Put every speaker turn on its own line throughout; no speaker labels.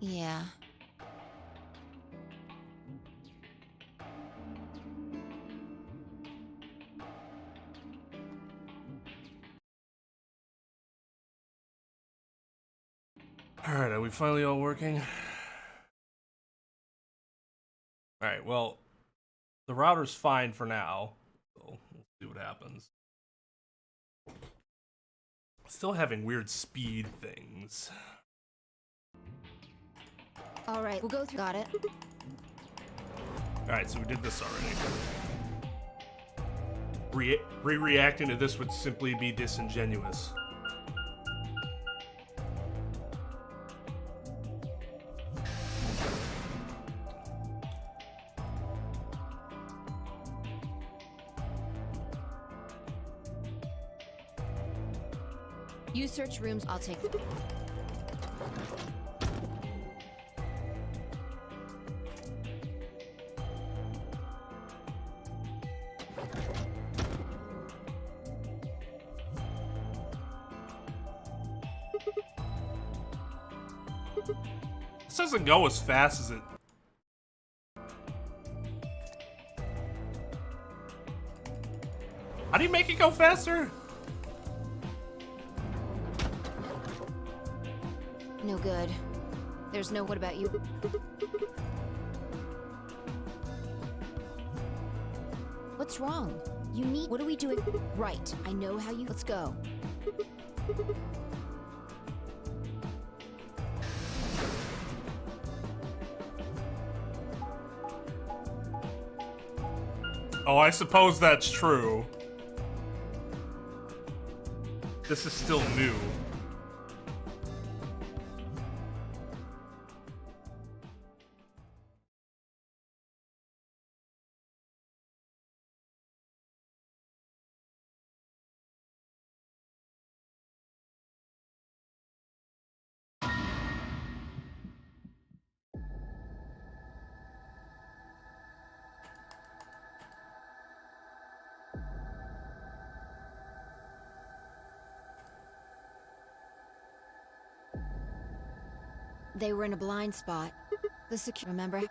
Yeah.
Alright, are we finally all working? Alright, well, the router's fine for now. So we'll see what happens. Still having weird speed things.
Alright, we'll go through. Got it.
Alright, so we did this already. Reacting to this would simply be disingenuous.
You search rooms, I'll take them.
This doesn't go as fast as it... How do you make it go faster?
No good. There's no what about you. What's wrong? You need... What are we doing? Right. I know how you... Let's go.
Oh, I suppose that's true. This is still new.
They were in a blind spot. The remember?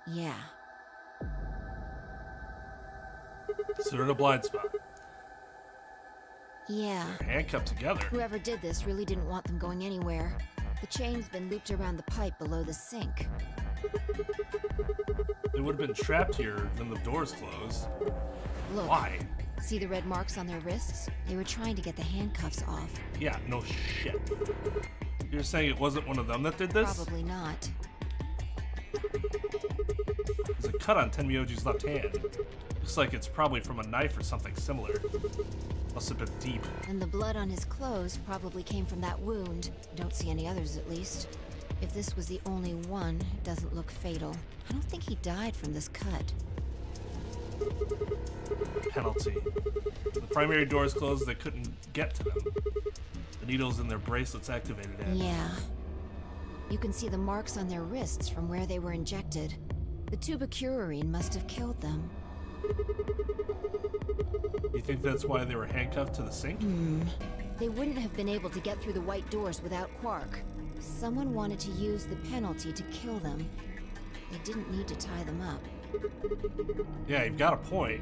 Yeah.
So they're in a blind spot.
Yeah.
They're handcuffed together.
Whoever did this really didn't want them going anywhere. The chain's been looped around the pipe below the sink.
They would have been trapped here when the doors closed.
Look.
Why?
See the red marks on their wrists? They were trying to get the handcuffs off.
Yeah, no shit. You're saying it wasn't one of them that did this?
Probably not.
There's a cut on Tenmyoji's left hand. Looks like it's probably from a knife or something similar. Must have been deep.
And the blood on his clothes probably came from that wound. Don't see any others, at least. If this was the only one, it doesn't look fatal. I don't think he died from this cut.
Penalty. The primary doors closed, they couldn't get to them. The needles in their bracelets activated it.
Yeah. You can see the marks on their wrists from where they were injected. The tubicurine must have killed them.
You think that's why they were handcuffed to the sink?
They wouldn't have been able to get through the white doors without Quark. Someone wanted to use the penalty to kill them. They didn't need to tie them up.
Yeah, you've got a point.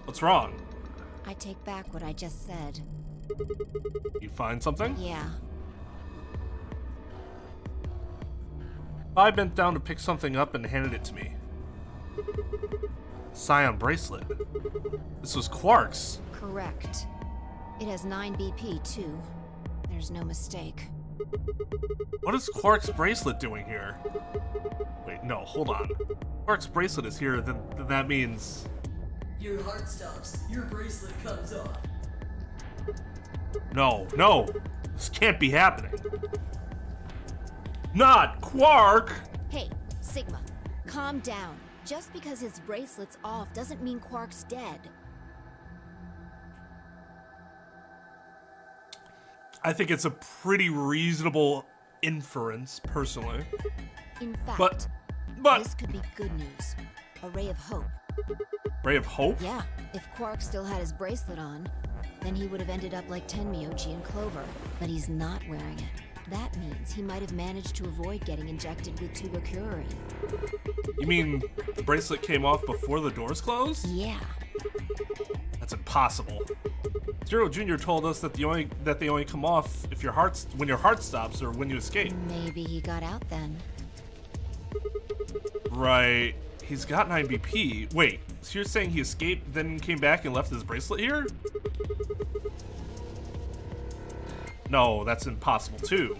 What's wrong?
I take back what I just said.
You find something?
Yeah.
I bent down to pick something up and handed it to me. Scion bracelet. This was Quark's.
Correct. It has 9 BP, too. There's no mistake.
What is Quark's bracelet doing here? Wait, no, hold on. Quark's bracelet is here, then that means...
Your heart stops. Your bracelet comes off.
No, no! This can't be happening. Not Quark!
Hey, Sigma, calm down. Just because his bracelet's off doesn't mean Quark's dead.
I think it's a pretty reasonable inference, personally.
In fact,
But
this could be good news. A ray of hope.
Ray of hope?
Yeah, if Quark still had his bracelet on, then he would have ended up like Tenmyoji and Clover. But he's not wearing it. That means he might have managed to avoid getting injected with tuberculosis.
You mean the bracelet came off before the doors closed?
Yeah.
That's impossible. Zero Jr. told us that they only come off if when your heart stops or when you escape.
Maybe he got out then.
Right. He's got 9 BP. Wait, so you're saying he escaped, then came back and left his bracelet here? No, that's impossible too.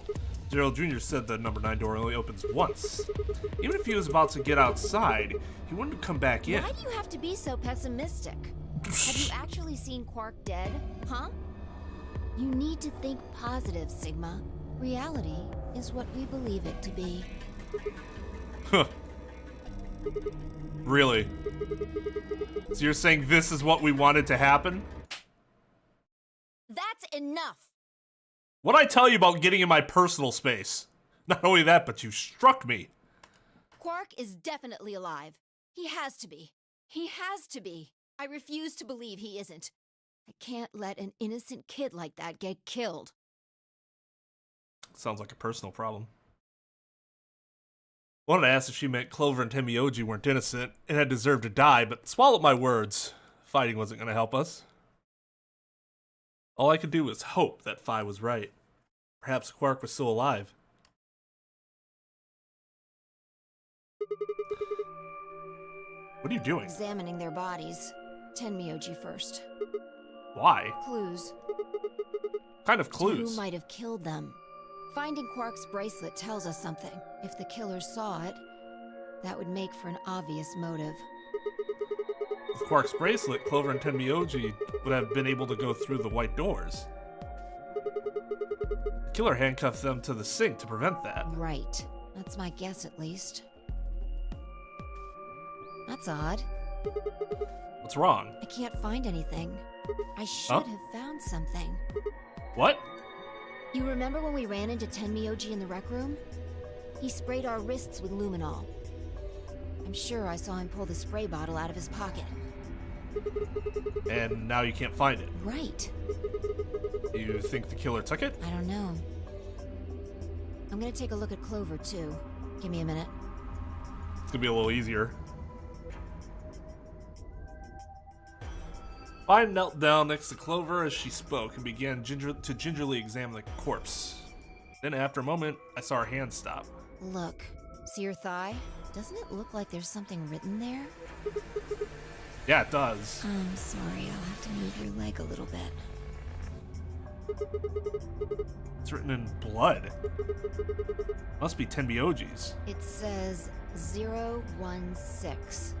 Zero Jr. said the number 9 door only opens once. Even if he was about to get outside, he wouldn't come back in.
Why do you have to be so pessimistic? Have you actually seen Quark dead, huh? You need to think positive, Sigma. Reality is what we believe it to be.
Huh. Really? So you're saying this is what we wanted to happen?
That's enough!
What'd I tell you about getting in my personal space? Not only that, but you struck me.
Quark is definitely alive. He has to be. He has to be. I refuse to believe he isn't. I can't let an innocent kid like that get killed.
Sounds like a personal problem. Wanted to ask if she meant Clover and Tenmyoji weren't innocent and had deserved to die, but swallowed my words. Fighting wasn't going to help us. All I could do was hope that Phi was right. Perhaps Quark was still alive. What are you doing?
Examining their bodies. Tenmyoji first.
Why?
Clues.
What kind of clues?
Who might have killed them? Finding Quark's bracelet tells us something. If the killer saw it, that would make for an obvious motive.
With Quark's bracelet, Clover and Tenmyoji would have been able to go through the white doors. The killer handcuffed them to the sink to prevent that.
Right. That's my guess, at least. That's odd.
What's wrong?
I can't find anything. I should have found something.
What?
You remember when we ran into Tenmyoji in the rec room? He sprayed our wrists with luminol. I'm sure I saw him pull the spray bottle out of his pocket.
And now you can't find it.
Right.
You think the killer took it?
I don't know. I'm gonna take a look at Clover, too. Give me a minute.
It's gonna be a little easier. I knelt down next to Clover as she spoke and began to gingerly examine the corpse. Then after a moment, I saw her hand stop.
Look. See your thigh? Doesn't it look like there's something written there?
Yeah, it does.
I'm sorry, I'll have to move your leg a little bit.
It's written in blood. Must be Tenmyoji's.
It says 016.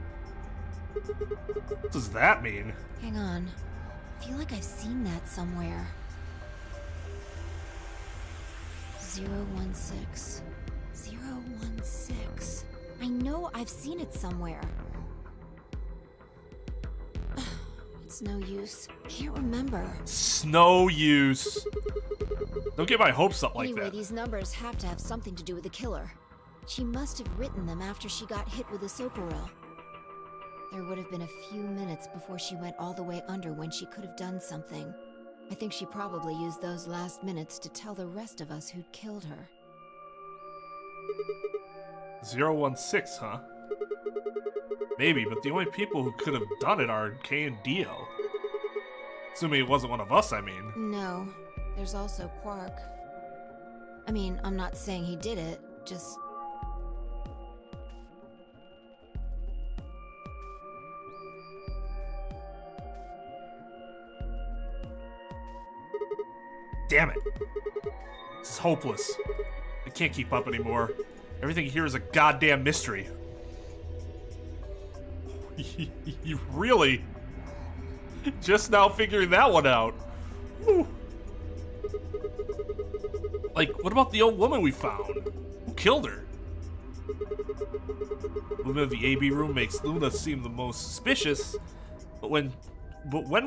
What does that mean?
Hang on. I feel like I've seen that somewhere. 016. 016. I know I've seen it somewhere. It's no use. Can't remember.
It's no use. Don't get my hopes up like
Anyway,
that.
these numbers have to have something to do with the killer. She must have written them after she got hit with the soparil. There would have been a few minutes before she went all the way under when she could have done something. I think she probably used those last minutes to tell the rest of us who'd killed her.
016, huh? Maybe, but the only people who could have done it are Kay and Dio. Assuming it wasn't one of us, I mean.
No, there's also Quark. I mean, I'm not saying he did it, just...
Damn it. This is hopeless. I can't keep up anymore. Everything here is a goddamn mystery. You really? Just now figuring that one out. Whew. Like, what about the old woman we found? Who killed her? Woman of the AB room makes Luna seem the most suspicious, but when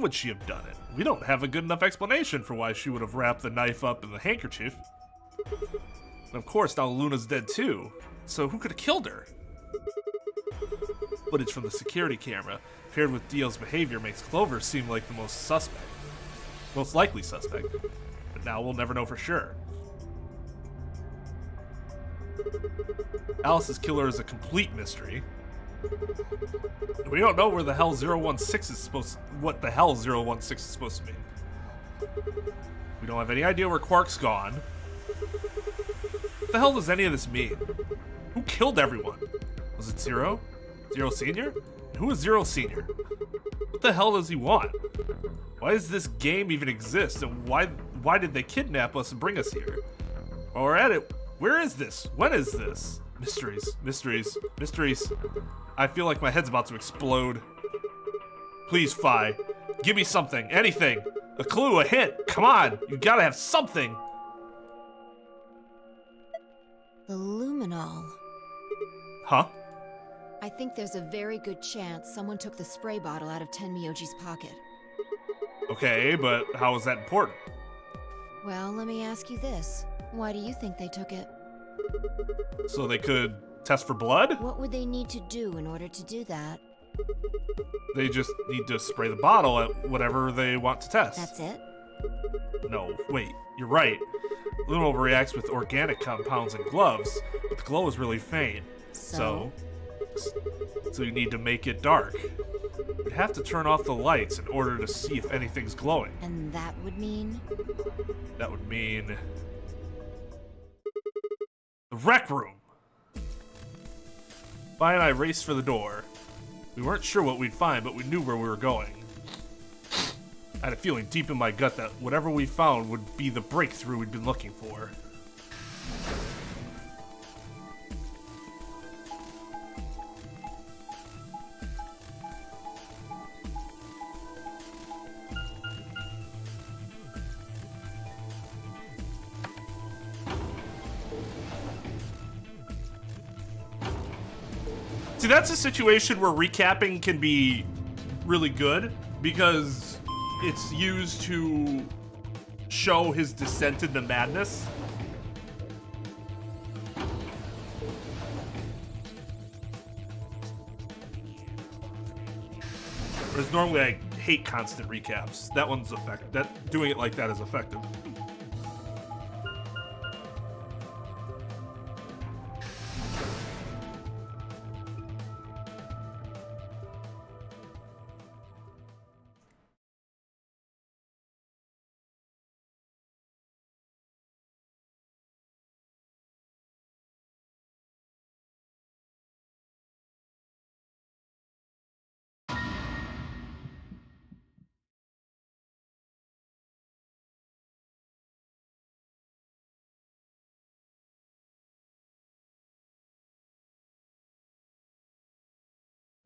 would she have done it? We don't have a good enough explanation for why she would have wrapped the knife up in the handkerchief. And of course, now Luna's dead too. So who could have killed her? Footage from the security camera, paired with Dio's behavior, makes Clover seem like the most likely suspect. But now we'll never know for sure. Alice's killer is a complete mystery. We don't know where the hell 016 is what the hell 016 is supposed to mean. We don't have any idea where Quark's gone. What the hell does any of this mean? Who killed everyone? Was it Zero? Zero Senior? And who is Zero Senior? What the hell does he want? Why does this game even exist? And why did they kidnap us and bring us here? While we're at it, where is this? When is this? Mysteries, mysteries, mysteries. I feel like my head's about to explode. Please, Phi. Give me something. Anything. A clue, a hint. Come on. You gotta have something.
The luminol.
Huh?
I think there's a very good chance someone took the spray bottle out of Tenmyoji's pocket.
Okay, but how is that important?
Well, let me ask you this. Why do you think they took it?
So they could test for blood?
What would they need to do in order to do that?
They just need to spray the bottle at whatever they want to test.
That's it?
No, wait, you're right. Luminol reacts with organic compounds and gloves, but the glow is really faint. So you need to make it dark. You'd have to turn off the lights in order to see if anything's glowing.
And that would mean?
That would mean... the rec room! Vi and I raced for the door. We weren't sure what we'd find, but we knew where we were going. I had a feeling deep in my gut that whatever we found would be the breakthrough we'd been looking for. See, that's a situation where recapping can be really good because it's used to show his descent into madness. Whereas normally I hate constant recaps. That one's effective. Doing it like that is effective.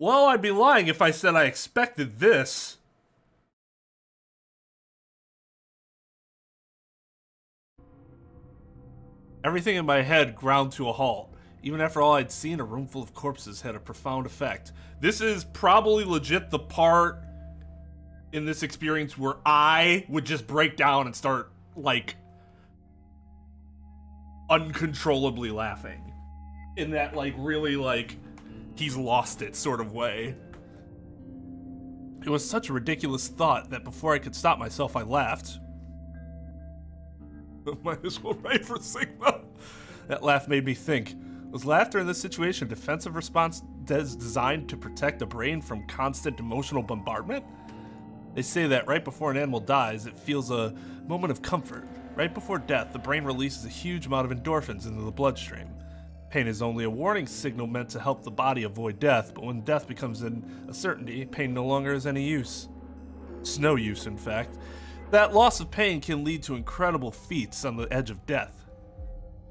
Well, I'd be lying if I said I expected this. Everything in my head ground to a halt. Even after all I'd seen, a room full of corpses had a profound effect. This is probably legit the part in this experience where I would just break down and start, like, uncontrollably laughing. In that, like, really, like, he's lost it sort of way. It was such a ridiculous thought that before I could stop myself, I laughed. Might as well write for Sigma. That laugh made me think. Was laughter in this situation a defensive response designed to protect the brain from constant emotional bombardment? They say that right before an animal dies, it feels a moment of comfort. Right before death, the brain releases a huge amount of endorphins into the bloodstream. Pain is only a warning signal meant to help the body avoid death, but when death becomes a certainty, pain no longer has any use. It's no use, in fact. That loss of pain can lead to incredible feats on the edge of death.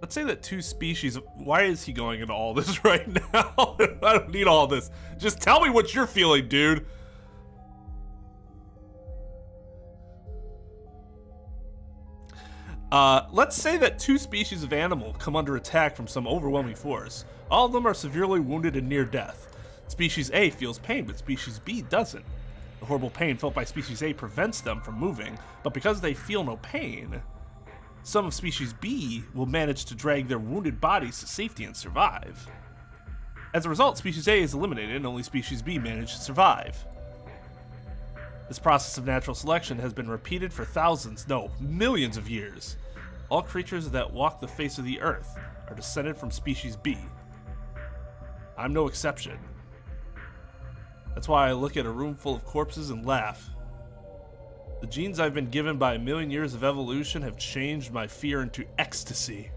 Let's say that two species... Why is he going into all this right now? I don't need all this. Just tell me what you're feeling, dude. Let's say that two species of animal come under attack from some overwhelming force. All of them are severely wounded and near death. Species A feels pain, but species B doesn't. The horrible pain felt by species A prevents them from moving, but because they feel no pain, some of species B will manage to drag their wounded bodies to safety and survive. As a result, species A is eliminated and only species B managed to survive. This process of natural selection has been repeated for thousands, no, millions of years. All creatures that walk the face of the earth are descended from species B. I'm no exception. That's why I look at a room full of corpses and laugh. The genes I've been given by a million years of evolution have changed my fear into ecstasy.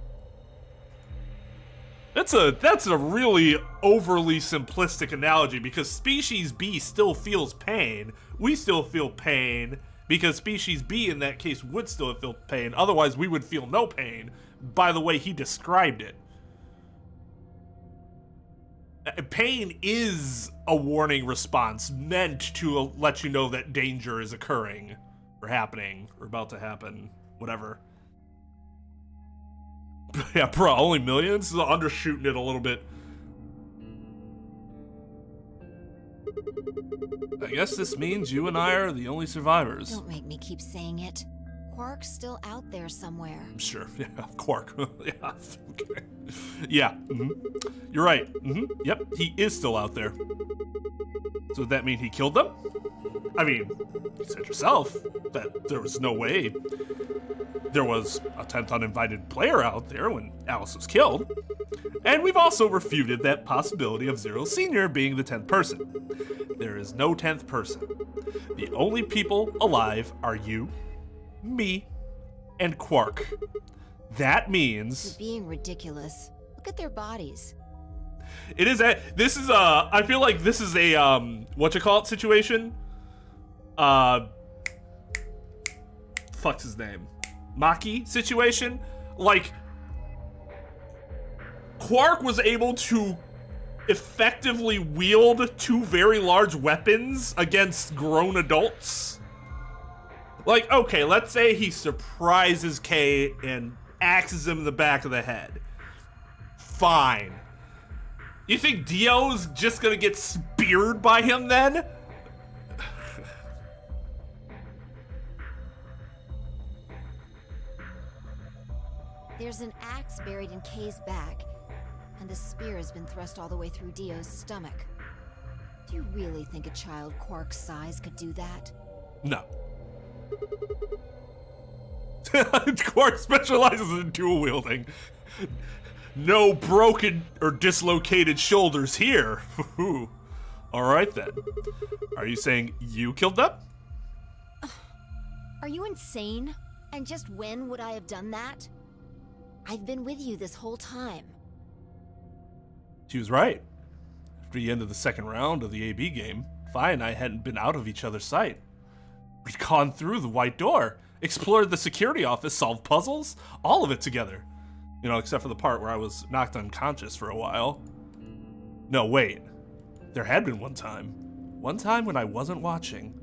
That's a really overly simplistic analogy because species B still feels pain. We still feel pain because species B in that case would still feel pain. Otherwise, we would feel no pain by the way he described it. Pain is a warning response meant to let you know that danger is occurring or happening or about to happen, whatever. Yeah, bro, only millions? Undershooting it a little bit. I guess this means you and I are the only survivors.
Don't make me keep saying it. Quark's still out there somewhere.
Sure, yeah, Quark. Yeah, okay. Yeah, you're right. Yep, he is still out there. So does that mean he killed them? I mean, you said yourself that there was no way there was a 10th uninvited player out there when Alice was killed. And we've also refuted that possibility of Zero Senior being the 10th person. There is no 10th person. The only people alive are you, me, and Quark. That means...
You're being ridiculous. Look at their bodies.
It is a... This is a... I feel like this is a, whatchamacallit situation. Fuck's his name? Maki situation. Like, Quark was able to effectively wield two very large weapons against grown adults. Like, okay, let's say he surprises Kay and axes him in the back of the head. Fine. You think Dio's just gonna get speared by him then?
There's an axe buried in Kay's back, and a spear has been thrust all the way through Dio's stomach. Do you really think a child Quark's size could do that?
No. Quark specializes in dual wielding. No broken or dislocated shoulders here. All right then. Are you saying you killed them?
Are you insane? And just when would I have done that? I've been with you this whole time.
She was right. After the end of the second round of the AB game, Vi and I hadn't been out of each other's sight. We'd gone through the white door, explored the security office, solved puzzles, all of it together. You know, except for the part where I was knocked unconscious for a while. No, wait. There had been one time. One time when I wasn't watching.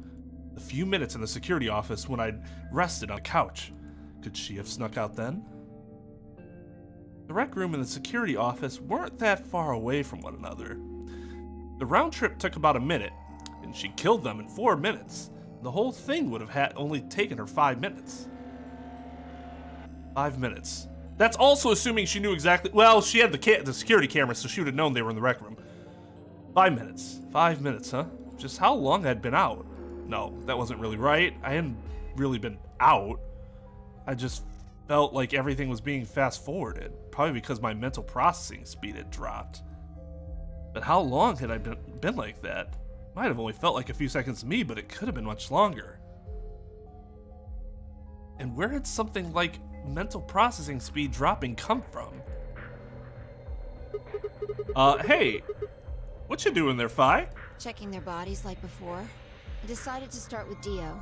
A few minutes in the security office when I'd rested on a couch. Could she have snuck out then? The rec room and the security office weren't that far away from one another. The round trip took about a minute, and she killed them in 4 minutes. The whole thing would have only taken her 5 minutes. 5 minutes. That's also assuming she knew exactly... Well, she had the security camera, so she would have known they were in the rec room. 5 minutes. 5 minutes, huh? Just how long I'd been out? No, that wasn't really right. I hadn't really been out. I just felt like everything was being fast-forwarded. Probably because my mental processing speed had dropped. But how long had I been like that? Might have only felt like a few seconds to me, but it could have been much longer. And where did something like mental processing speed dropping come from? Hey, what you doing there, Fi?
Checking their bodies like before. I decided to start with Dio.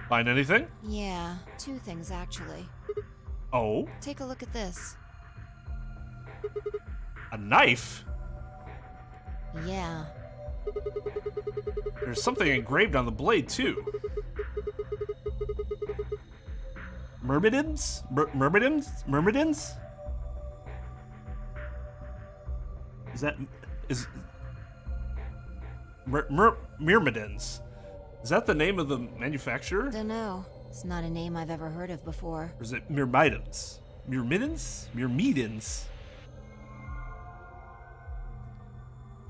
Find anything?
Yeah, 2 things actually.
Oh?
Take a look at this.
A knife?
Yeah.
There's something engraved on the blade, too. Myrmidons? Myrmidons? Myrmidons. Is that the name of the manufacturer?
Dunno. It's not a name I've ever heard of before.
Or is it Myrmidons? Myrmidons? Myrmidons?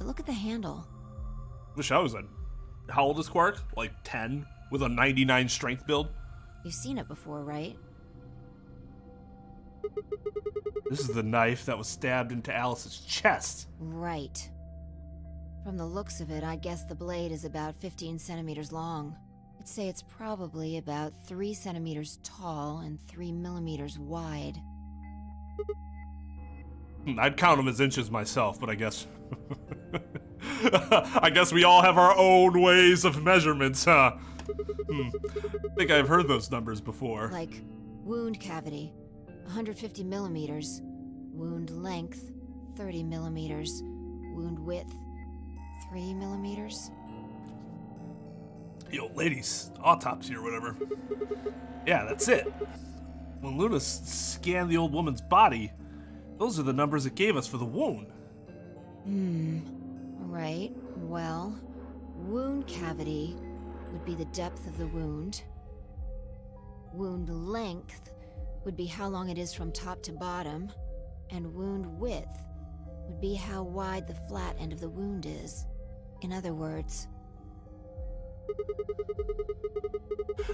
But look at the handle.
Wish I was a... How old is Quark? Like 10? With a 99 strength build?
You've seen it before, right?
This is the knife that was stabbed into Alice's chest.
Right. From the looks of it, I guess the blade is about 15 centimeters long. I'd say it's probably about 3 centimeters tall and 3 millimeters wide.
I'd count them as inches myself, but I guess... I guess we all have our own ways of measurements, huh? I think I've heard those numbers before.
Like wound cavity, 150 millimeters. Wound length, 30 millimeters. Wound width, 3 millimeters.
Yo, ladies, autopsy or whatever. Yeah, that's it. When Luna scanned the old woman's body, those are the numbers it gave us for the wound.
Right. Well, wound cavity would be the depth of the wound. Wound length would be how long it is from top to bottom. And wound width would be how wide the flat end of the wound is. In other words...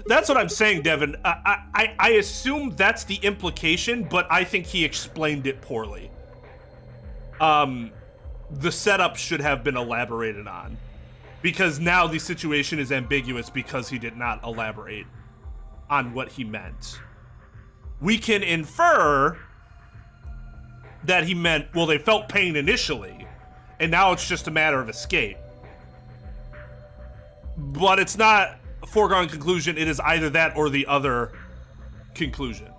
That's what I'm saying, Devin. I assume that's the implication, but I think he explained it poorly. The setup should have been elaborated on. Because now the situation is ambiguous because he did not elaborate on what he meant. We can infer that he meant, well, they felt pain initially, and now it's just a matter of escape. But it's not a foregone conclusion. It is either that or the other conclusion,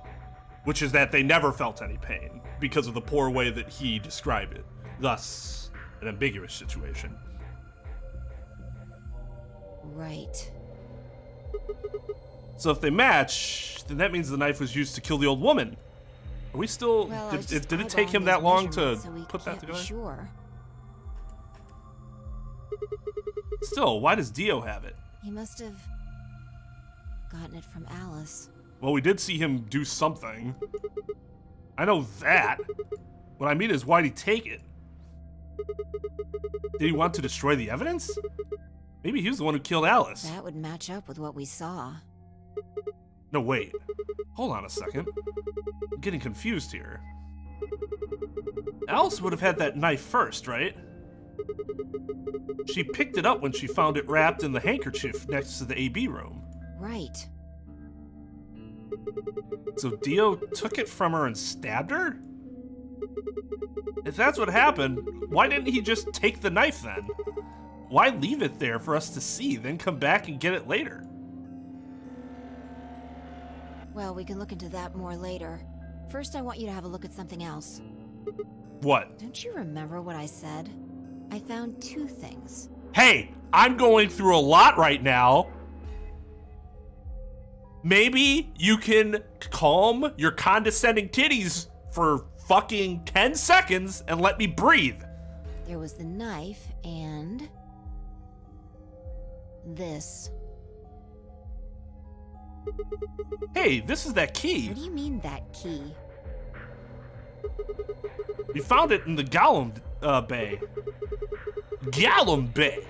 which is that they never felt any pain because of the poor way that he described it. Thus, an ambiguous situation.
Right.
So if they match, then that means the knife was used to kill the old woman. Are we still...
Well,
did it take him that long to put that together?
Sure.
Still, why does Dio have it?
He must have gotten it from Alice.
Well, we did see him do something. I know that. What I mean is, why'd he take it? Did he want to destroy the evidence? Maybe he was the one who killed Alice.
That would match up with what we saw.
No, wait. Hold on a second. I'm getting confused here. Alice would have had that knife first, right? She picked it up when she found it wrapped in the handkerchief next to the AB room.
Right.
So Dio took it from her and stabbed her? If that's what happened, why didn't he just take the knife then? Why leave it there for us to see, then come back and get it later?
Well, we can look into that more later. First, I want you to have a look at something else.
What?
Don't you remember what I said? I found 2 things.
Hey, I'm going through a lot right now. Maybe you can calm your condescending titties for fucking 10 seconds and let me breathe.
There was the knife and... this.
Hey, this is that key.
What do you mean, that key?
We found it in the Gallum Bay. Gallum Bay!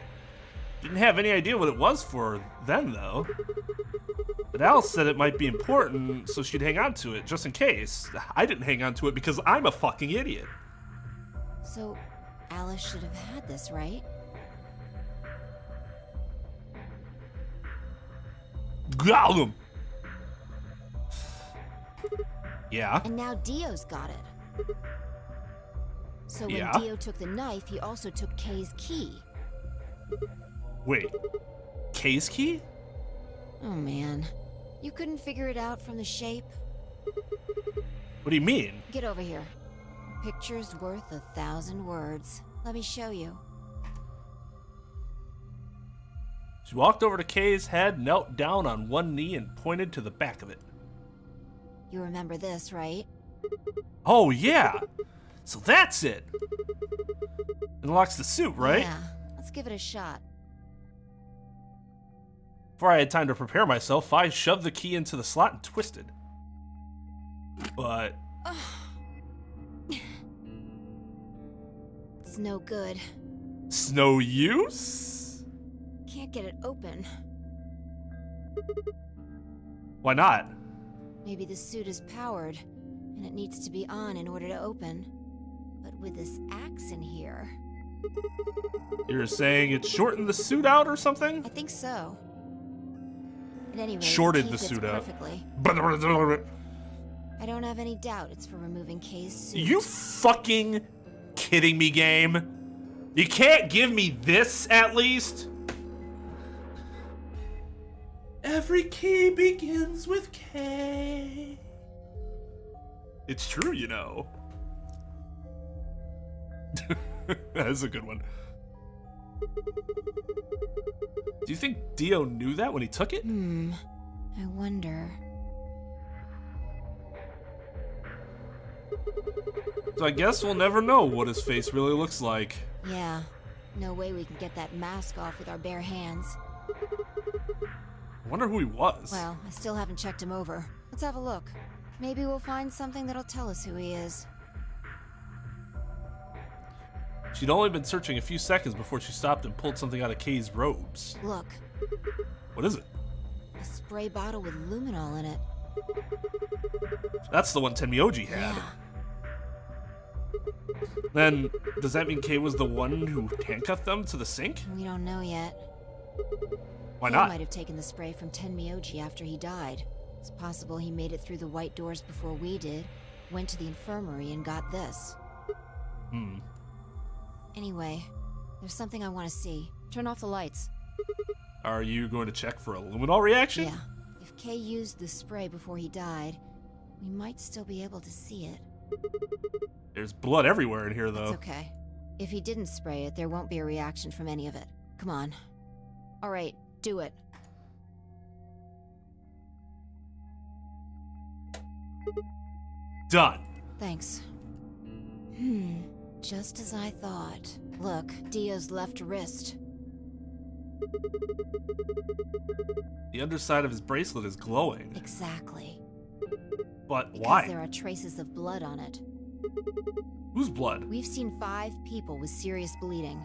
Didn't have any idea what it was for then, though. But Alice said it might be important, so she'd hang on to it, just in case. I didn't hang on to it because I'm a fucking idiot.
So, Alice should have had this, right?
Gallum! Yeah?
And now Dio's got it. So when
Yeah?
Dio took the knife, he also took Kay's key.
Wait. Kay's key?
Oh man. You couldn't figure it out from the shape?
What do you mean?
Get over here. Picture's worth 1,000 words. Let me show you.
She walked over to Kay's head, knelt down on one knee, and pointed to the back of it.
You remember this, right?
Oh, yeah! So that's it! Unlocks the suit, right?
Yeah. Let's give it a shot.
Before I had time to prepare myself, I shoved the key into the slot and twisted. But...
It's no good.
It's no use?
Can't get it open.
Why not?
Maybe the suit is powered, and it needs to be on in order to open. But with this axe in here...
You're saying it shortened the suit out or something?
I think so. At any rate,
Shorted
key
the
fits
suit out.
perfectly. I don't have any doubt it's for removing Kay's suit.
You fucking kidding me, game? You can't give me this at least? Every key begins with K. It's true, you know. That's a good one. Do you think Dio knew that when he took it?
I wonder.
So I guess we'll never know what his face really looks like.
Yeah. No way we can get that mask off with our bare hands.
I wonder who he was.
Well, I still haven't checked him over. Let's have a look. Maybe we'll find something that'll tell us who he is.
She'd only been searching a few seconds before she stopped and pulled something out of Kay's robes.
Look,
What is it?
a spray bottle with luminol in it.
That's the one Tenmyoji had.
Yeah.
Then, does that mean Kay was the one who handcuffed them to the sink?
We don't know yet.
Why
He
not?
might have taken the spray from Tenmyoji after he died. It's possible he made it through the white doors before we did, went to the infirmary and got this. Anyway, there's something I want to see. Turn off the lights.
Are you going to check for a luminol reaction?
Yeah. If Kay used the spray before he died, we might still be able to see it.
There's blood everywhere in here, though.
That's okay. If he didn't spray it, there won't be a reaction from any of it. Come on. All right, do it.
Done.
Thanks. Just as I thought. Look, Dio's left wrist.
The underside of his bracelet is glowing.
Exactly.
But
Because
why?
there are traces of blood on it.
Whose blood?
We've seen 5 people with serious bleeding.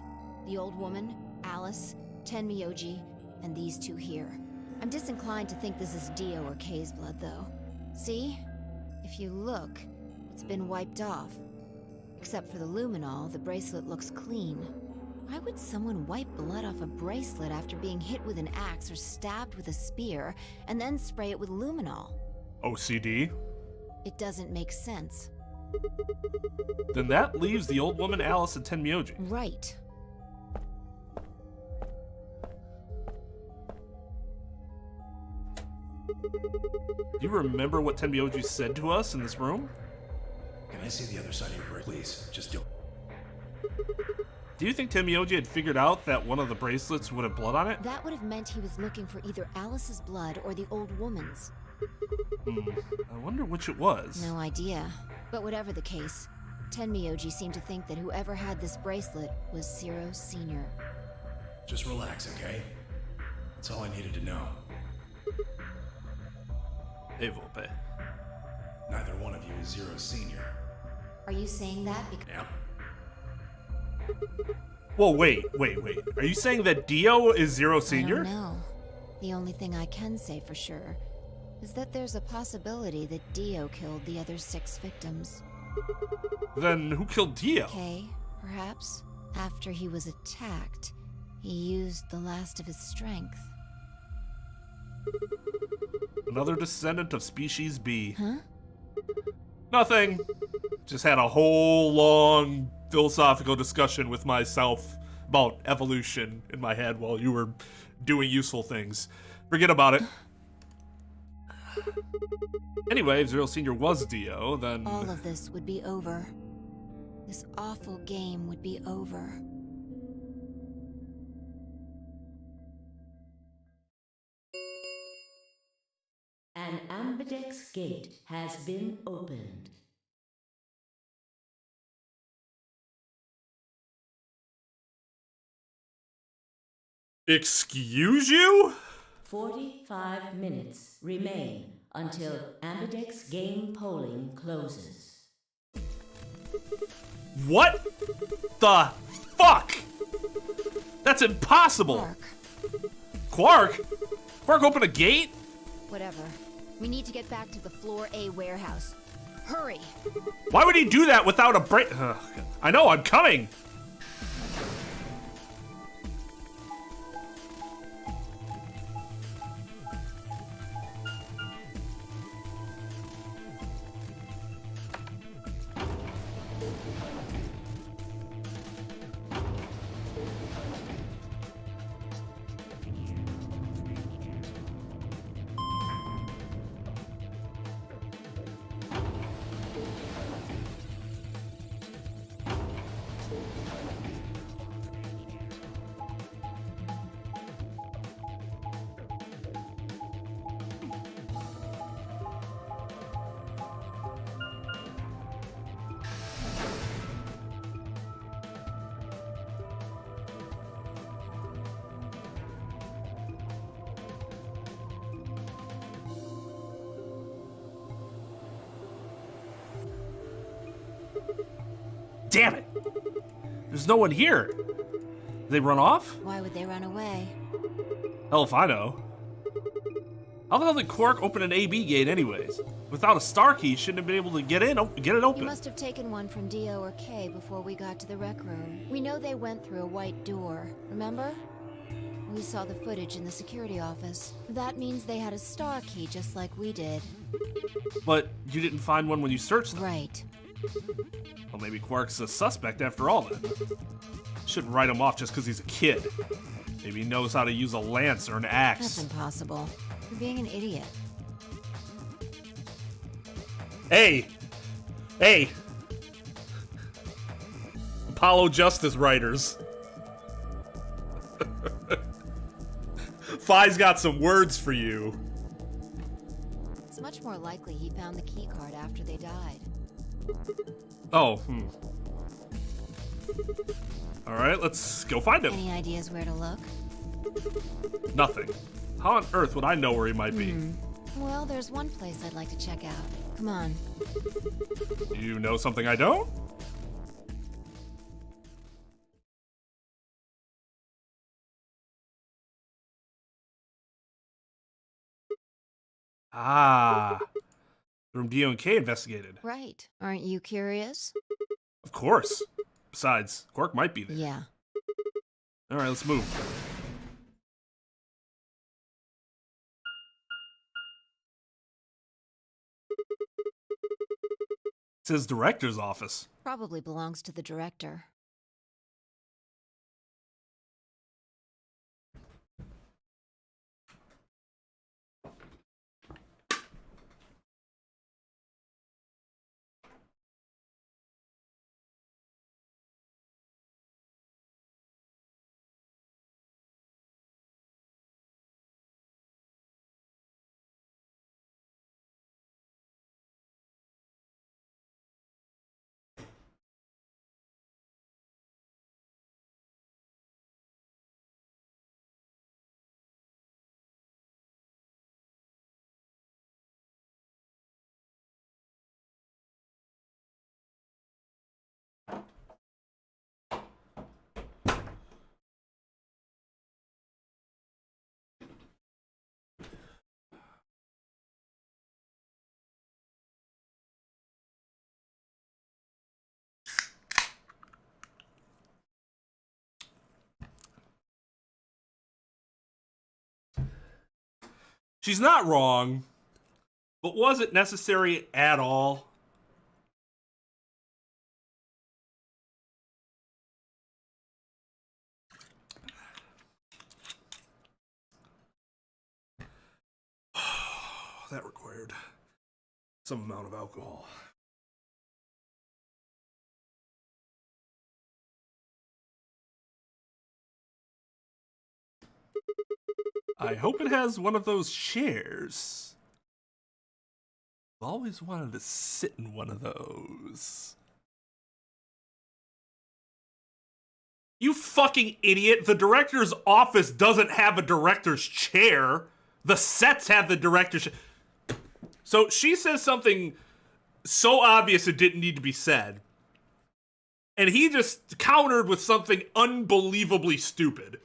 The old woman, Alice, Tenmyoji, and these 2 here. I'm disinclined to think this is Dio or Kay's blood, though. See? If you look, it's been wiped off. Except for the luminol, the bracelet looks clean. Why would someone wipe blood off a bracelet after being hit with an axe or stabbed with a spear, and then spray it with luminol?
OCD?
It doesn't make sense.
Then that leaves the old woman, Alice, and Tenmyoji.
Right.
Do you remember what Tenmyoji said to us in this room?
Can I see the other side of your bracelet? Please, just don't.
Do you think Tenmyoji had figured out that one of the bracelets would have blood on it?
That would have meant he was looking for either Alice's blood or the old woman's.
I wonder which it was.
No idea. But whatever the case, Tenmyoji seemed to think that whoever had this bracelet was Zero Sr.
Just relax, okay? That's all I needed to know.
Evope.
Neither one of you is Zero Senior.
Are you saying that because...
Yeah.
Whoa, wait. Are you saying that Dio is Zero
I
Senior?
don't know. The only thing I can say for sure is that there's a possibility that Dio killed the other 6 victims.
Then who killed Dio?
Kay, perhaps? After he was attacked, he used the last of his strength.
Another descendant of species B.
Huh?
Nothing. Just had a whole long philosophical discussion with myself about evolution in my head while you were doing useful things. Forget about it. Anyway, if Zero Senior was Dio, then...
All of this would be over. This awful game would be over.
An Ambidex gate has been opened.
Excuse you?
45 minutes remain until Ambidex game polling closes.
What the fuck? That's impossible!
Quark.
Quark? Quark opened a gate?
Whatever. We need to get back to the Floor A warehouse. Hurry!
Why would he do that without a break? I know, I'm coming! Damn it! There's no one here. Did they run off?
Why would they run away?
Hell if I know. How the hell did Quark open an AB gate anyways? Without a star key, he shouldn't have been able to get it
He
open.
must have taken one from Dio or K before we got to the rec room. We know they went through a white door, remember? We saw the footage in the security office. That means they had a star key just like we did.
But you didn't find one when you searched them.
Right.
Well, maybe Quark's a suspect after all then. Shouldn't write him off just because he's a kid. Maybe he knows how to use a lance or an
That's
axe.
impossible. You're being an idiot.
Hey! Hey! Apollo Justice writers. Phi's got some words for you.
It's much more likely he found the key card after they died.
Oh, Alright, let's go find him.
Any ideas where to look?
Nothing. How on earth would I know where he might be?
Well, there's one place I'd like to check out. Come on.
You know something I don't? Ah. The room Dio and K investigated.
Right. Aren't you curious?
Of course. Besides, Quark might be there.
Yeah.
Alright, let's move. It says director's office.
Probably belongs to the director.
She's not wrong, but was it necessary at all? That required some amount of alcohol. I hope it has one of those chairs. I've always wanted to sit in one of those. You fucking idiot! The director's office doesn't have a director's chair. The sets have the director's chair. So she says something so obvious it didn't need to be said. And he just countered with something unbelievably stupid.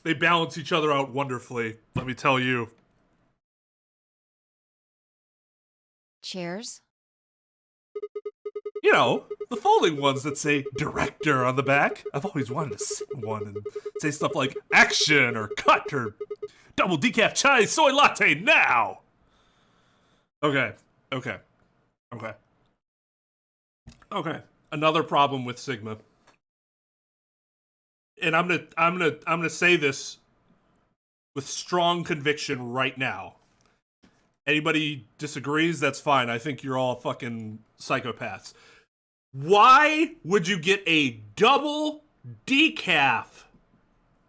They balance each other out wonderfully, let me tell you.
Chairs?
You know, the folding ones that say director on the back. I've always wanted to sit in one and say stuff like action or cut or double decaf chai soy latte now. Okay. Another problem with Sigma. And I'm gonna say this with strong conviction right now. Anybody disagrees, that's fine. I think you're all fucking psychopaths. Why would you get a double decaf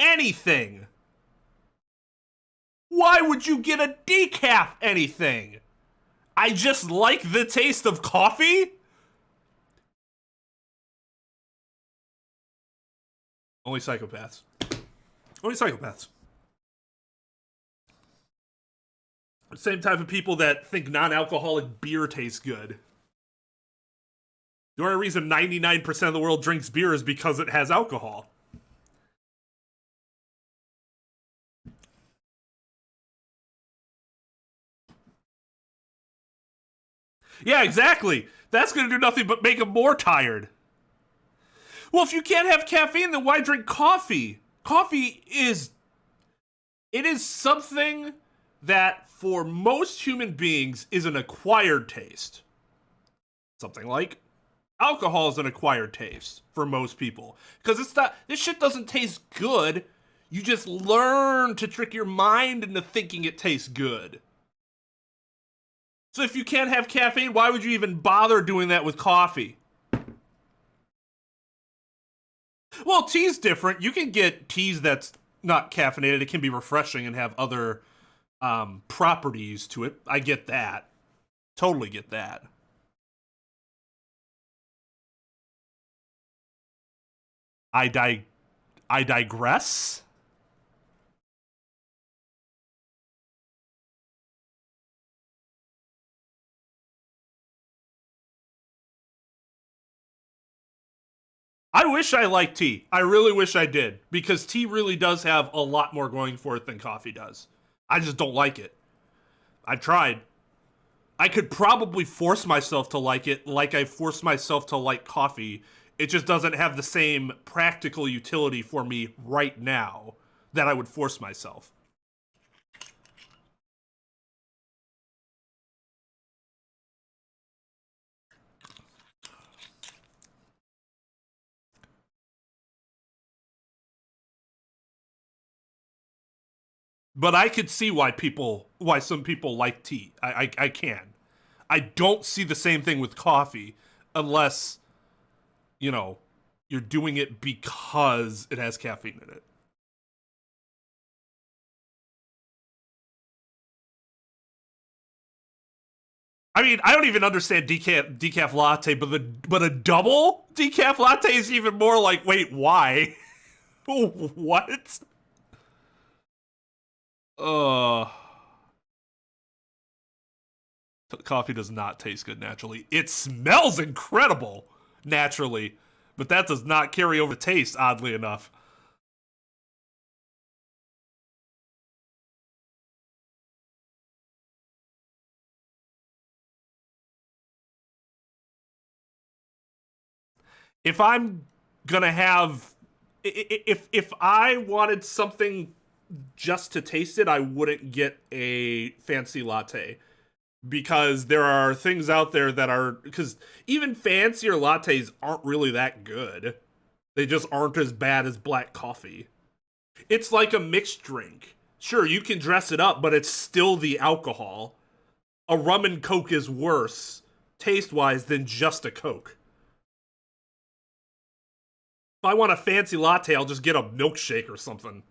anything? Why would you get a decaf anything? I just like the taste of coffee? Only psychopaths. Only psychopaths. The same type of people that think non-alcoholic beer tastes good. The only reason 99% of the world drinks beer is because it has alcohol. Yeah, exactly. That's going to do nothing but make them more tired. Well, if you can't have caffeine, then why drink coffee? Coffee is... It is something that, for most human beings, is an acquired taste. Something like alcohol is an acquired taste for most people. Because it's not... This shit doesn't taste good. You just learn to trick your mind into thinking it tastes good. So if you can't have caffeine, why would you even bother doing that with coffee? Well, tea's different. You can get teas that's not caffeinated. It can be refreshing and have other properties to it. I get that. Totally get that. I digress. I wish I liked tea. I really wish I did. Because tea really does have a lot more going for it than coffee does. I just don't like it. I've tried. I could probably force myself to like it like I forced myself to like coffee. It just doesn't have the same practical utility for me right now that I would force myself. But I could see why some people like tea. I can. I don't see the same thing with coffee unless, you know, you're doing it because it has caffeine in it. I mean, I don't even understand decaf latte, but a double decaf latte is even more like, wait, why? What? Coffee does not taste good naturally. It smells incredible naturally, but that does not carry over taste, oddly enough. If I'm gonna have... If I wanted something just to taste it, I wouldn't get a fancy latte. Because there are things out there that are... Because even fancier lattes aren't really that good. They just aren't as bad as black coffee. It's like a mixed drink. Sure, you can dress it up, but it's still the alcohol. A rum and coke is worse, taste-wise, than just a coke. If I want a fancy latte, I'll just get a milkshake or something.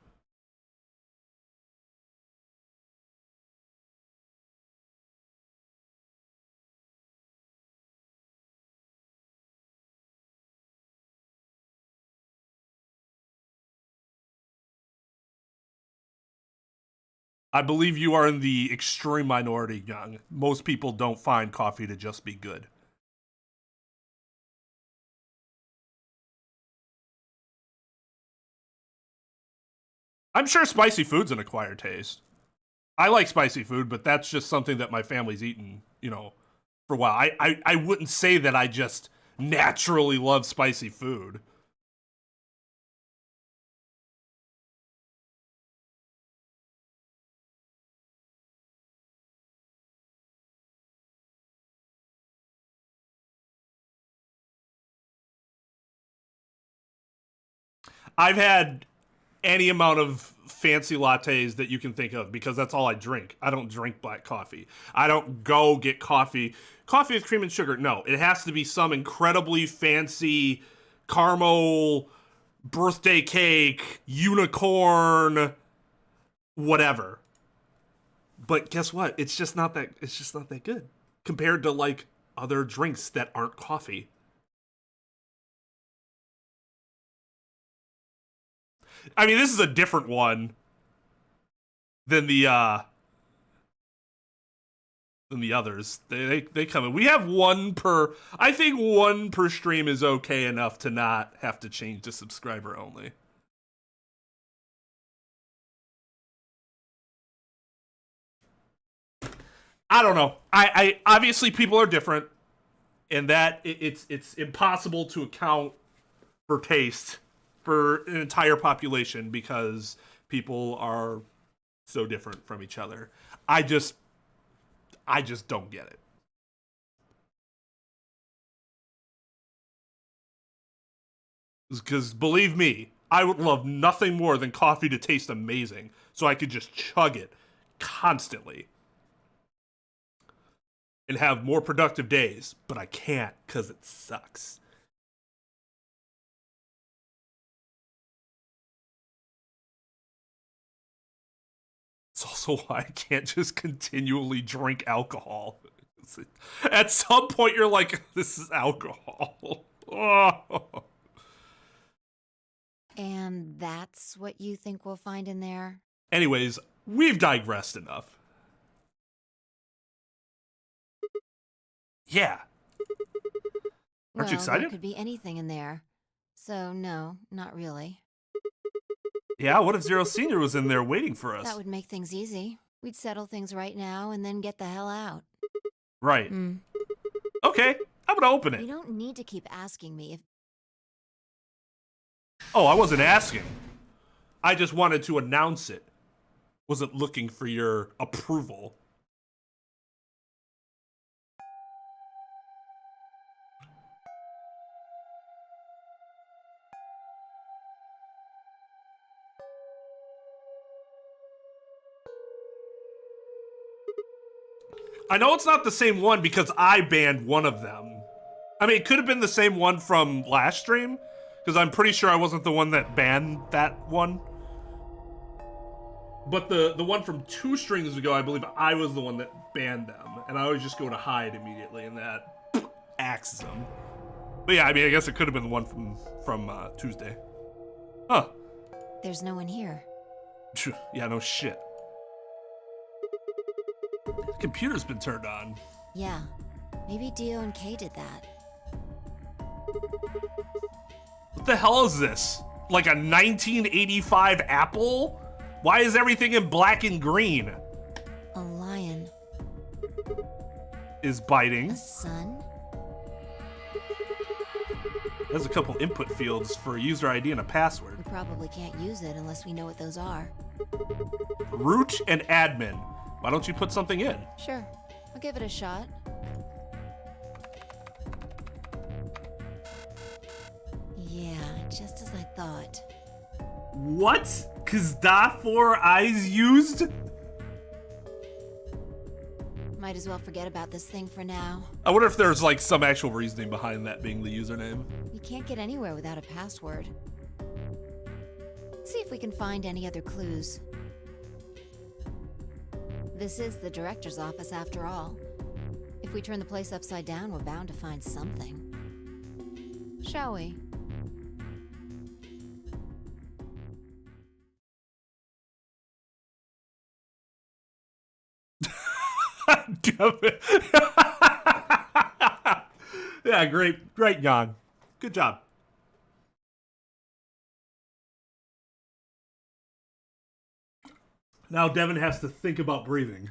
I believe you are in the extreme minority, Young. Most people don't find coffee to just be good. I'm sure spicy food's an acquired taste. I like spicy food, but that's just something that my family's eaten, you know, for a while. I wouldn't say that I just naturally love spicy food. I've had any amount of fancy lattes that you can think of because that's all I drink. I don't drink black coffee. I don't go get coffee with cream and sugar. No, it has to be some incredibly fancy caramel birthday cake, unicorn, whatever. But guess what? It's just not that good compared to like other drinks that aren't coffee. I mean, this is a different one than the others. They come in. We have one per. I think one per stream is okay enough to not have to change to subscriber only. I don't know. I obviously people are different, and that it's impossible to account for taste for an entire population because people are so different from each other. I just don't get it. Because believe me, I would love nothing more than coffee to taste amazing so I could just chug it constantly and have more productive days, but I can't because it sucks. It's also why I can't just continually drink alcohol. At some point, you're like, this is alcohol. Oh.
And that's what you think we'll find in there?
Anyways, we've digressed enough. Yeah. Aren't you excited?
There could be anything in there. So, no, not really.
Yeah, what if Zero Senior was in there waiting for us?
That would make things easy. We'd settle things right now and then get the hell out.
Right. Okay, I'm gonna open it.
You don't need to keep asking me if...
Oh, I wasn't asking. I just wanted to announce it. Wasn't looking for your approval. I know it's not the same one because I banned one of them. I mean, it could have been the same one from last stream, because I'm pretty sure I wasn't the one that banned that one. But the one from 2 streams ago, I believe I was the one that banned them, and I always just go to hide immediately, and that axes them. But yeah, I mean, I guess it could have been the one from Tuesday. Huh.
There's no one here.
Yeah, no shit. The computer's been turned on.
Yeah, maybe Dio and Kay did that.
What the hell is this? Like a 1985 Apple? Why is everything in black and green?
A lion.
Is biting.
A sun?
There's a couple input fields for a user ID and a password.
We probably can't use it unless we know what those are.
Root and admin. Why don't you put something in?
Sure, I'll give it a shot. Yeah, just as I thought.
What? Kazda 4 eyes used?
Might as well forget about this thing for now.
I wonder if there's like some actual reasoning behind that being the username.
We can't get anywhere without a password. Let's see if we can find any other clues. This is the director's office after all. If we turn the place upside down, we're bound to find something. Shall we?
Yeah, great, Jan. Good job. Now Devin has to think about breathing.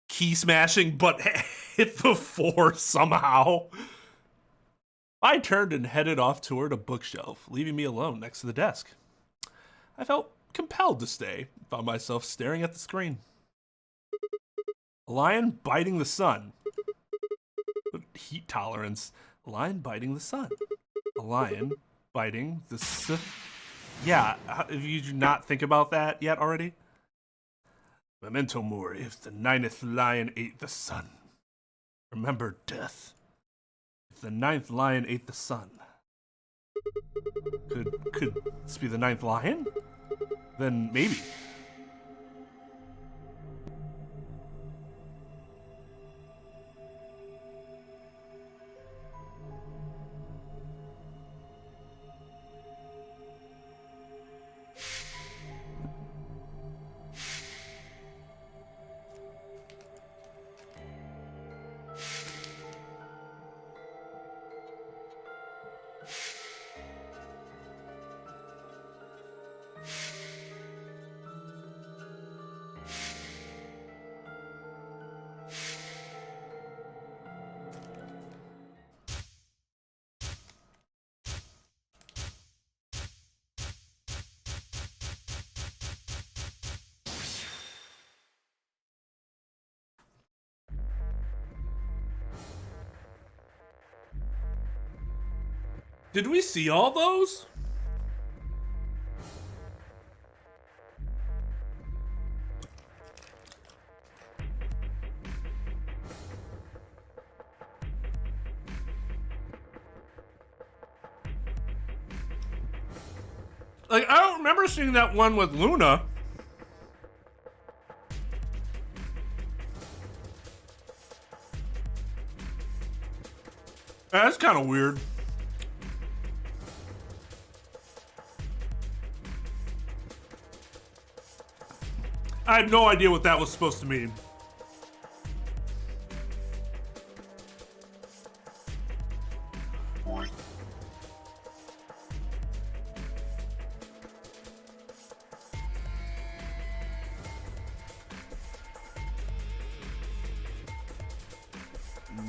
Key smashing, but hit the 4 somehow. I turned and headed off toward a bookshelf, leaving me alone next to the desk. I felt compelled to stay, found myself staring at the screen. A lion biting the sun. Heat tolerance. A lion biting the sun. A lion biting the sun. Yeah, have you not think about that yet already? Memento mori, if the 9th lion ate the sun. Remember death. If the 9th lion ate the sun. Could this be the 9th lion? Then maybe. Did we see all those? Like, I don't remember seeing that one with Luna. That's kind of weird. I have no idea what that was supposed to mean.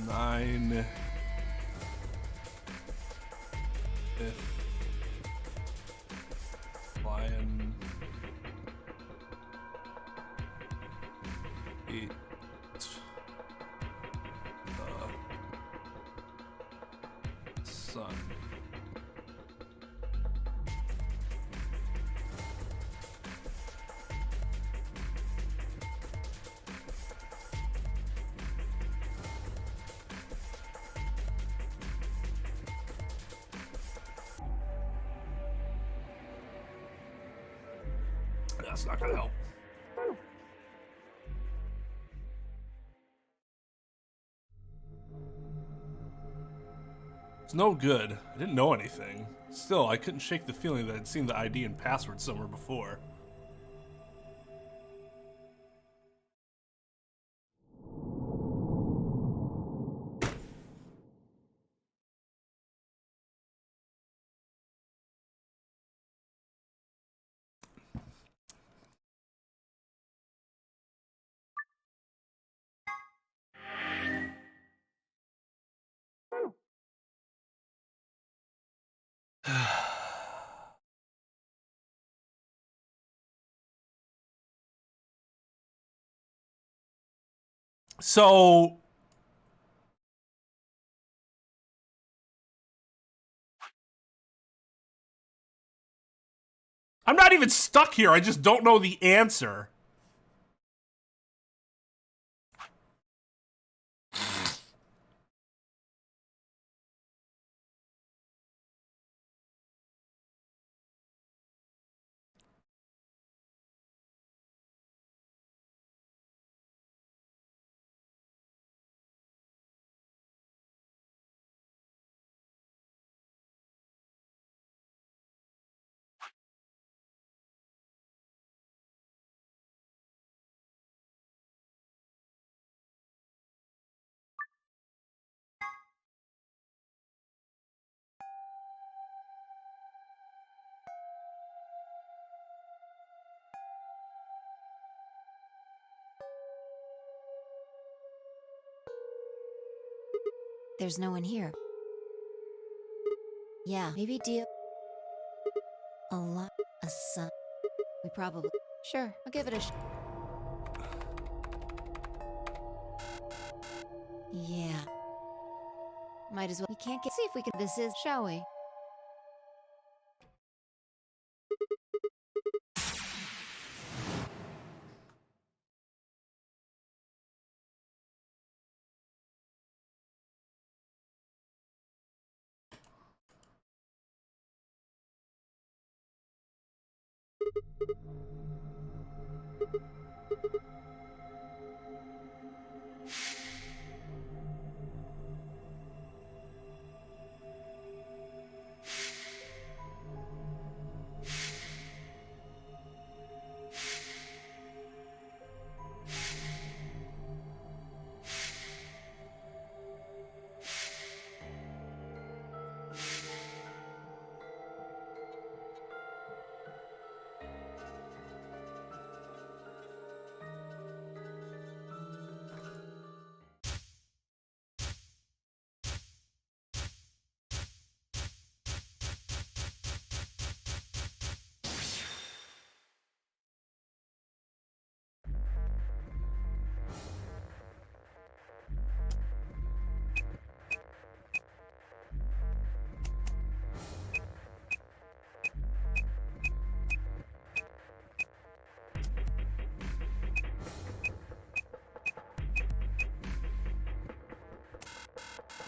Nine. Fifth. Lion. 8. Sun. That's not gonna help. It's no good. I didn't know anything. Still, I couldn't shake the feeling that I'd seen the ID and password somewhere before. So I'm not even stuck here. I just don't know the answer.
There's no one here. Yeah, maybe deal a lot of sun. We probably... Sure, I'll give it a Yeah. Might as well. We can't get... See if we can... This is... Shall we?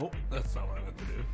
Oh, that's not what I meant to do.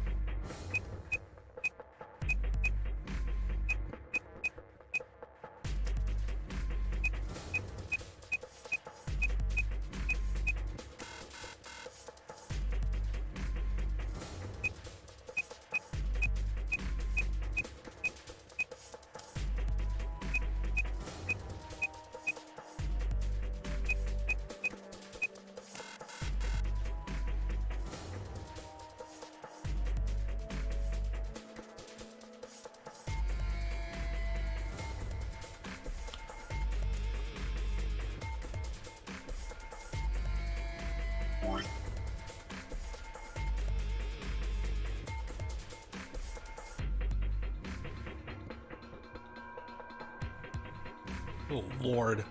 Oh, Lord.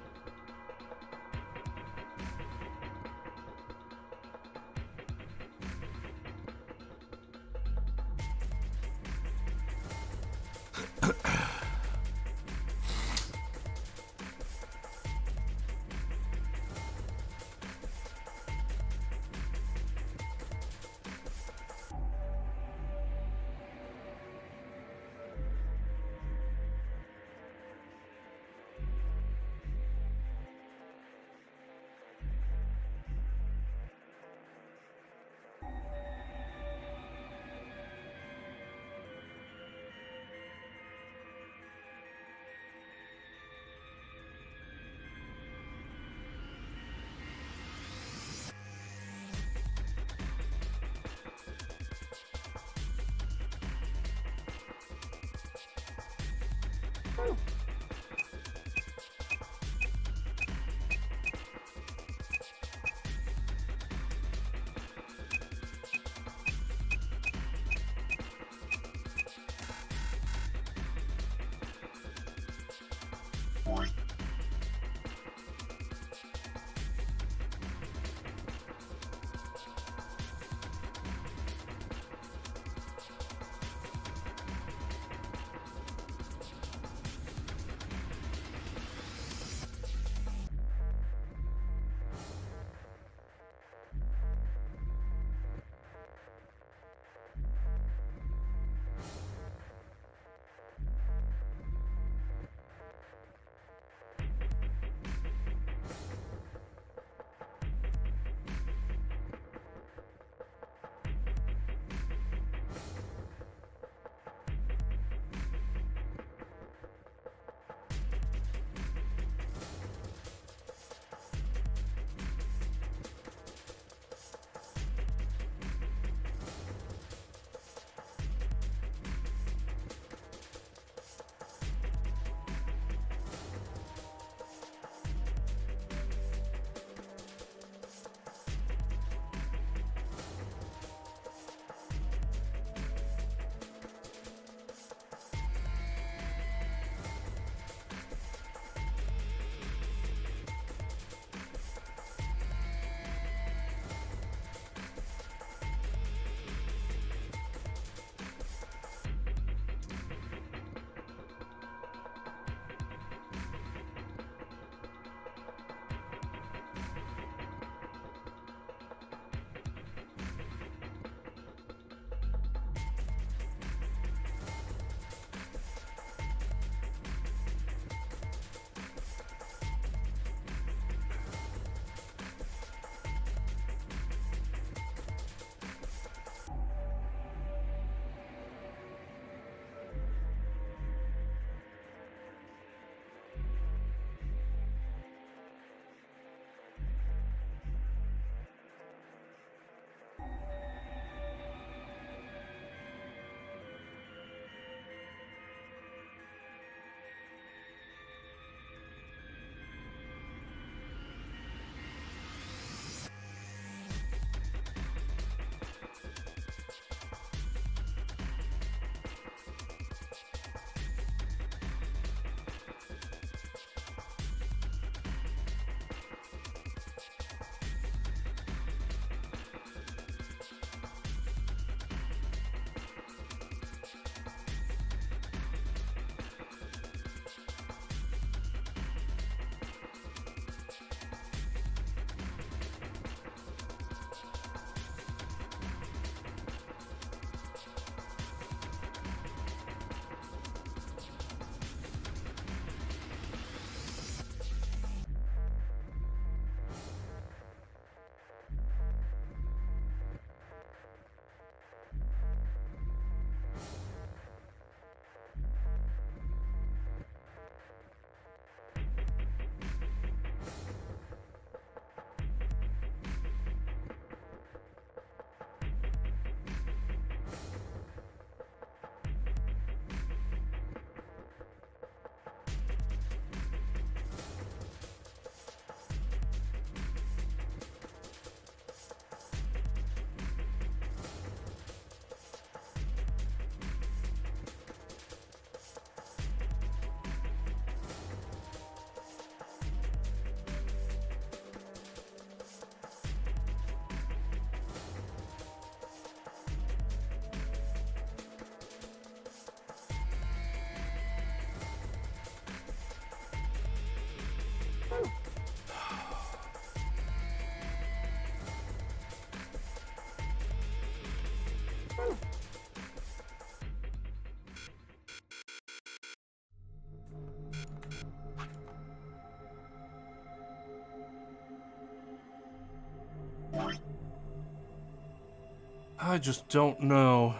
I just don't know.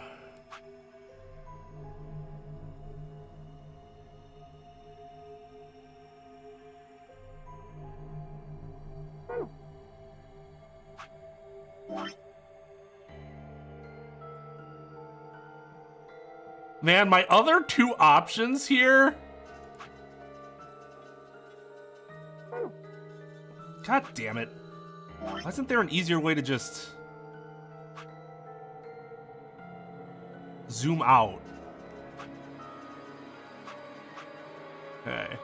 Man, my other two options here. God damn it. Why isn't there an easier way to just zoom out? Okay.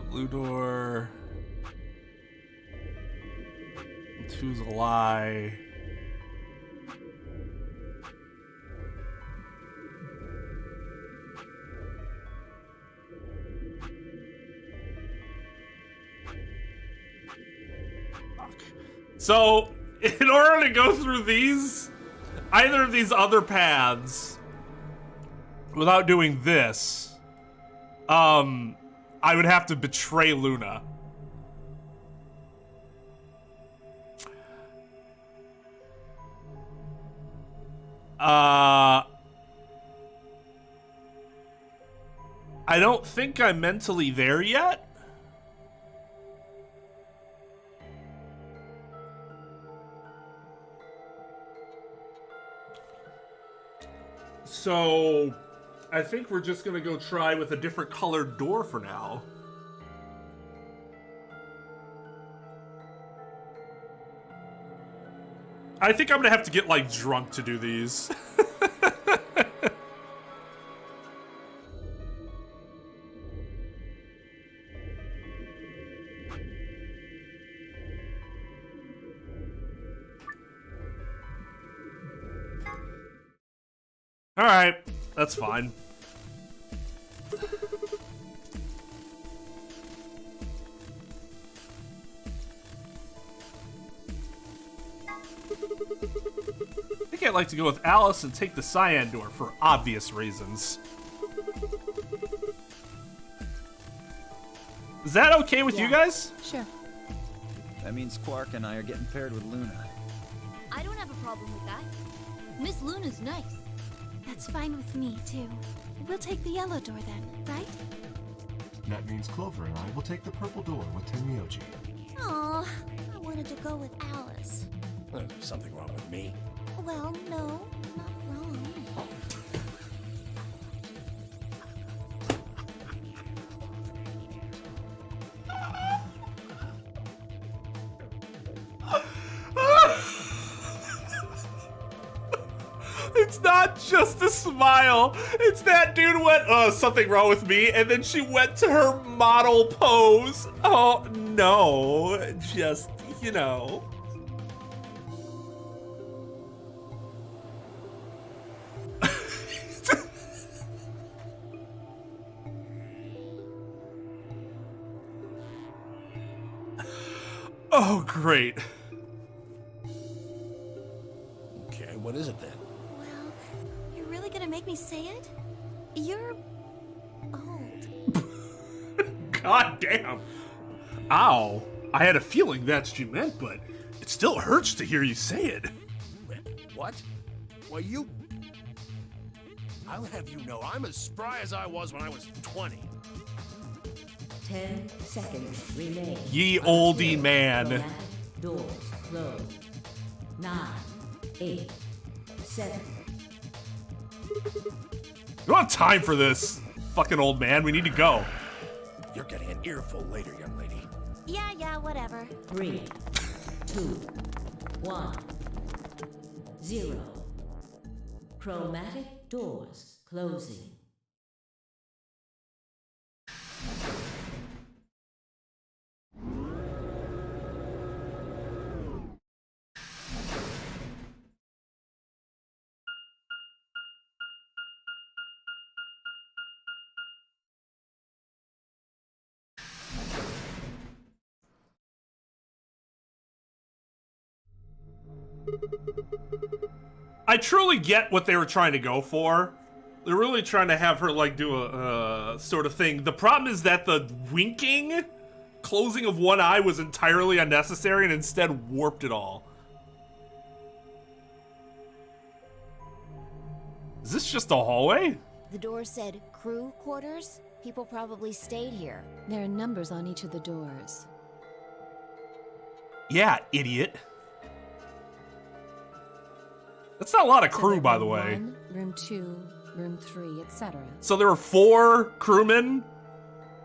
Blue door. 2's a lie. So, in order to go through these, either of these other paths, without doing this, I would have to betray Luna. I don't think I'm mentally there yet. So, I think we're just gonna go try with a different colored door for now. I think I'm gonna have to get, like, drunk to do these. Alright, that's fine. I think I'd like to go with Alice and take the cyan door for obvious reasons. Is that okay with you guys?
Sure.
That means Quark and I are getting paired with Luna.
I don't have a problem with that. Miss Luna's nice.
That's fine with me, too. We'll take the yellow door then, right?
That means Clover and I will take the purple door with Tenryoji.
Aw, I wanted to go with Alice.
There's something wrong with me.
Well, no, not wrong.
It's not just a smile. It's that dude went, something wrong with me, and then she went to her model pose. Oh, no. Just, you know. Oh, great.
Okay, what is it then?
Well, you're really gonna make me say it? You're old.
God damn. Ow. I had a feeling that's what you meant, but it still hurts to hear you say it.
What? Well, you... I'll have you know, I'm as spry as I was when I was 20.
10 seconds remain.
Ye oldie
Until
man.
chromatic doors close. 9, 8, 7.
We don't have time for this, fucking old man. We need to go.
You're getting an earful later, young lady.
Yeah, whatever.
3, 2, 1, 0. Chromatic doors closing.
I truly get what they were trying to go for. They're really trying to have her, like, do a sort of thing. The problem is that the winking closing of one eye was entirely unnecessary and instead warped it all. Is this just a hallway?
The door said crew quarters. People probably stayed here.
There are numbers on each of the doors.
Yeah, idiot. That's not a lot of crew, by the way.
Room 2, room 3, etc.
So there were 4 crewmen,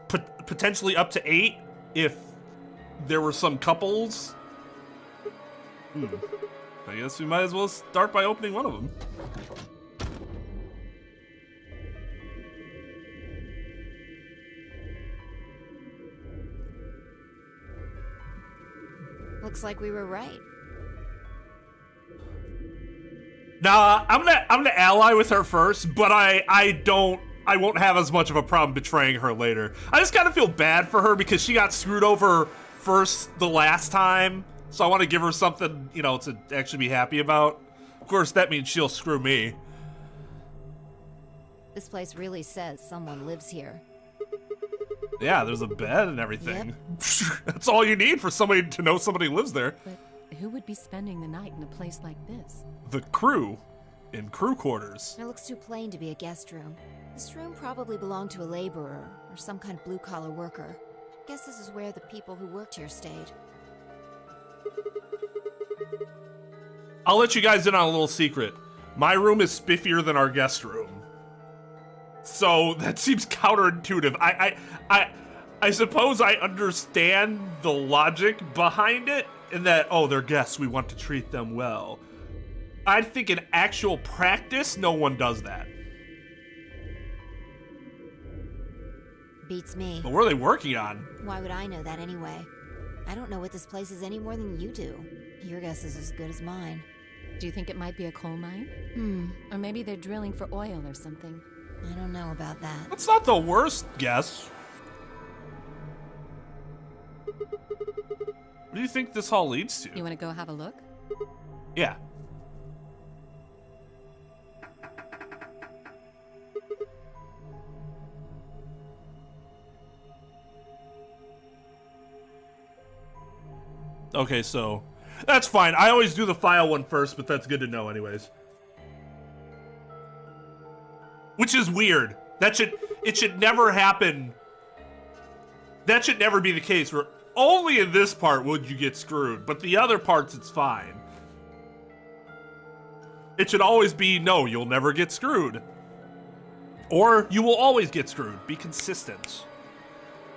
potentially up to 8 if there were some couples. I guess we might as well start by opening one of them.
Looks like we were right.
Nah, I'm gonna ally with her first, but I won't have as much of a problem betraying her later. I just kind of feel bad for her because she got screwed over first the last time, so I want to give her something, you know, to actually be happy about. Of course, that means she'll screw me.
This place really says someone lives here.
Yeah, there's a bed and everything.
Yep.
That's all you need for somebody to know somebody lives there.
But who would be spending the night in a place like this?
The crew, in crew quarters.
It looks too plain to be a guest room. This room probably belonged to a laborer or some kind of blue-collar worker. Guess this is where the people who worked here stayed.
I'll let you guys in on a little secret. My room is spiffier than our guest room. So that seems counterintuitive. I suppose I understand the logic behind it, in that, oh, they're guests, we want to treat them well. I think in actual practice, no one does that.
Beats me.
But what are they working on?
Why would I know that anyway? I don't know what this place is any more than you do. Your guess is as good as mine.
Do you think it might be a coal mine? Or maybe they're drilling for oil or something.
I don't know about that.
That's not the worst guess. What do you think this hall leads to?
You want to go have a look?
Yeah. Okay, so that's fine. I always do the file one first, but that's good to know anyways. Which is weird. It should never happen. That should never be the case, where only in this part would you get screwed, but the other parts it's fine. It should always be, no, you'll never get screwed. Or you will always get screwed. Be consistent.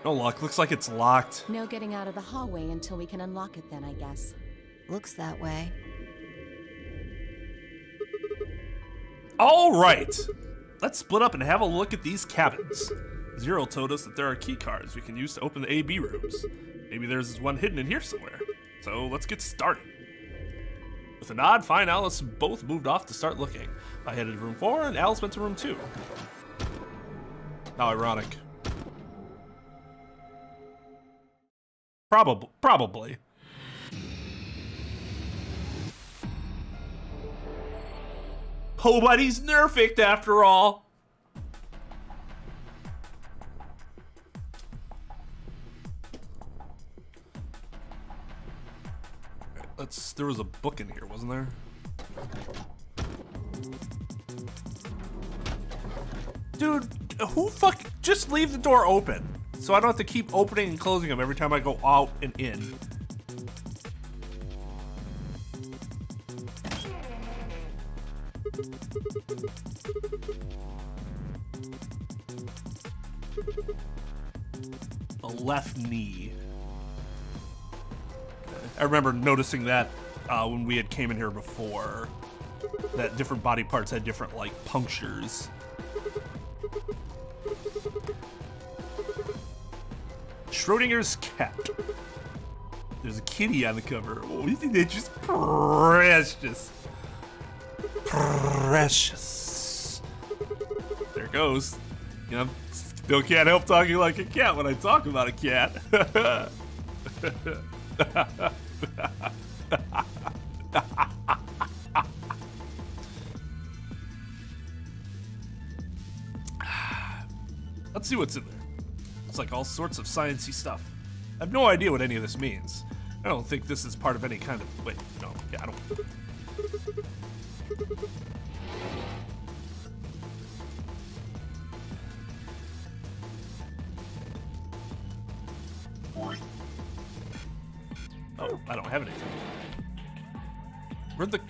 No luck, looks like it's locked.
No getting out of the hallway until we can unlock it then, I guess.
Looks that way.
All right. Let's split up and have a look at these cabins. Zero told us that there are key cards we can use to open the A-B rooms. Maybe there's one hidden in here somewhere. So let's get started. With a nod, Fine and Alice both moved off to start looking. I headed to room 4 and Alice went to room 2. How ironic. Probably. Nobody's nerfed after all. There was a book in here, wasn't there? Dude, just leave the door open, so I don't have to keep opening and closing them every time I go out and in. The left knee. I remember noticing that when we had came in here before, that different body parts had different, like, punctures. Schrodinger's cat. There's a kitty on the cover. Oh, you think they're just precious. Precious. There it goes. You know, still can't help talking like a cat when I talk about a cat. Let's see what's in there. It's like all sorts of sciencey stuff. I have no idea what any of this means. I don't think this is part of any kind of... Wait, no. Yeah, I don't... Oh, I don't have anything. Where'd the...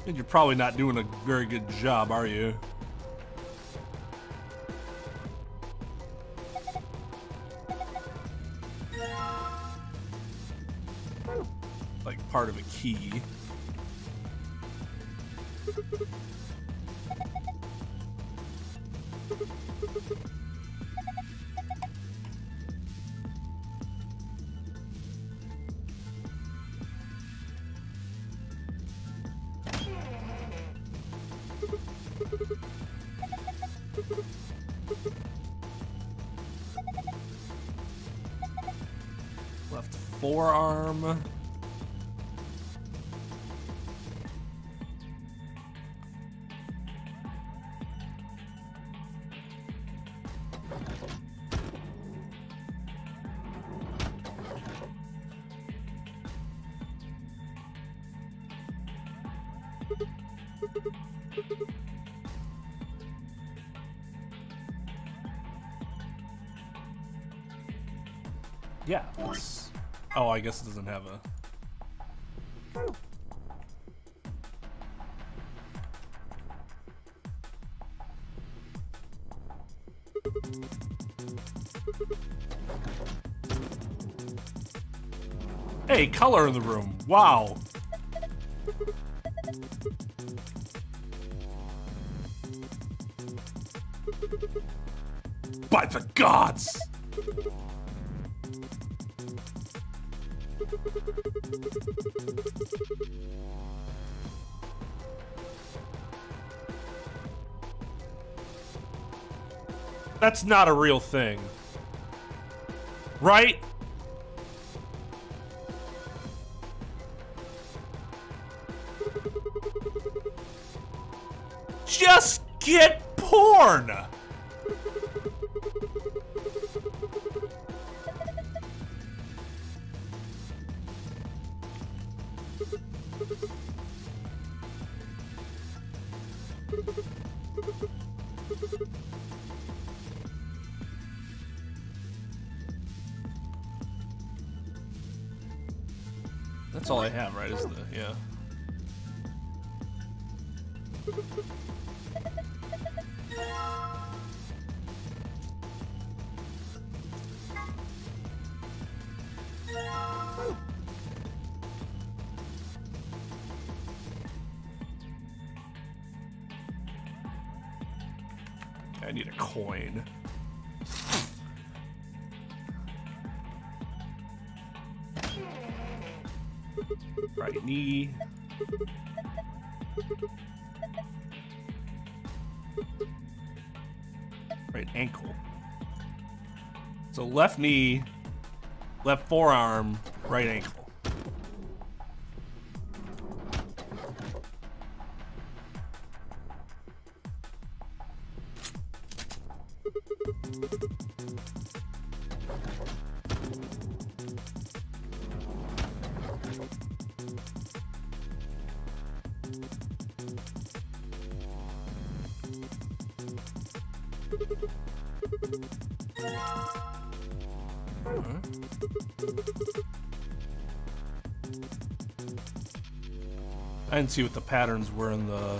And you're probably not doing a very good job, are you? Like part of a key. Left forearm. Yeah, it's... Oh, I guess it doesn't have a... Hey, color in the room. Wow. By the gods! That's not a real thing. Right? Just get porn! That's all I have, right? Is the yeah. I need a coin. Right knee. Right ankle. So left knee, left forearm, right ankle. I didn't see what the patterns were in the...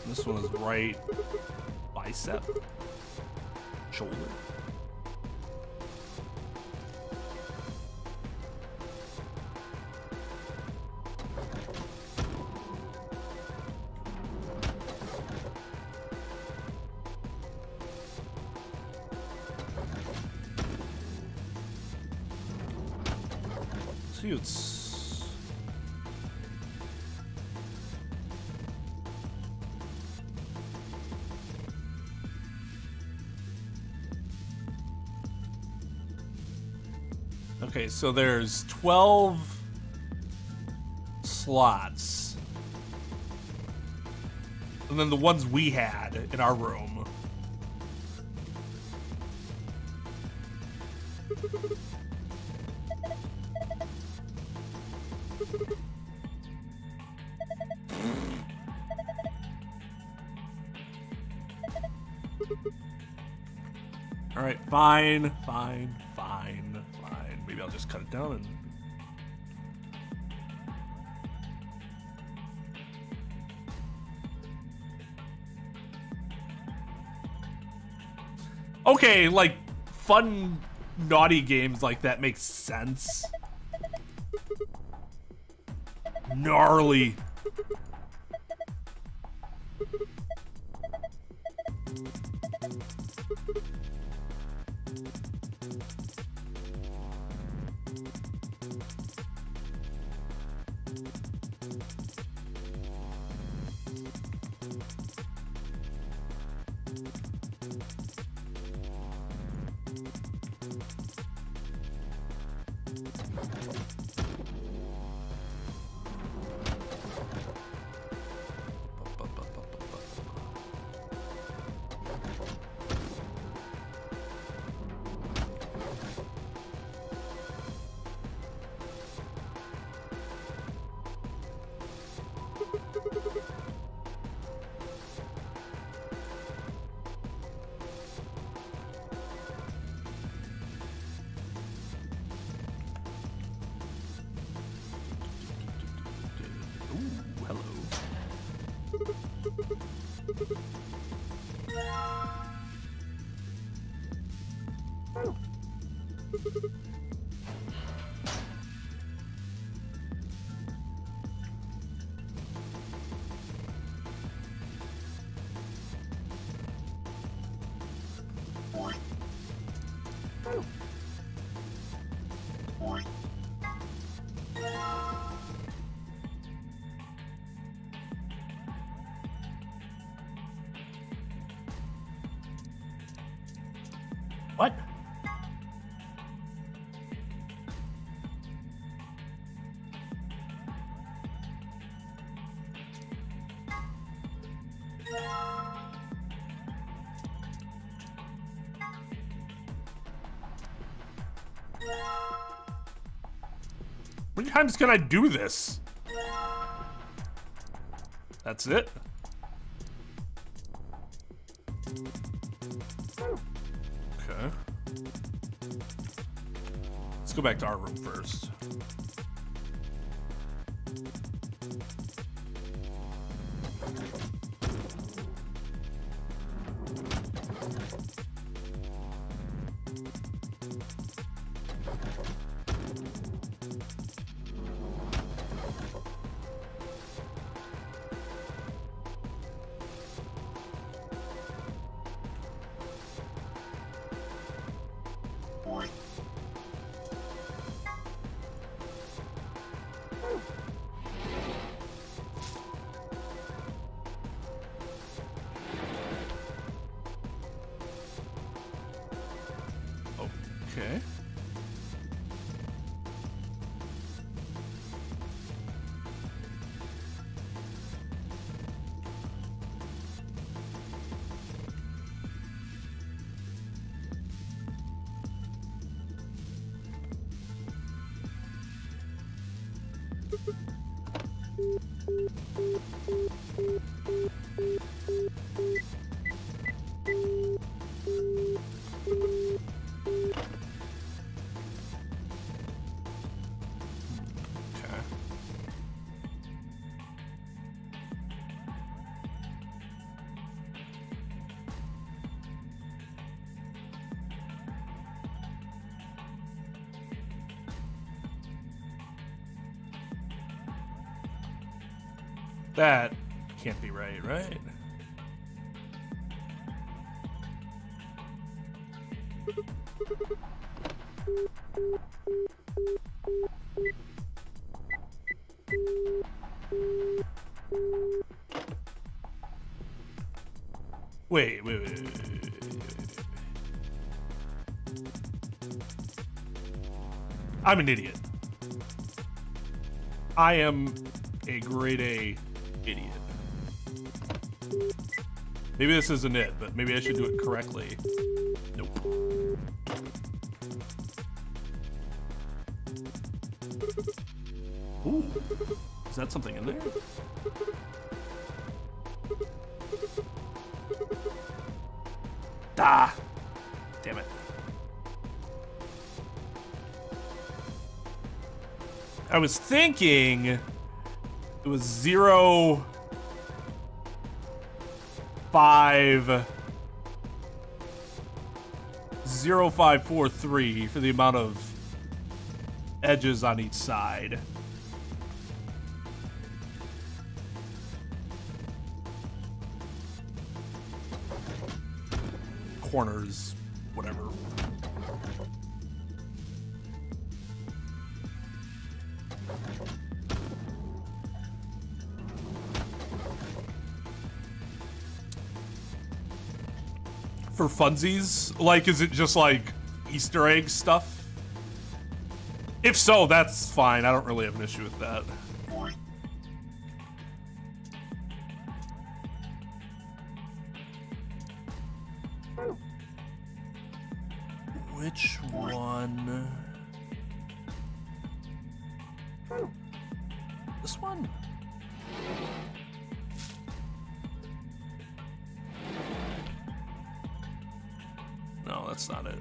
This one is right bicep, shoulder. See, it's... Okay, so there's 12 slots. And then the ones we had in our room. All right, fine. Maybe I'll just cut it down and... Okay, like, fun, naughty games like that makes sense. Gnarly. What? How many times can I do this? That's it? Okay. Let's go back to our room first. Okay. That can't be right, right? Wait. I'm an idiot. I am a grade A idiot. Maybe this isn't it, but maybe I should do it correctly. Nope. Ooh. Is that something in there? Ah! Damn it. I was thinking it was 0, 5, 0, 5, 4, 3 for the amount of edges on each side. Corners, whatever. For funsies? Like, is it just like Easter egg stuff? If so, that's fine. I don't really have an issue with that. Which one? This one? No, that's not it.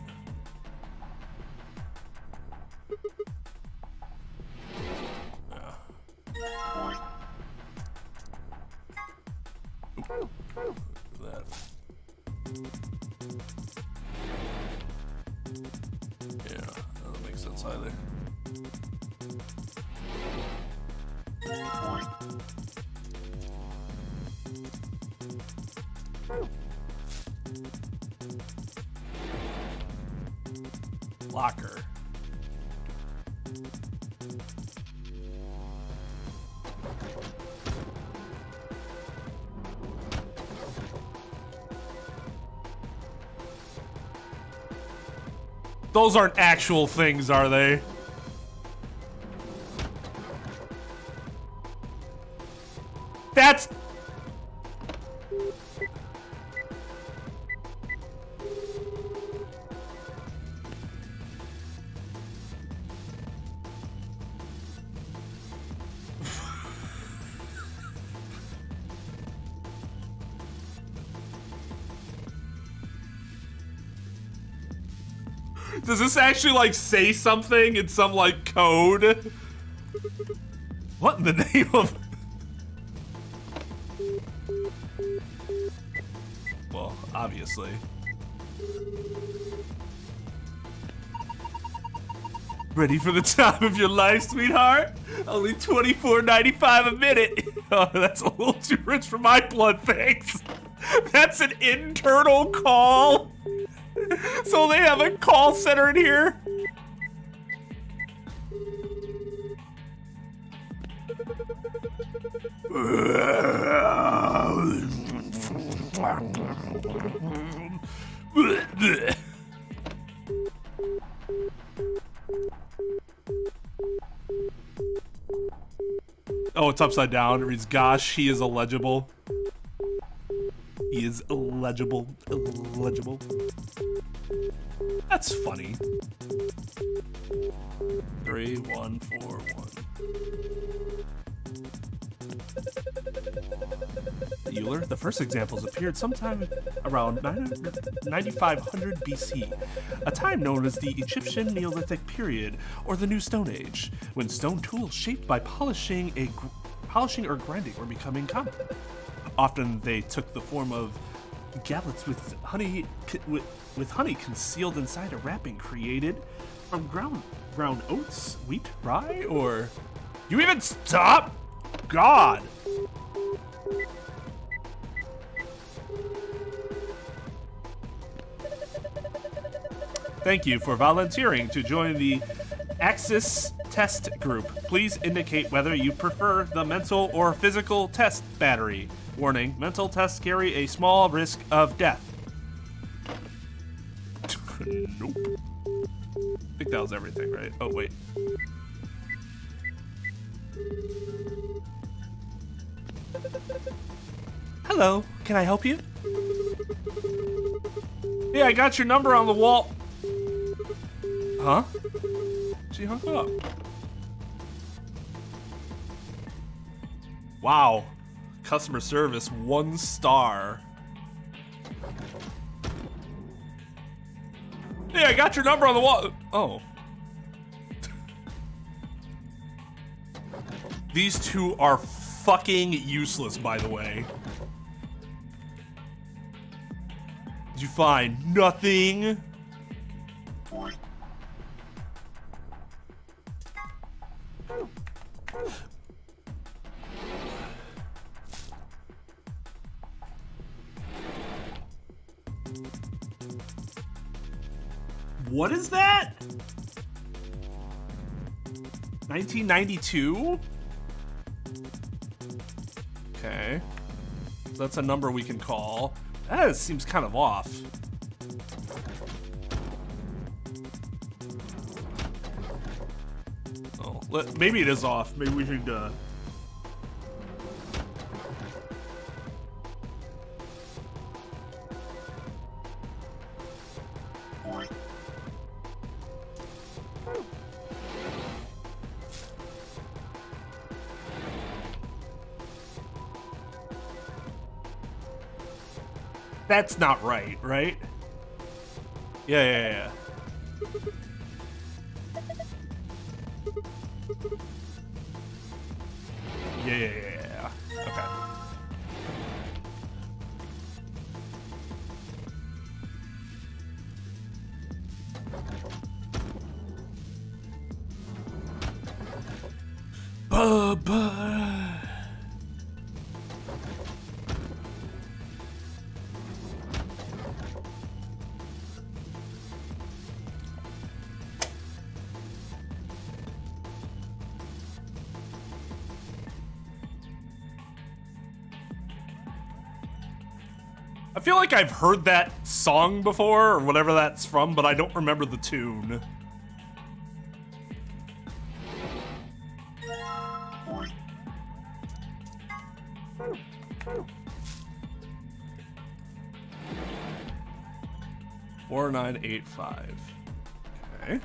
That. Yeah, that doesn't make sense either. Locker. Those aren't actual things, are they? That's... Does this actually, like, say something in some, like, code? What in the name of... Well, obviously. Ready for the time of your life, sweetheart? Only $24.95 a minute. Oh, that's a little too rich for my blood, thanks. That's an internal call. So they have a call center in here? Oh, it's upside down. It reads, gosh, he is illegible. He is illegible. Illegible. That's funny. 3, 1, 4, 1. Euler, the first examples appeared sometime around 9500 BC, a time known as the Egyptian Neolithic period, or the New Stone Age, when stone tools shaped by polishing or grinding were becoming common. Often they took the form of gallets with honey concealed inside a wrapping created from ground oats, wheat, rye, or... You even stop? God! Thank you for volunteering to join the Axis test group. Please indicate whether you prefer the mental or physical test battery. Warning, mental tests carry a small risk of death. Nope. I think that was everything, right? Oh, wait. Hello, can I help you? Hey, I got your number on the wall. Huh? She hung up. Wow. Customer service, 1 star. Hey, I got your number on the wall. Oh. These two are fucking useless, by the way. Did you find nothing? What is that? 1992? Okay. So that's a number we can call. That seems kind of off. Oh, maybe it is off. Maybe we should, That's not right, right? Yeah. Yeah. Okay. I feel like I've heard that song before, or whatever that's from, but I don't remember the tune. $4985. Okay.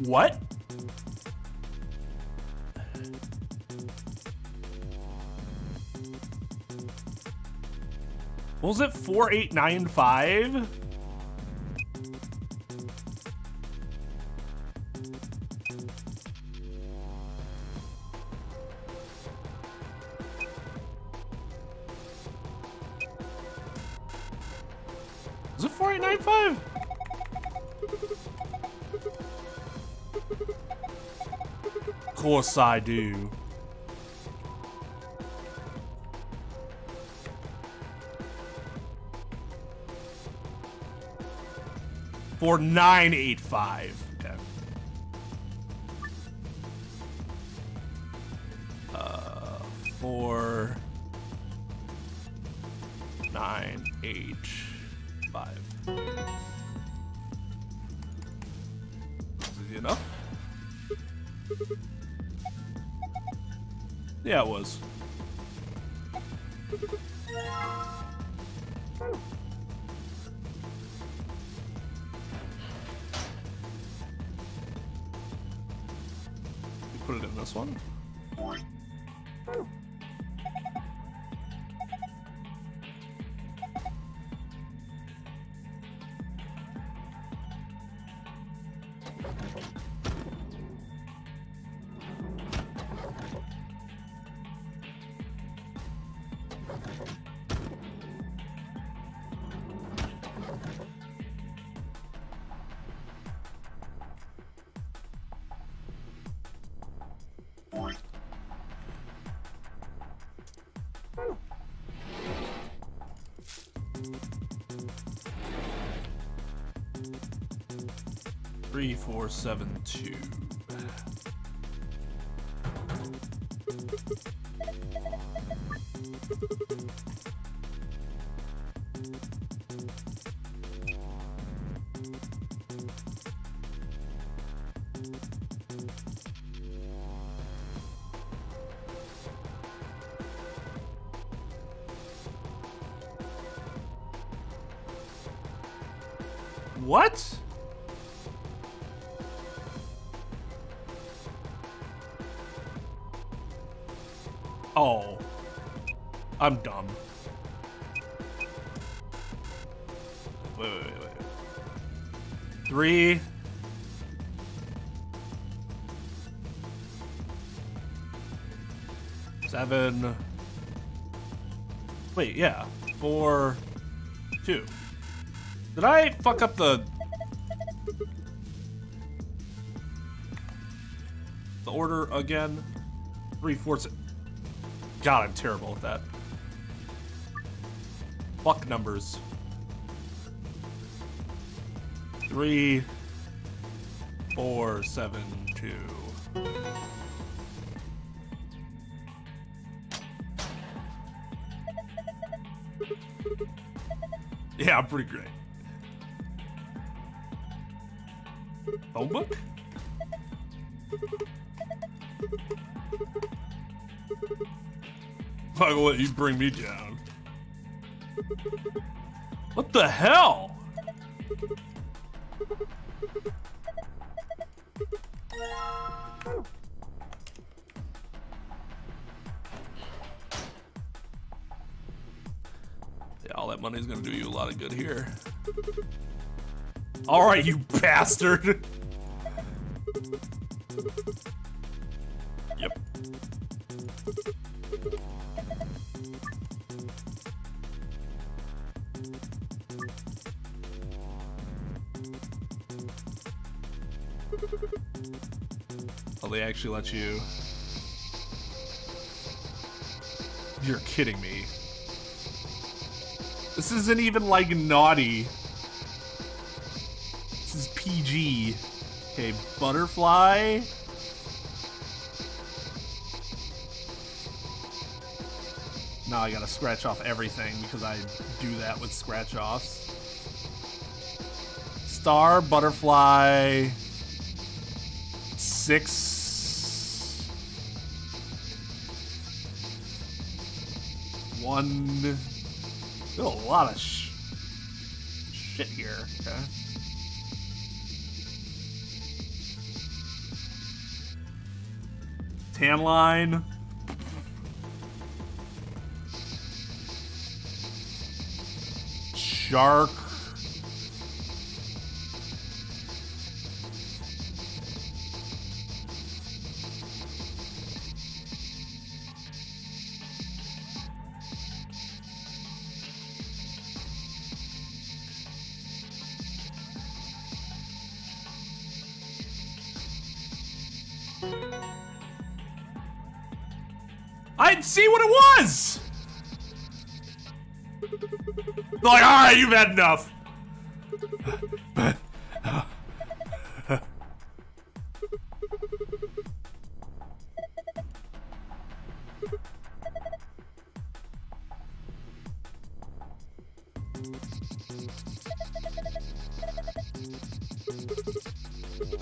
What? What was it? 4895? Was it 4895? Of course I do. For 985. Okay. For 985. Is it enough? Yeah, it was. Put it in this one. 3472. What? Oh. I'm dumb. Wait. 3. Seven. Wait, yeah. 4, 2. Did I fuck up the order again? 3, 4, 6. God, I'm terrible at that. Fuck numbers. 3, 4, 7, 2. Yeah, I'm pretty great. Phone book? I will let you bring me down. What the hell? Yeah, all that money's gonna do you a lot of good here. All right, you bastard. Yep. Oh, they actually let you... You're kidding me. This isn't even like naughty. This is PG. Okay, butterfly. Now I gotta scratch off everything because I do that with scratch offs. Star, butterfly, 6, 1. There's a lot of shit here. Okay. Tan line. Shark. I didn't see what it was! Like, alright, you've had enough.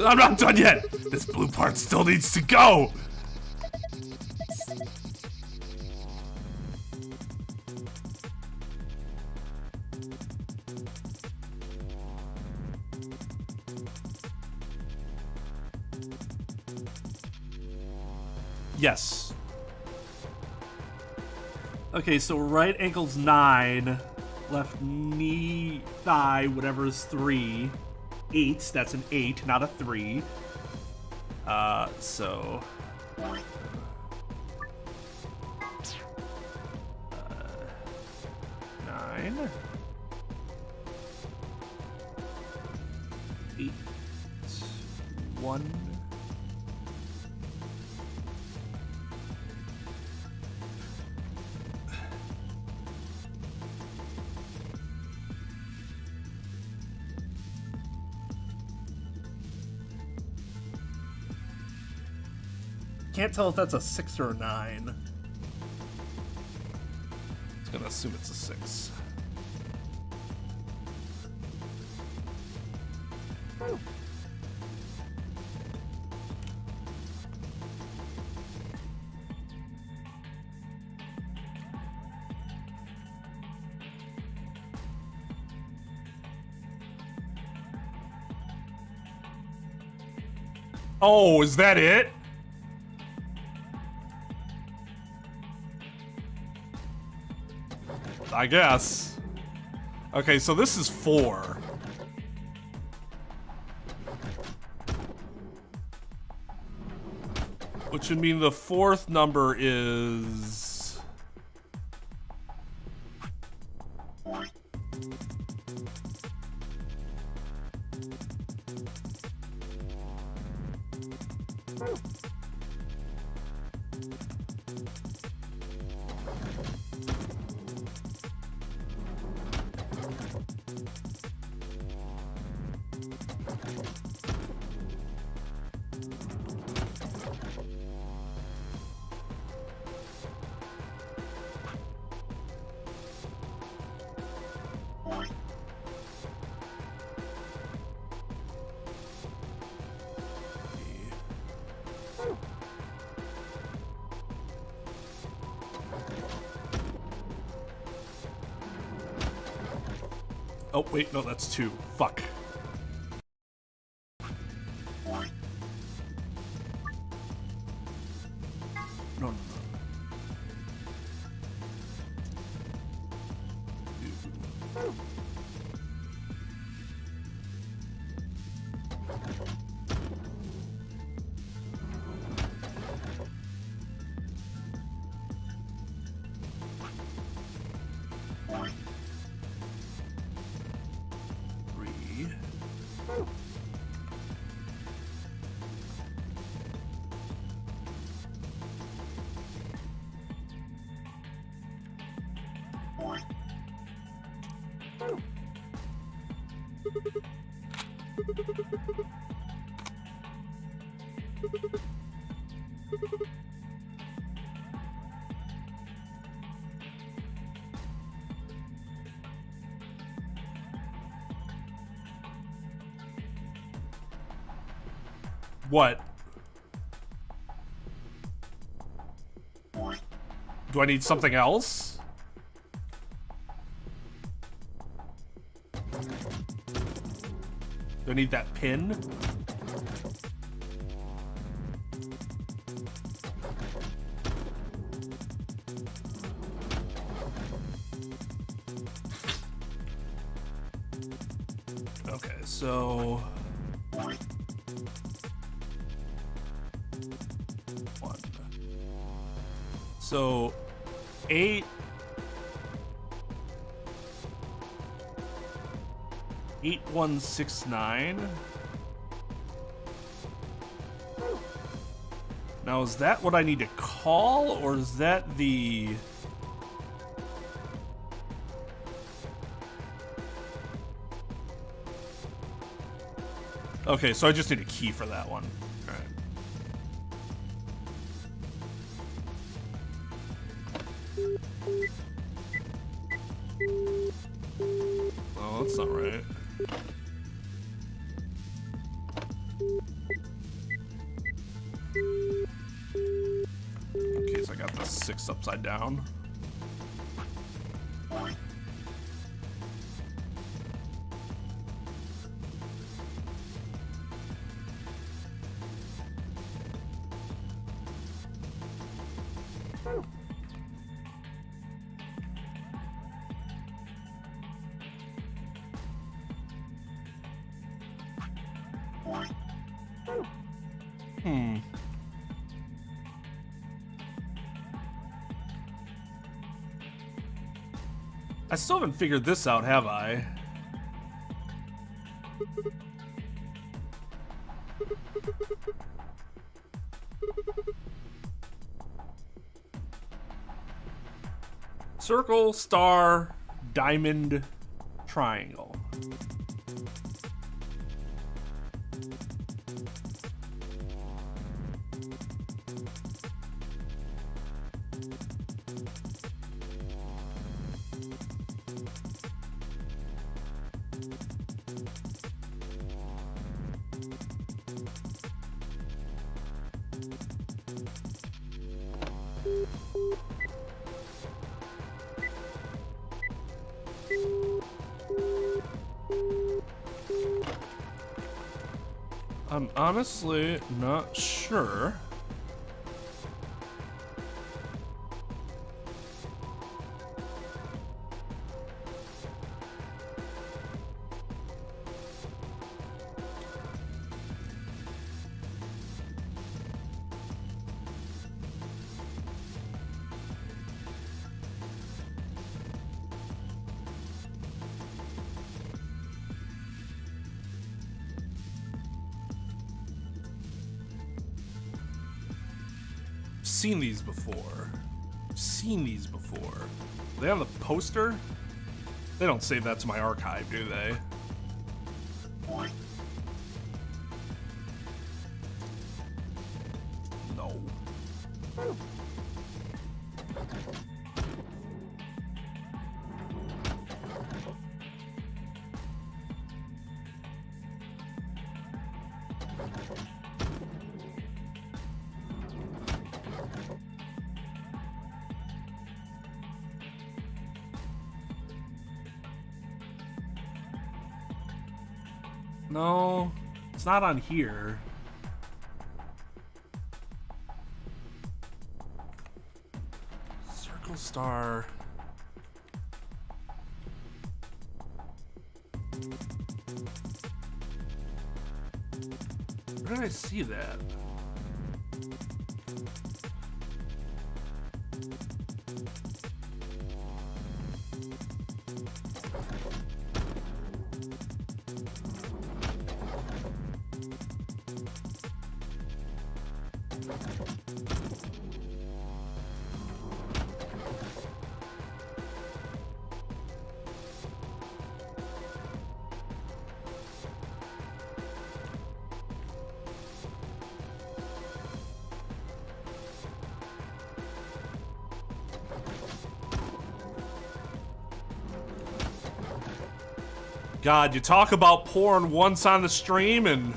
I'm not done yet! This blue part still needs to go! Yes. Okay, so right ankle's 9, left knee, thigh, whatever is 3. 8, that's an 8, not a 3. So... 9. 8. 1. Can't tell if that's a 6 or a 9. It's gonna assume it's a 6. Oh, is that it? I guess. Okay, so this is 4. Which would mean the 4th number is... Oh, wait, no, that's 2. Fuck. No, no, no. What? Do I need something else? Do I need that pin? Okay, so... 1. So, 8... 8169. Now, is that what I need to call, or is that the... Okay, so I just need a key for that one. All right. Oh, that's not right. In case I got the 6 upside down. I still haven't figured this out, have I? Circle, star, diamond, triangle. I'm honestly not sure. Seen these before. Seen these before. They have the poster? They don't save that to my archive, do they? No. No, it's not on here. Circle star. Where did I see that? God, you talk about porn once on the stream and...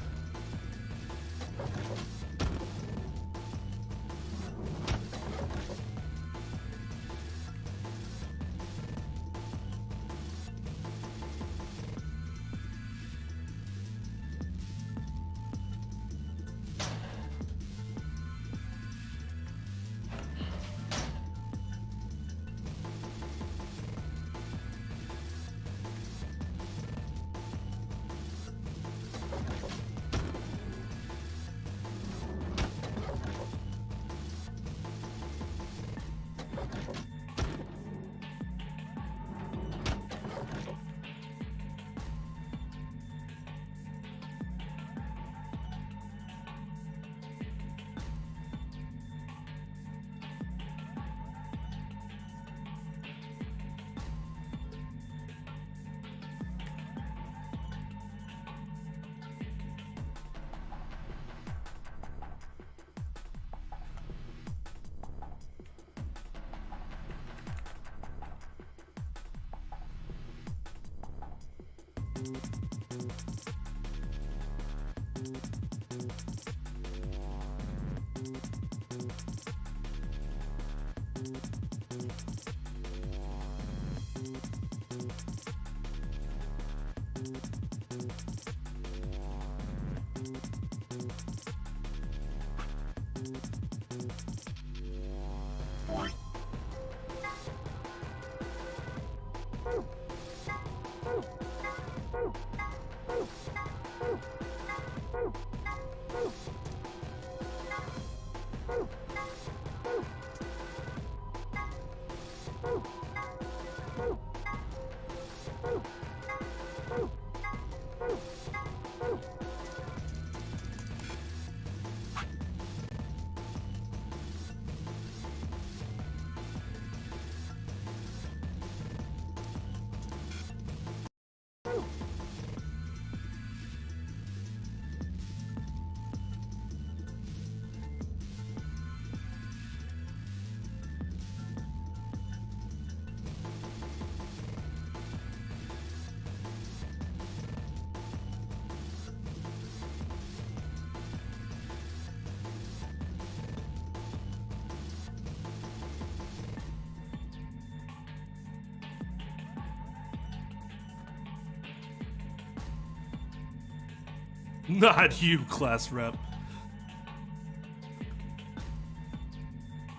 Not you, class rep.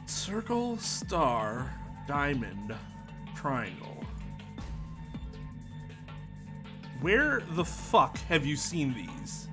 Circle, star, diamond, triangle. Where the fuck have you seen these?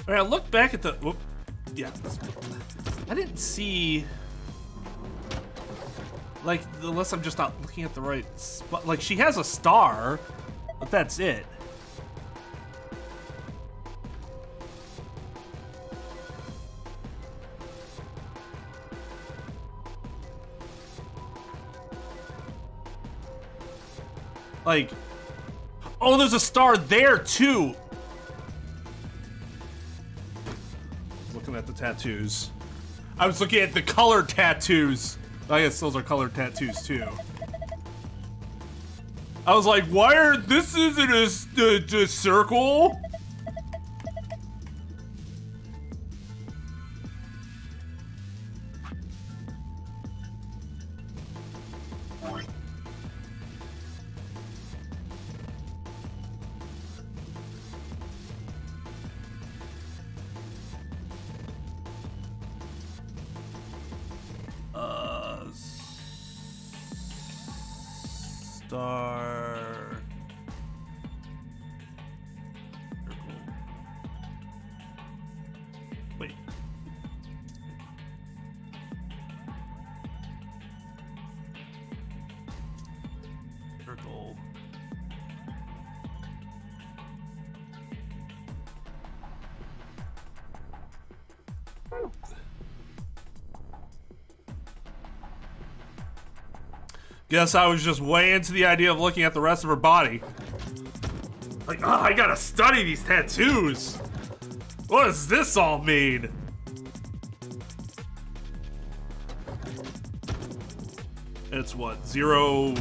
I look back at the. Whoop, yeah, I didn't see. Like, unless I'm just not looking at the right spot. Like, she has a star, but that's it. Like, oh, there's a star there too. Looking at the tattoos. I was looking at the colored tattoos. I guess those are colored tattoos too. I was like, why are, this isn't a circle? Star. Wait. Circle. Guess I was just way into the idea of looking at the rest of her body. Like, oh, I gotta study these tattoos. What does this all mean? It's what? Zero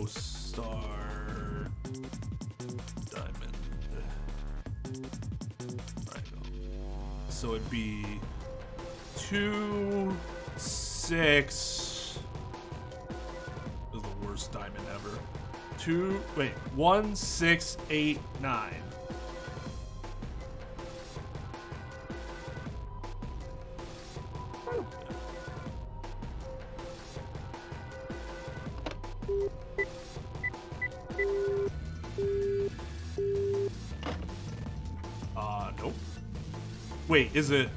star diamond. Triangle. So it'd be 2, 6. This is the worst diamond ever. 1, 6, 8, 9. Nope. Wait, is it?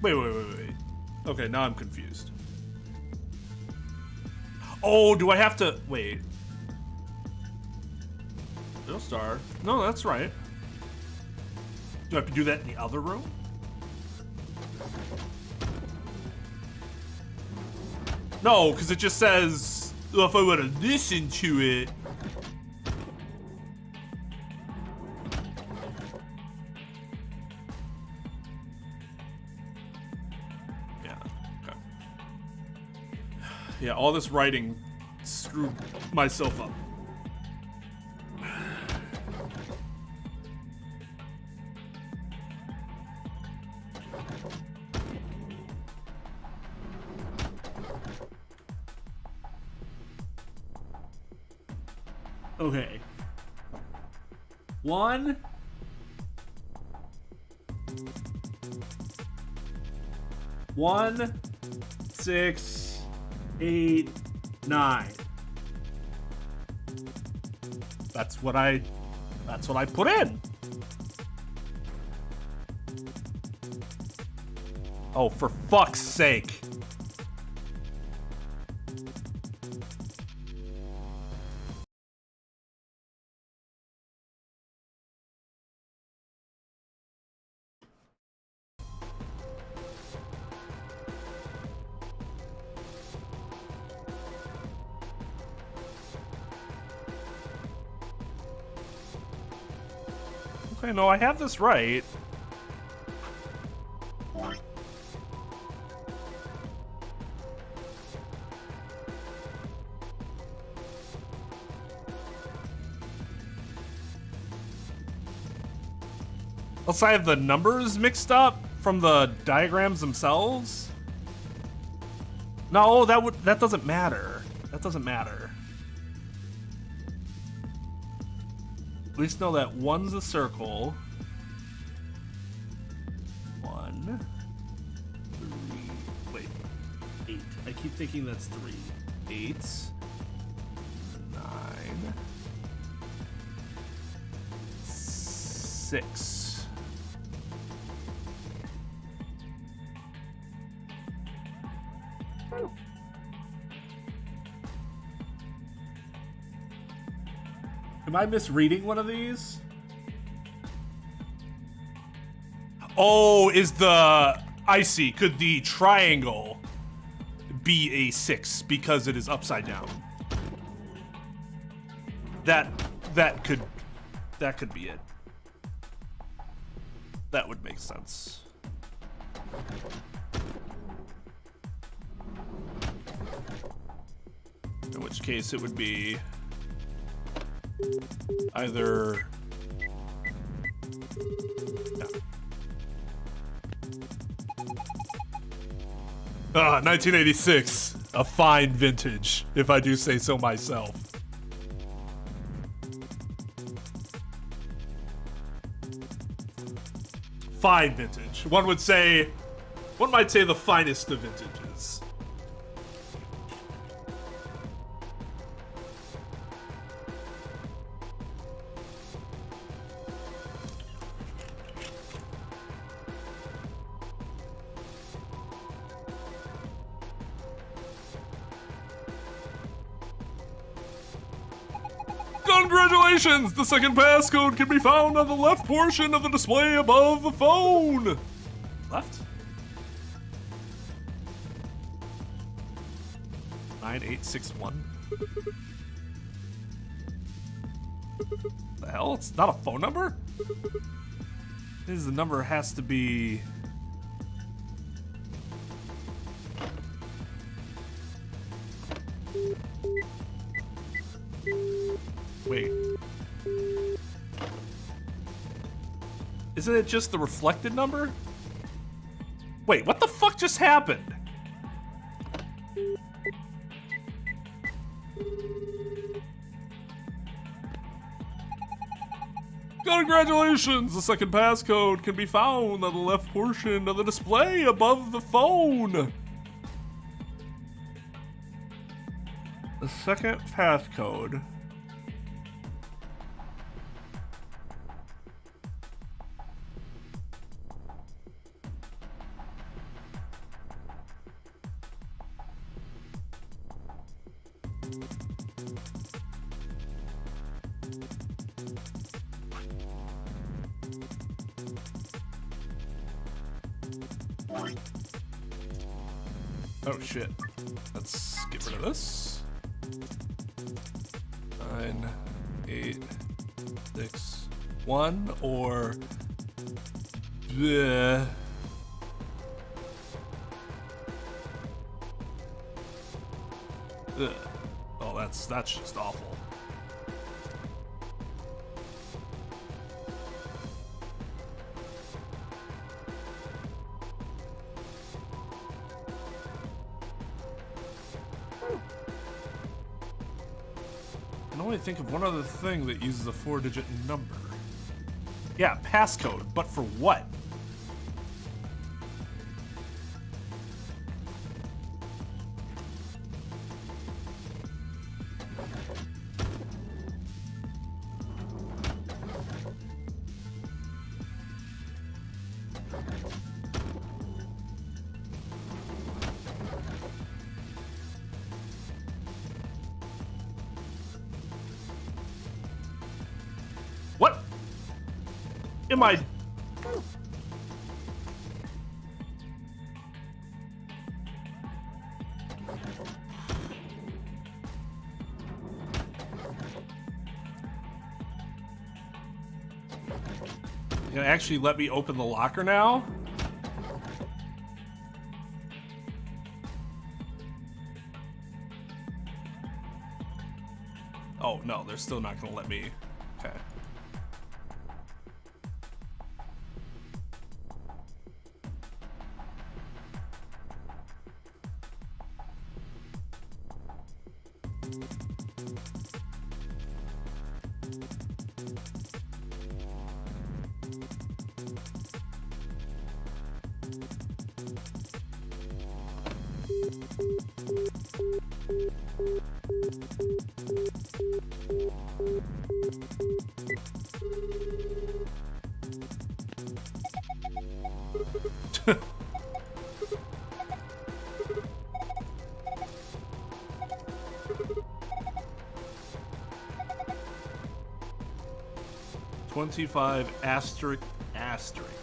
Wait. Okay, now I'm confused. Oh, do I have to... Wait. No star. No, that's right. Do I have to do that in the other room? No, because it just says, if I want to listen to it... Yeah, all this writing screwed myself up. Okay. 1. One, 6, 8, 9. That's what I put in. Oh, for fuck's sake. Okay, no, I have this right. Unless I have the numbers mixed up from the diagrams themselves. No, that doesn't matter. That doesn't matter. At least know that 1's a circle. 1, 3. Wait, 8. I keep thinking that's 3. 8, 9, 6. Am I misreading one of these? Oh, I see. Could the triangle be a 6 because it is upside down? That could be it. That would make sense. In which case it would be either... No. 1986. A fine vintage, if I do say so myself. Fine vintage. One might say the finest of vintages. Congratulations! The second passcode can be found on the left portion of the display above the phone. Left? 9861. The hell? It's not a phone number? The number has to be... Wait. Isn't it just the reflected number? Wait, what the fuck just happened? Congratulations! The second passcode can be found on the left portion of the display above the phone. The second passcode. Oh shit. Let's get rid of this. 9, 8, 6, 1, or bleh. Ugh. Oh, that's just awful. I can only think of one other thing that uses a 4-digit number. Yeah, passcode, but for what? What am I? gonna actually let me open the locker now? Oh, no, they're still not gonna let me. Okay. $25 asterisk asterisk.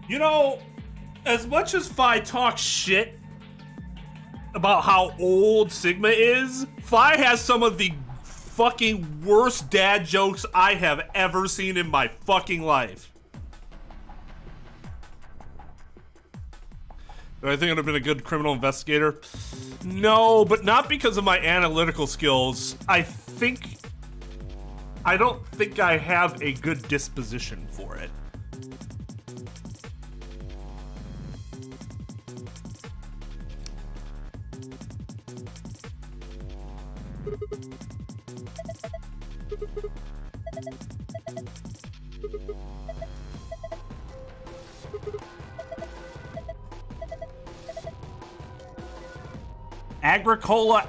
You know, as much as Phi talks shit about how old Sigma is, Phi has some of the fucking worst dad jokes I have ever seen in my fucking life. Do I think I'd have been a good criminal investigator? No, but not because of my analytical skills. I don't think I have a good disposition for it.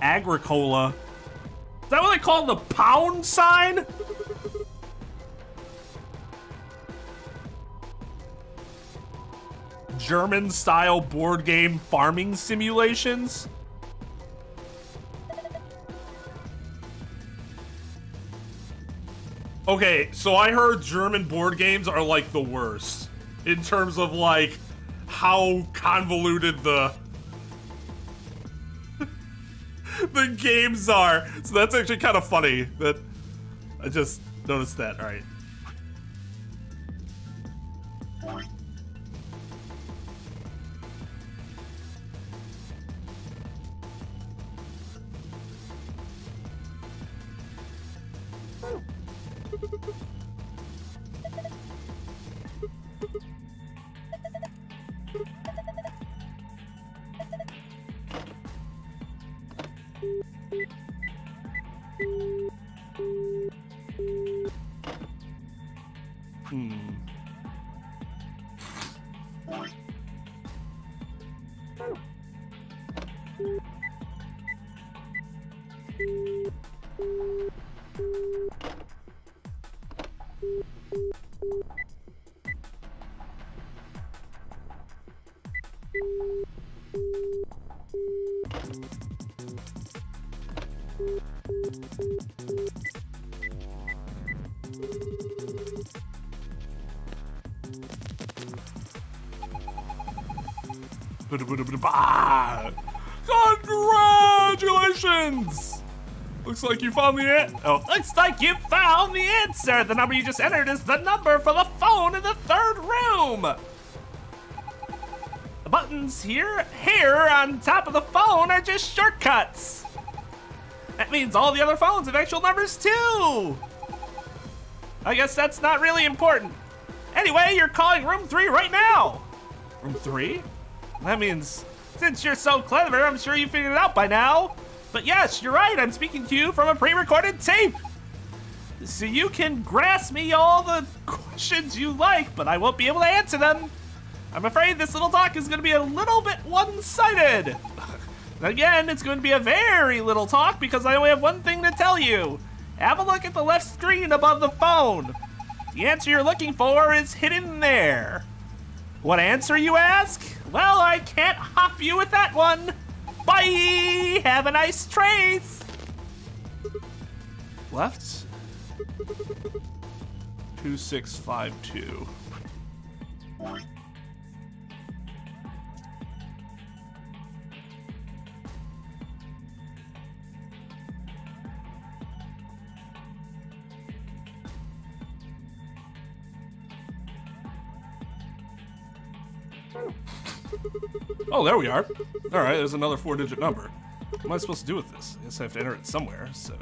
Agricola. Is that what they call the pound sign? German-style board game farming simulations? Okay, so I heard German board games are like the worst in terms of like how convoluted the games are. So that's actually kind of funny that I just noticed that. All right. Congratulations! Looks like you found the answer. Oh, looks like you found the answer. The number you just entered is the number for the phone in the third room. The buttons here on top of the phone are just shortcuts. That means all the other phones have actual numbers too. I guess that's not really important. Anyway, you're calling room 3 right now. Room 3? That means, since you're so clever, I'm sure you figured it out by now. But yes, you're right, I'm speaking to you from a pre-recorded tape. So you can grasp me all the questions you like, but I won't be able to answer them. I'm afraid this little talk is going to be a little bit one-sided. Again, it's going to be a very little talk because I only have one thing to tell you. Have a look at the left screen above the phone. The answer you're looking for is hidden there. What answer, you ask? Well, I can't hop you with that one. Bye! Have a nice trace! Left? 2652. Oh, there we are. All right, there's another 4-digit number. What am I supposed to do with this? I guess I have to enter it somewhere, so...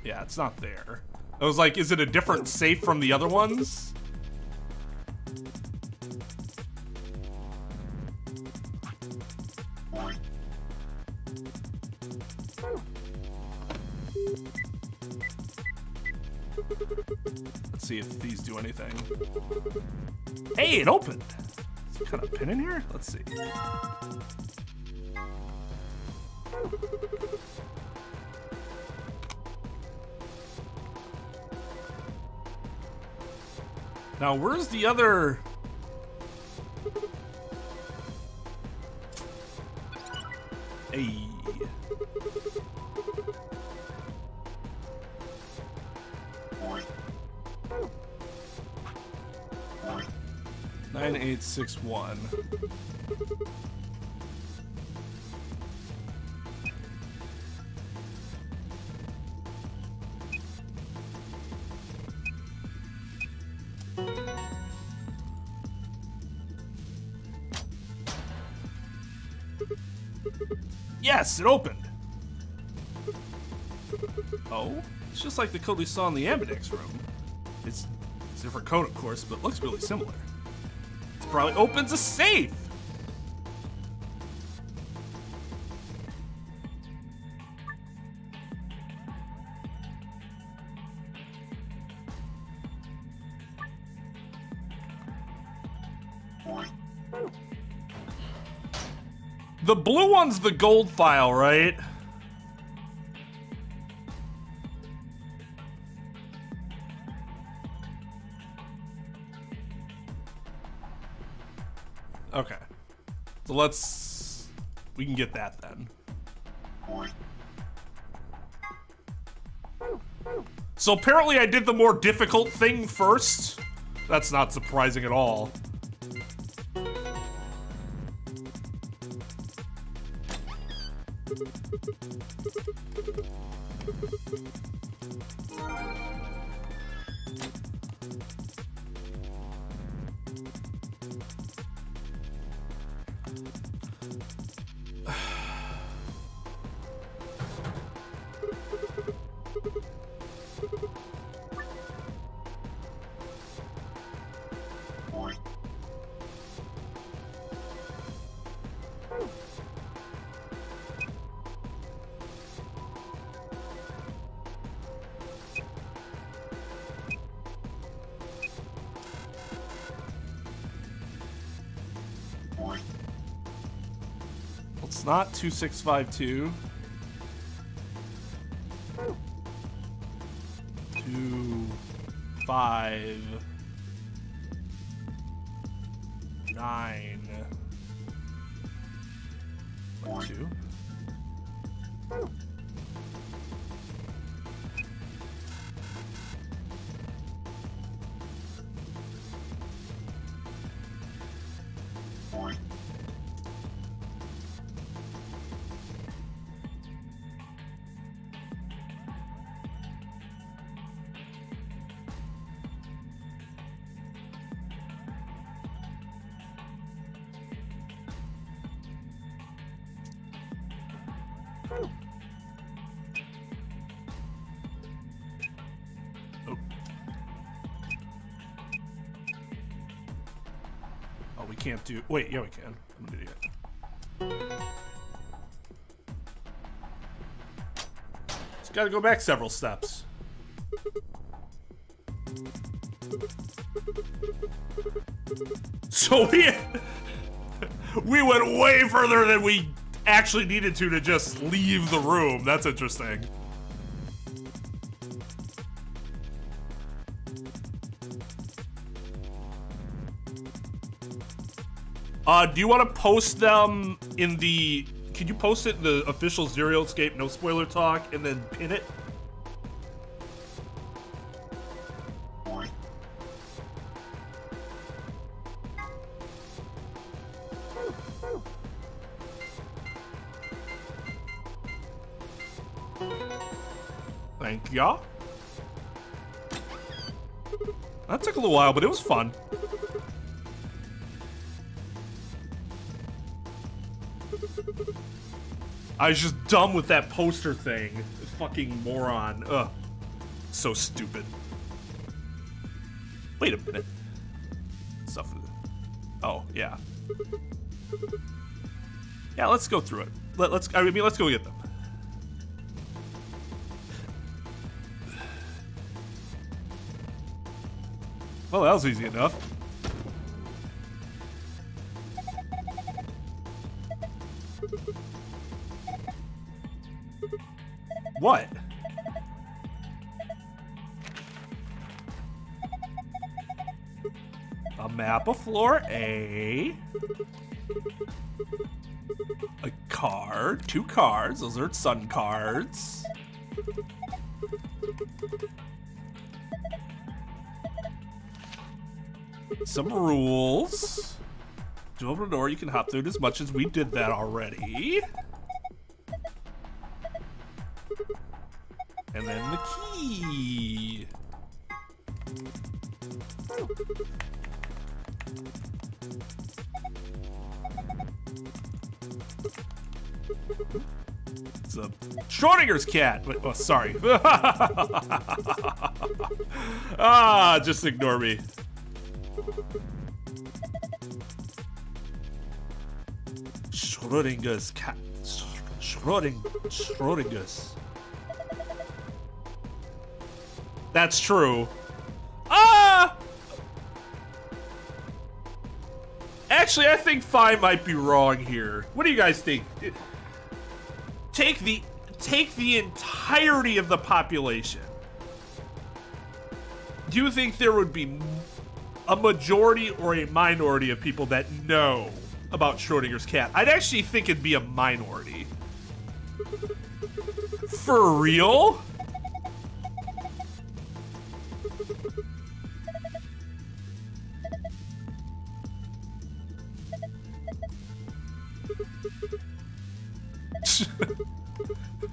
Yeah, it's not there. I was like, is it a different safe from the other ones? Let's see if these do anything. Hey, it opened! Some kind of pin in here? Let's see. Now, where's the other... Hey. Nine, 8, 6, 1. Yes, it opened. Oh, it's just like the code we saw in the Ambidex room. It's a different code, of course, but looks really similar. It probably opens a safe. The blue one's the gold file, right? Okay. So we can get that then. So apparently I did the more difficult thing first. That's not surprising at all. It's not 2652. 2, 5, 9, 2. Oh. Oh, we can't do... Wait, yeah, we can. I'm an idiot. Just gotta go back several steps. So we went way further than we actually needed to just leave the room. That's interesting. Do you want to post them in the... Can you post it in the official Zero Escape No Spoiler Talk and then pin it? Thank ya. That took a little while, but it was fun. I was just dumb with that poster thing. Fucking moron. Ugh. So stupid. Wait a minute. Stuff. Oh, yeah. Yeah, let's go through it. Let's go get them. Well, that was easy enough. What? A map of floor A. A card. 2 cards. Those are sun cards. Some rules. To open a door, you can hop through it as much as we did that already. And then the key. It's a Schrodinger's cat. Wait, oh, sorry. Ah, just ignore me. Schrodinger's cat. Schrodinger's. That's true. Ah! Actually, I think Phi might be wrong here. What do you guys think? Take the entirety of the population. Do you think there would be a majority or a minority of people that know about Schrodinger's cat? I'd actually think it'd be a minority. For real?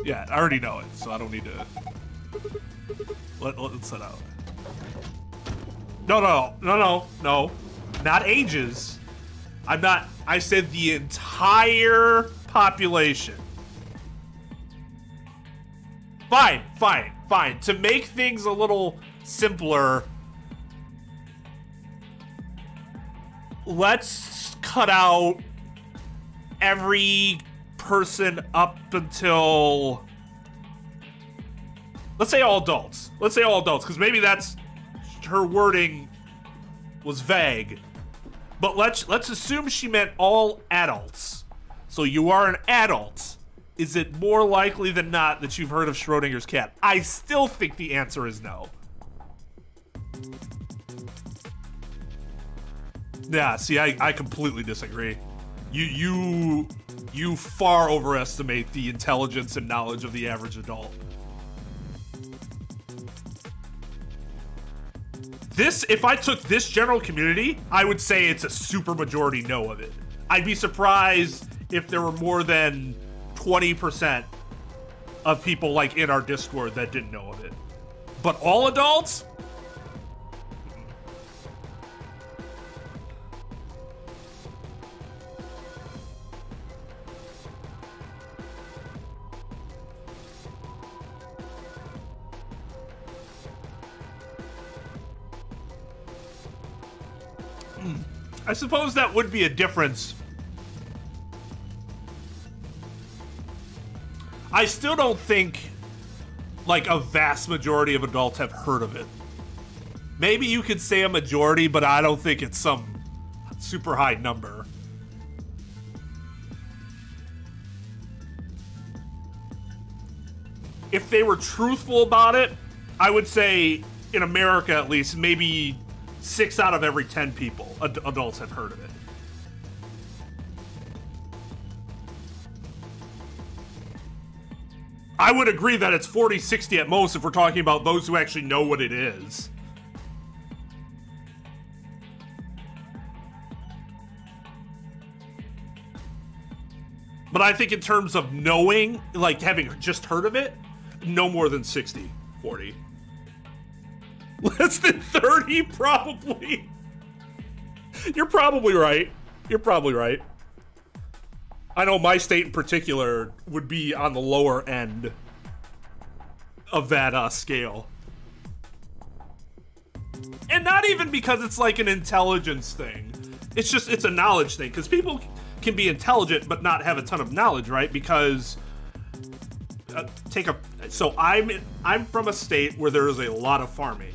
Yeah, I already know it, so I don't need to. Let's set out. No, not ages. I'm not. I said the entire population. Fine. To make things a little simpler, let's cut out every person up until, let's say all adults. Because maybe that's, her wording was vague. But let's assume she meant all adults. So you are an adult. Is it more likely than not that you've heard of Schrodinger's cat? I still think the answer is no. Yeah, see, I completely disagree. You far overestimate the intelligence and knowledge of the average adult. If I took this general community, I would say it's a super majority no of it. I'd be surprised if there were more than 20% of people like in our Discord that didn't know of it. But all adults? I suppose that would be a difference. I still don't think, like, a vast majority of adults have heard of it. Maybe you could say a majority, but I don't think it's some super high number. If they were truthful about it, I would say, in America at least, maybe 6 out of every 10 people, adults, have heard of it. I would agree that it's 40, 60 at most if we're talking about those who actually know what it is. But I think in terms of knowing, like having just heard of it, no more than 60, 40. Less than 30, probably. You're probably right. You're probably right. I know my state in particular would be on the lower end of that scale. And not even because it's like an intelligence thing. It's just, it's a knowledge thing. Because people can be intelligent but not have a ton of knowledge, right? Because so I'm from a state where there is a lot of farming.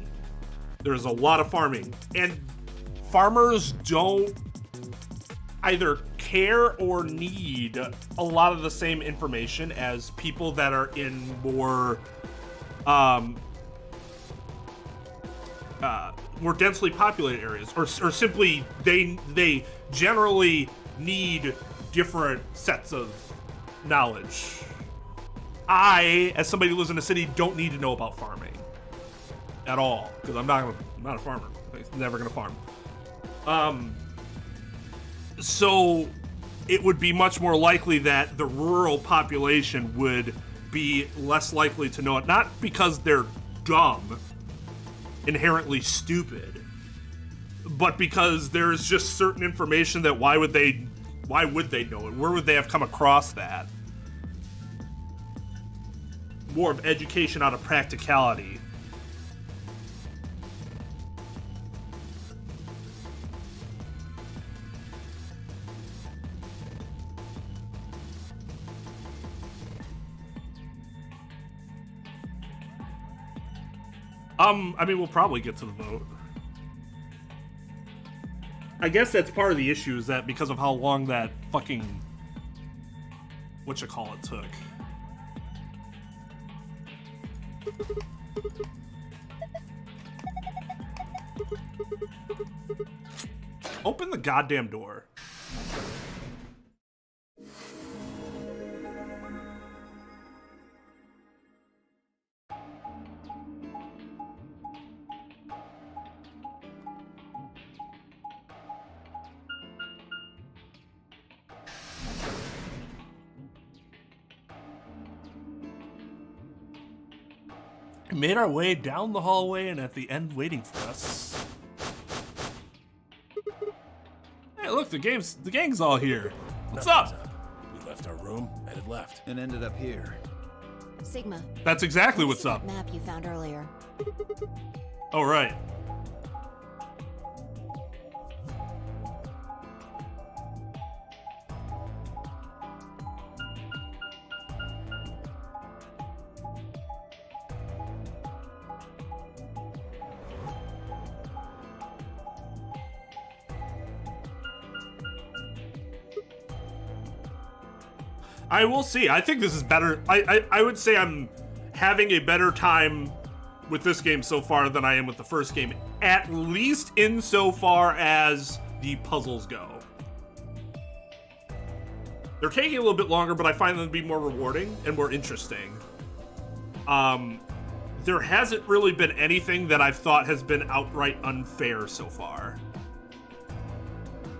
There's a lot of farming, and farmers don't either care or need a lot of the same information as people that are in more more densely populated areas, or simply they generally need different sets of knowledge. I, as somebody who lives in a city, don't need to know about farming at all, because I'm not a farmer. I'm never gonna farm. So it would be much more likely that the rural population would be less likely to know it, not because they're dumb, inherently stupid, but because there's just certain information that why would they know it? Where would they have come across that? More of education out of practicality. I mean, we'll probably get to the vote. I guess that's part of the issue, is that because of how long that fucking whatchamacallit took. Open the goddamn door. We made our way down the hallway, and at the end waiting for us. Hey, look, the gang's all here. What's up?
We left our room, headed left,
and ended up here.
Sigma.
That's exactly what's up.
That map you found earlier.
Oh, right. I will see. I think this is better. I would say I'm having a better time with this game so far than I am with the first game, at least insofar as the puzzles go. They're taking a little bit longer, but I find them to be more rewarding and more interesting. There hasn't really been anything that I've thought has been outright unfair so far.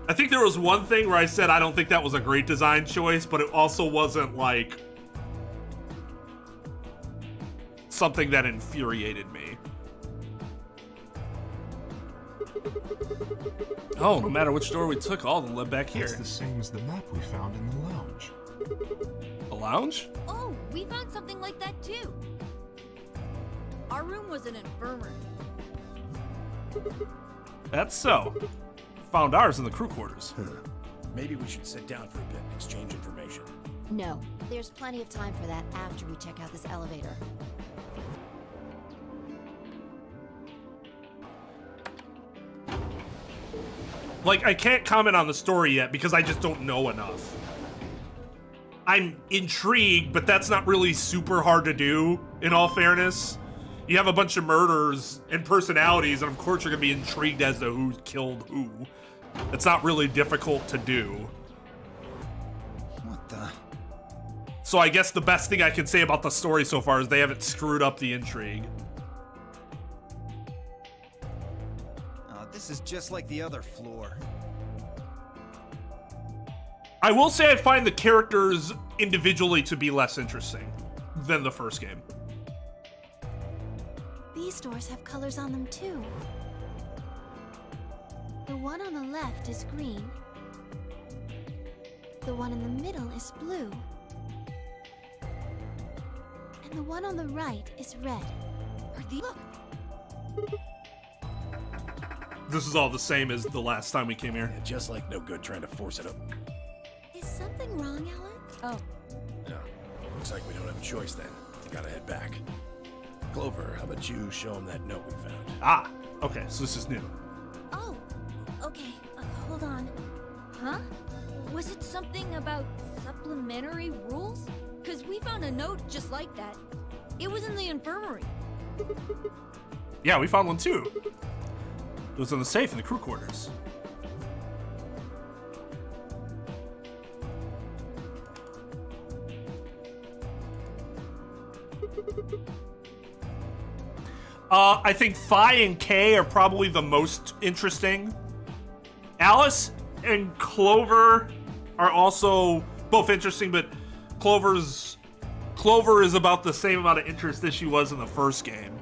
I think there was one thing where I said I don't think that was a great design choice, but it also wasn't like something that infuriated me. Oh, no matter which door we took, all of them led back here.
It's the same as the map we found in the lounge.
The lounge?
Oh, we found something like that too. Our room was an infirmary.
That's so. found ours in the crew quarters.
Maybe we should sit down for a bit and exchange information.
No, there's plenty of time for that after we check out this elevator.
Like, I can't comment on the story yet because I just don't know enough. I'm intrigued, but that's not really super hard to do, in all fairness. You have a bunch of murders and personalities, and of course you're gonna be intrigued as to who killed who. It's not really difficult to do.
What the?
So I guess the best thing I can say about the story so far is they haven't screwed up the intrigue.
This is just like the other floor.
I will say I find the characters individually to be less interesting than the first game.
These doors have colors on them too. The one on the left is green. The one in the middle is blue. And the one on the right is red. Look!
This is all the same as the last time we came here.
Yeah, just like no good trying to force it up.
Is something wrong, Alan?
Oh,
No. Looks like we don't have a choice then. We gotta head back. Clover, how about you show him that note we found?
Ah, okay, so this is new.
Oh, okay. Hold on.
Huh? Was it something about supplementary rules? Because we found a note just like that. It was in the infirmary.
Yeah, we found one too. It was in the safe in the crew quarters. I think Phi and K are probably the most interesting. Alice and Clover are also both interesting, but Clover is about the same amount of interest as she was in the first game.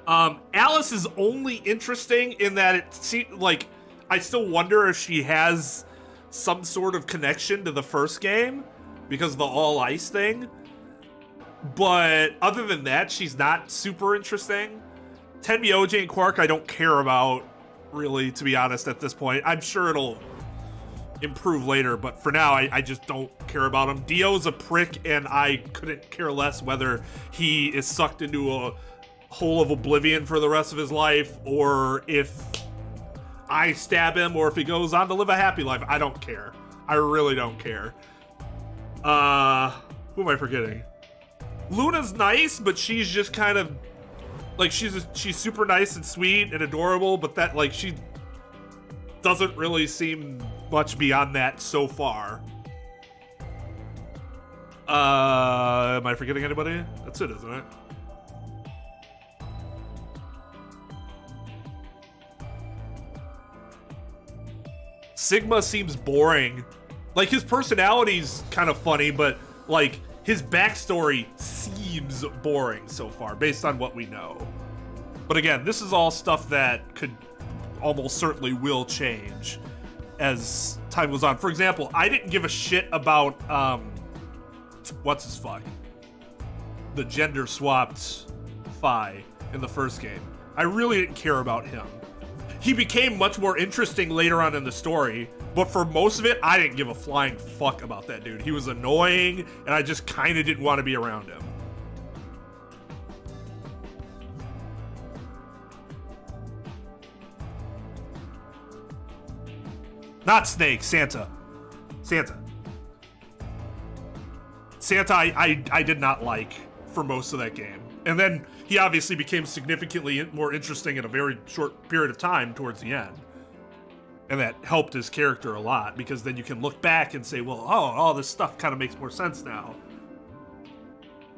Alice is only interesting in that it seems like I still wonder if she has some sort of connection to the first game because of the all ice thing. But other than that, she's not super interesting. Tenby, OJ, and Quark I don't care about, really, to be honest, at this point. I'm sure it'll improve later, but for now, I just don't care about him. Dio's a prick, and I couldn't care less whether he is sucked into a hole of oblivion for the rest of his life, or if I stab him, or if he goes on to live a happy life. I don't care. I really don't care. Who am I forgetting? Luna's nice, but she's just kind of like she's super nice and sweet and adorable, but that like she doesn't really seem much beyond that so far. Am I forgetting anybody? That's it, isn't it? Sigma seems boring. Like, his personality's kind of funny, but like his backstory seems boring so far based on what we know. But again, this is all stuff that could almost certainly will change as time goes on. For example, I didn't give a shit about what's his fuck? The gender swapped Phi in the first game. I really didn't care about him. He became much more interesting later on in the story, but for most of it, I didn't give a flying fuck about that dude. He was annoying, and I just kind of didn't want to be around him. Not Snake, Santa. Santa, I did not like for most of that game. And then he obviously became significantly more interesting in a very short period of time towards the end. And that helped his character a lot, because then you can look back and say, well, all this stuff kind of makes more sense now.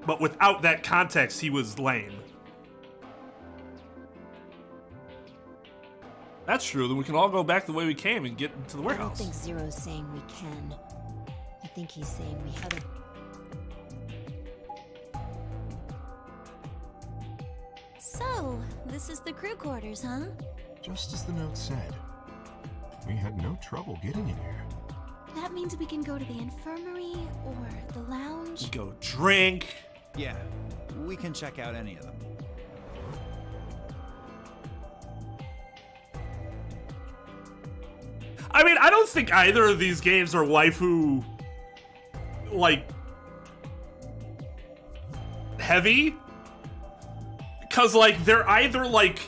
But without that context, he was lame. That's true, then we can all go back the way we came and get into the
I
warehouse.
don't think Zero's saying we can. I think he's saying we have to.
So, this is the crew quarters, huh?
Just as the note said. We had no trouble getting in here.
That means we can go to the infirmary or the lounge.
Go drink.
Yeah, we can check out any of them.
I mean, I don't think either of these games are waifu, like, heavy. Because, like, they're either, like,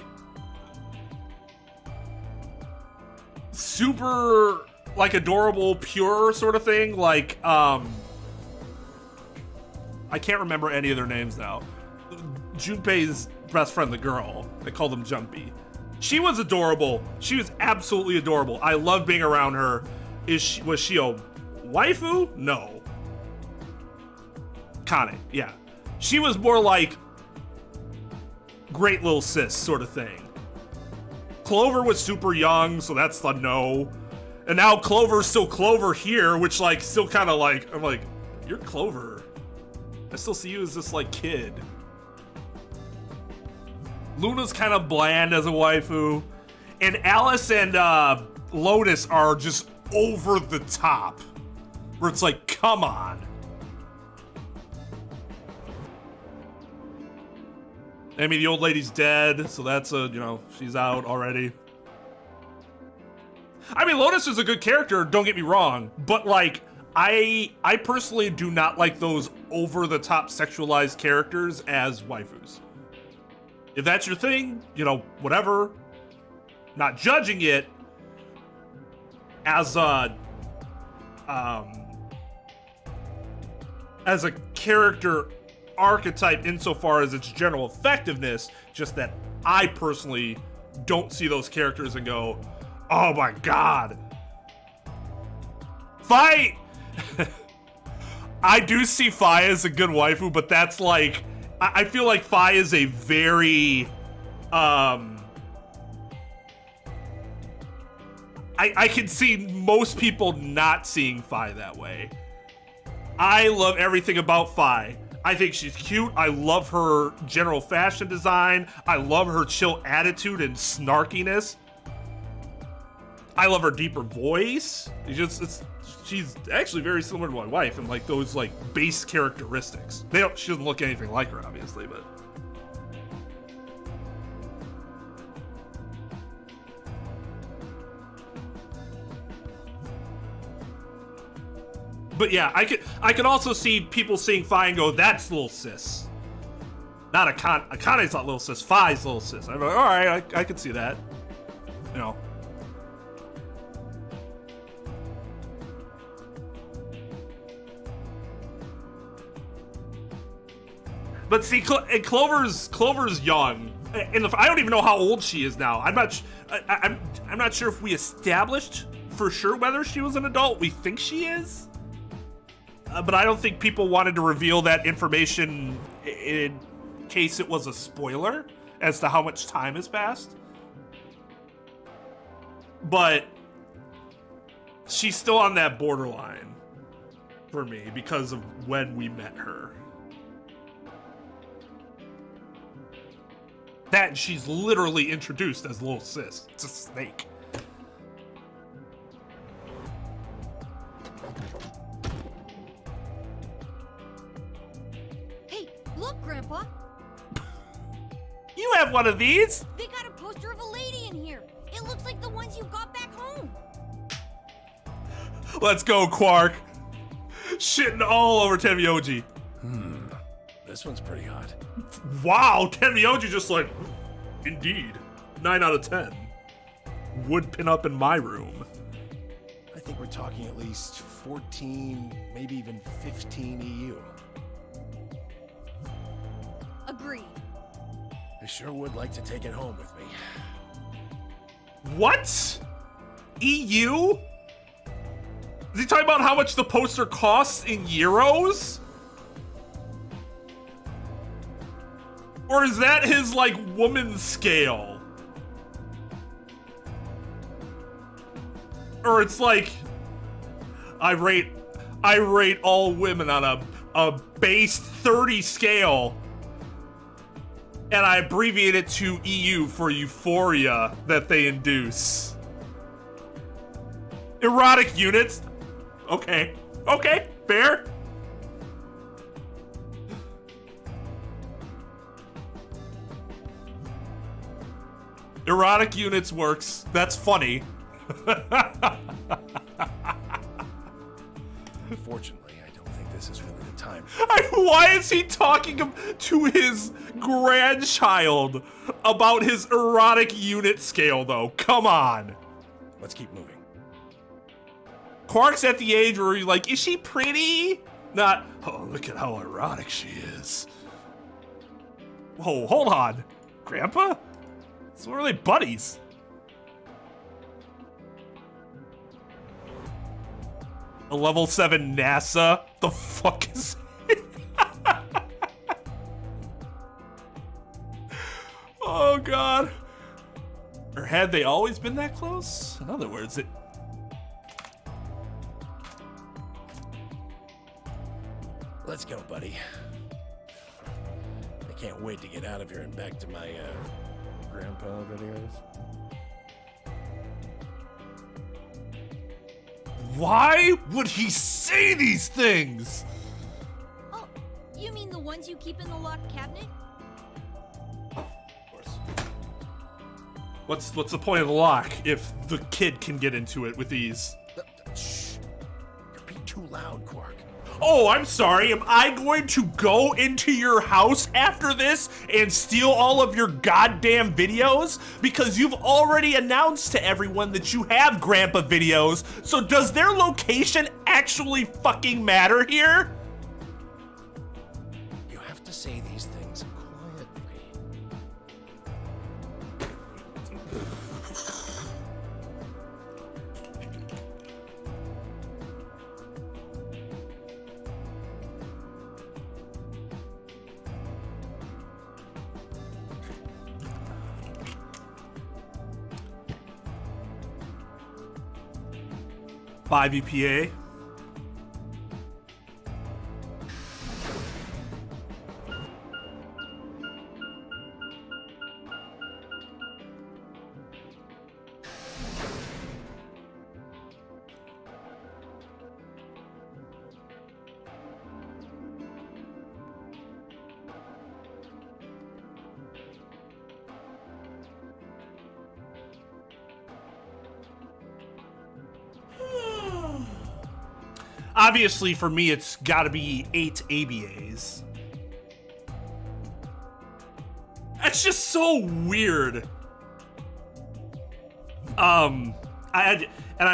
super, like, adorable, pure sort of thing. Like, I can't remember any of their names now. Junpei's best friend, the girl. They call them Jumpy. She was adorable. She was absolutely adorable. I loved being around her. Was she a waifu? No. Kane, yeah. She was more like great little sis sort of thing. Clover was super young, so that's the no. And now Clover's still Clover here, which like still kind of like, I'm like, you're Clover. I still see you as this like kid. Luna's kind of bland as a waifu. And Alice and Lotus are just over the top. Where it's like, come on. I mean, the old lady's dead, so that's a, you know, she's out already. I mean, Lotus is a good character, don't get me wrong. But like, I personally do not like those over-the-top sexualized characters as waifus. If that's your thing, you know, whatever. Not judging it as a character archetype insofar as its general effectiveness, just that I personally don't see those characters and go, oh my god. Fi! I do see Fi as a good waifu, but that's like, I feel like Fi is a very, I can see most people not seeing Fi that way. I love everything about Fi. I think she's cute. I love her general fashion design. I love her chill attitude and snarkiness. I love her deeper voice. She's actually very similar to my wife and like those like base characteristics. She doesn't look anything like her, obviously, but. But yeah, I could also see people seeing Fi and go, that's little sis. Not Akane's not little sis, Fi's little sis. I'm like, all right, I could see that. You know. But see, Clover's young, and I don't even know how old she is now. I'm not sure if we established for sure whether she was an adult. We think she is. But I don't think people wanted to reveal that information in case it was a spoiler as to how much time has passed. But she's still on that borderline for me because of when we met her. That and she's literally introduced as little sis. It's a snake.
Look, Grandpa.
You have one of these.
They got a poster of a lady in here. It looks like the ones you got back home.
Let's go, Quark. Shitting all over Temioji.
This one's pretty hot.
Wow, Temioji just like, indeed. 9 out of 10. Would pin up in my room.
I think we're talking at least 14, maybe even 15 EU.
Agreed.
I sure would like to take it home with me.
What? EU? Is he talking about how much the poster costs in euros? Or is that his, like, woman scale? Or it's like, I rate all women on a base 30 scale. And I abbreviate it to EU for euphoria that they induce. Erotic units. Okay, fair. Erotic units works. That's funny.
Fortunately, I don't think this is really the time.
Why is he talking to his grandchild about his erotic unit scale, though? Come on.
Let's keep moving.
Quark's at the age where he's like, is she pretty? Not, oh, look at how erotic she is. Whoa, hold on. Grandpa? So are they buddies? A level 7 NASA? The fuck is it? Oh god. Or had they always been that close? In other words, it...
Let's go, buddy. I can't wait to get out of here and back to my, grandpa videos.
Why would he say these things?
Oh, you mean the ones you keep in the locked cabinet?
Of course. What's the point of the lock if the kid can get into it with ease?
Shh. You're being too loud, Quark.
Oh, I'm sorry. Am I going to go into your house after this and steal all of your goddamn videos? Because you've already announced to everyone that you have grandpa videos, so does their location actually fucking matter here?
You have to say these things quietly.
Five EPA. Obviously, for me, it's got to be 8 ABAs. That's just so weird. I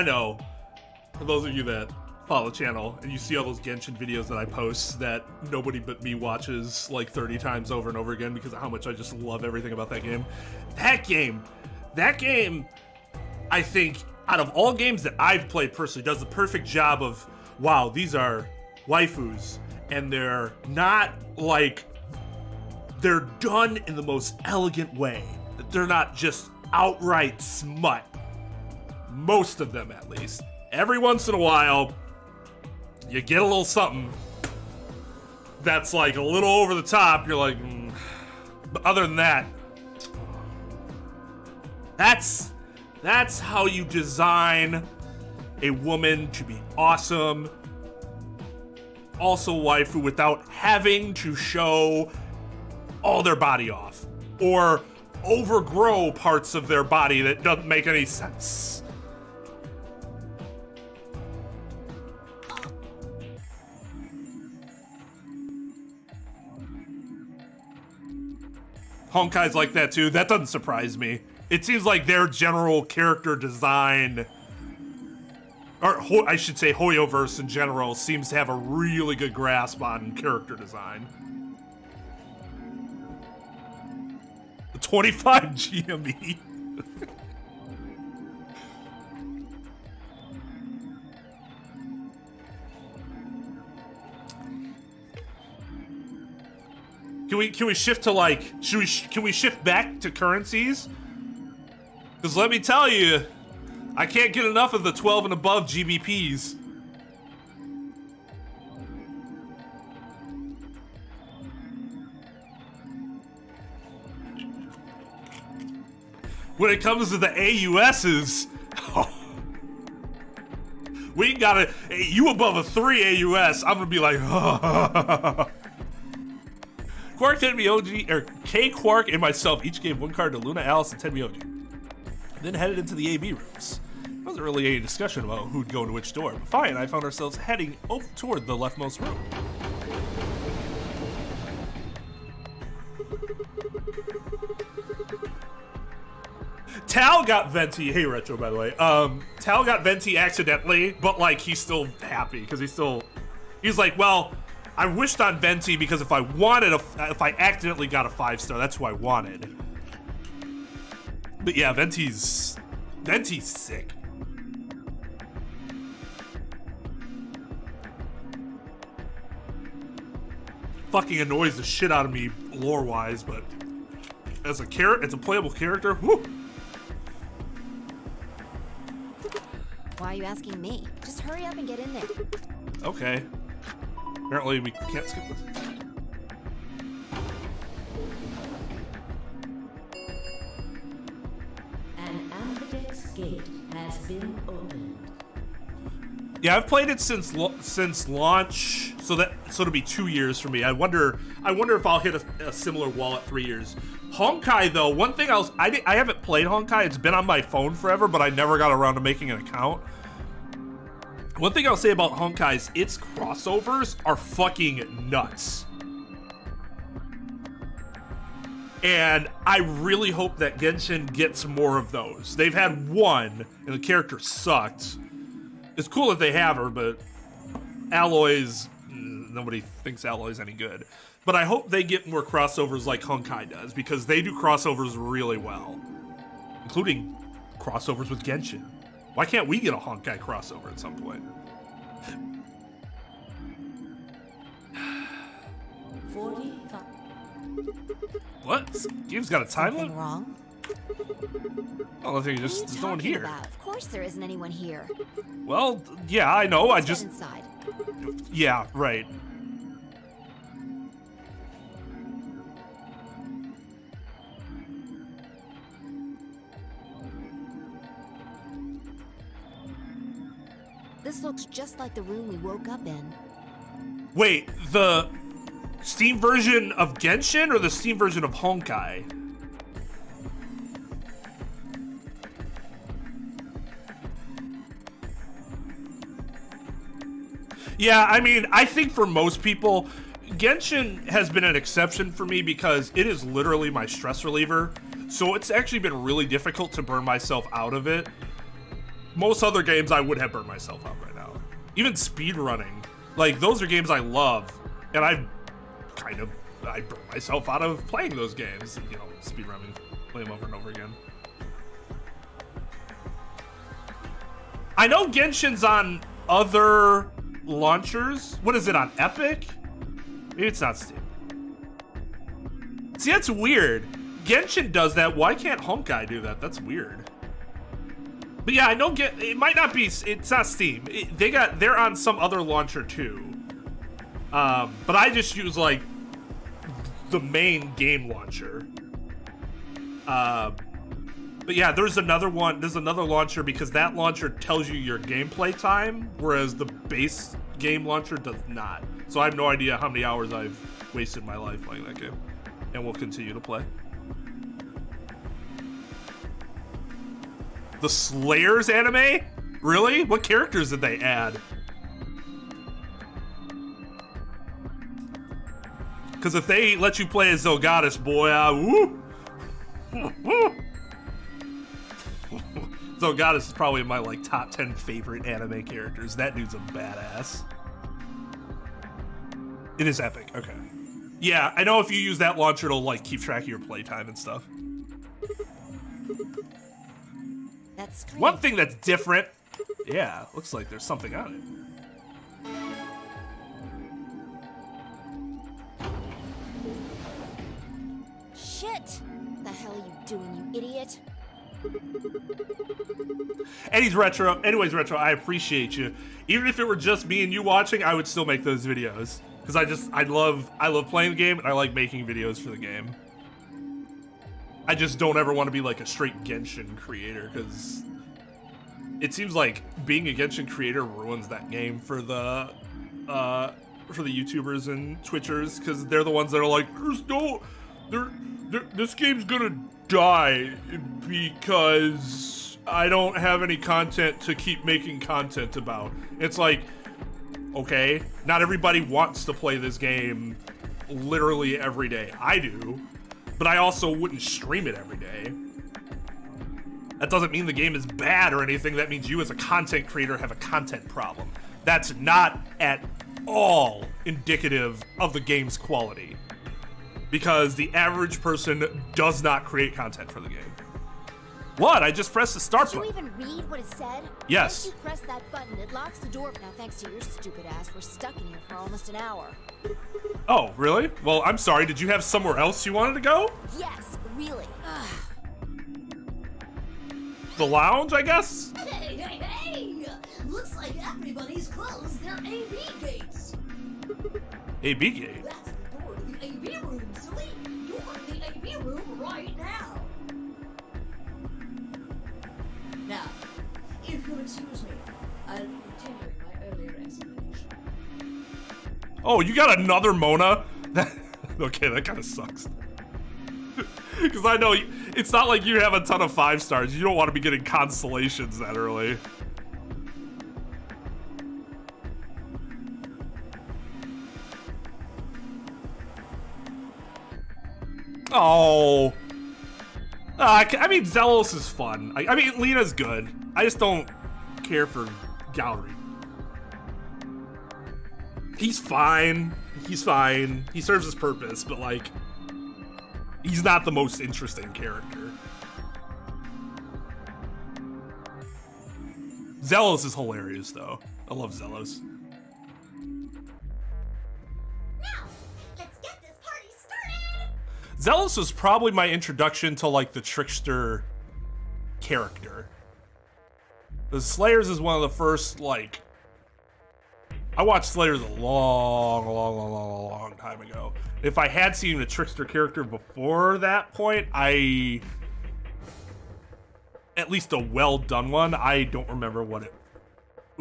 know, for those of you that follow the channel and you see all those Genshin videos that I post that nobody but me watches like 30 times over and over again because of how much I just love everything about that game. That game, I think, out of all games that I've played personally, does the perfect job of, wow, these are waifus, and they're not like, they're done in the most elegant way. They're not just outright smut. Most of them, at least. Every once in a while, you get a little something that's like a little over the top. You're like, But other than that, that's how you design a woman to be awesome, also waifu, without having to show all their body off or overgrow parts of their body that doesn't make any sense. Honkai's like that too. That doesn't surprise me. It seems like their general character design, or I should say Hoyoverse in general, seems to have a really good grasp on character design. The 25 GME. Can we shift to like, can we shift back to currencies? Because let me tell you, I can't get enough of the 12 and above GBPs. When it comes to the AUSs, we gotta, you above a 3 AUS, I'm gonna be like, Quark, Tenmi OG, or K Quark and myself each gave one card to Luna, Alice, and Tenmi OG. Then headed into the AB rooms. Wasn't really any discussion about who'd go to which door, but fine, I found ourselves heading over toward the leftmost room. Tal got Venti, hey Retro by the way, Tal got Venti accidentally, but like he's still happy because he's like, well, I wished on Venti because if I accidentally got a 5-star, that's who I wanted. But yeah, Venti's sick. Fucking annoys the shit out of me lore-wise, but as a playable character, whoo.
Why are you asking me? Just hurry up and get in there.
Okay. Apparently we can't skip this.
An Ambidex gate has been opened.
Yeah, I've played it since launch, so it'll be 2 years for me. I wonder if I'll hit a similar wall at 3 years. Honkai though, one thing I haven't played Honkai. It's been on my phone forever, but I never got around to making an account. One thing I'll say about Honkai is its crossovers are fucking nuts. And I really hope that Genshin gets more of those. They've had one, and the character sucked. It's cool that they have her, but Alloy's, nobody thinks Alloy's any good. But I hope they get more crossovers like Honkai does, because they do crossovers really well. Including crossovers with Genshin. Why can't we get a Honkai crossover at some point?
45.
What? This game's got a time limit?
Something wrong?
Oh, I think
What are you
there's no one
talking
here.
about? Of course there isn't anyone here.
Well, yeah, I know.
Let's get inside.
Yeah, right.
This looks just like the room we woke up in.
Wait, the Steam version of Genshin or the Steam version of Honkai? Yeah, I mean, I think for most people, Genshin has been an exception for me because it is literally my stress reliever. So it's actually been really difficult to burn myself out of it. Most other games I would have burned myself out right now. Even speedrunning. Like, those are games I love. And I burn myself out of playing those games. You know, speedrunning. Play them over and over again. I know Genshin's on other launchers. What is it, on Epic? Maybe it's not Steam. See, that's weird. Genshin does that. Why can't Honkai do that? That's weird. But yeah, I know it might not be. It's not Steam. They're on some other launcher too. But I just use like the main game launcher. But yeah, there's another one. There's another launcher because that launcher tells you your gameplay time, whereas the base game launcher does not. So I have no idea how many hours I've wasted my life playing that game, and will continue to play. The Slayers anime? Really? What characters did they add? Because if they let you play as Zelgadis, boy, woo! Zelgadis is probably my like top 10 favorite anime characters. That dude's a badass. It is epic. Okay. Yeah, I know if you use that launcher, it'll like keep track of your playtime and stuff.
That's great.
One thing that's different. Yeah, looks like there's something on it.
Shit! The hell are you doing, you idiot?
Anyways, Retro, I appreciate you. Even if it were just me and you watching, I would still make those videos. Because I love playing the game and I like making videos for the game. I just don't ever want to be like a straight Genshin creator because it seems like being a Genshin creator ruins that game for the YouTubers and Twitchers because they're the ones that are like, this game's gonna die because I don't have any content to keep making content about. It's like, okay, not everybody wants to play this game literally every day. I do, but I also wouldn't stream it every day. That doesn't mean the game is bad or anything. That means you as a content creator have a content problem. That's not at all indicative of the game's quality, because the average person does not create content for the game. What? I just pressed the start
Did you
button.
even read what it said?
Yes.
Once you press that button, it locks the door. Now, thanks to your stupid ass, we're stuck in here for almost an hour.
Oh, really? Well, I'm sorry. Did you have somewhere else you wanted to go?
Yes, really. Ugh.
The lounge, I guess?
Hey, hey, hey! Looks like everybody's closed their AB gates.
AB gate.
That's the door to the AB room, silly. You're in the AB room right now. Now, if you'll excuse me, I'll be continuing my earlier explanation.
Oh, you got another Mona? Okay, that kind of sucks. Because I know it's not like you have a ton of 5 stars. You don't want to be getting constellations that early. Oh. I mean, Zelos is fun. I mean, Lena's good. I just don't care for Gallery. He's fine. He's fine. He serves his purpose, but like, he's not the most interesting character. Zelos is hilarious, though. I love Zelos.
Now, let's get this party started!
Zelos was probably my introduction to like the trickster character. The Slayers is one of the first, like, I watched Slayers a long time ago. If I had seen a trickster character before that point, at least a well done one, I don't remember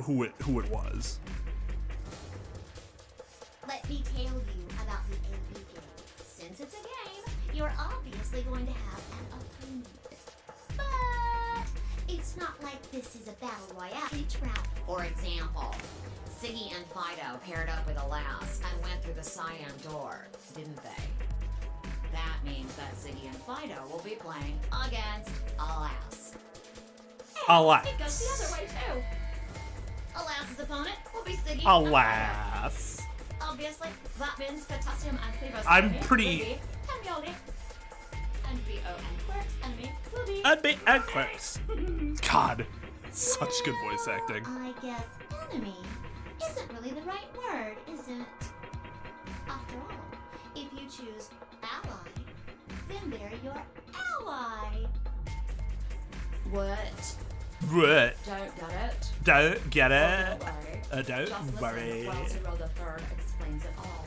who it was.
Let me tell you about the AB game. Since it's a game, you're obviously going to have an opponent. But it's not like this is a battle royale. Trap, for example. Siggy and Fido paired up with Alas and went through the cyan door, didn't they? That means that Siggy and Fido will be playing against Alas.
Alas.
It goes the other way too. Alas's opponent will be Siggy.
Alas.
Obviously, that means potassium and Clevo's
I'm
enemy
pretty-
will be Hemioli. And BO and Quirk's enemy will be
And Quirks. God, such good voice acting.
I guess enemy isn't really the right word, is it? After all, if you choose ally, then they're your ally. What?
What?
Don't get it?
Don't get it?
Don't
Don't
Just
worry.
listen, Rosy Girls explains it all.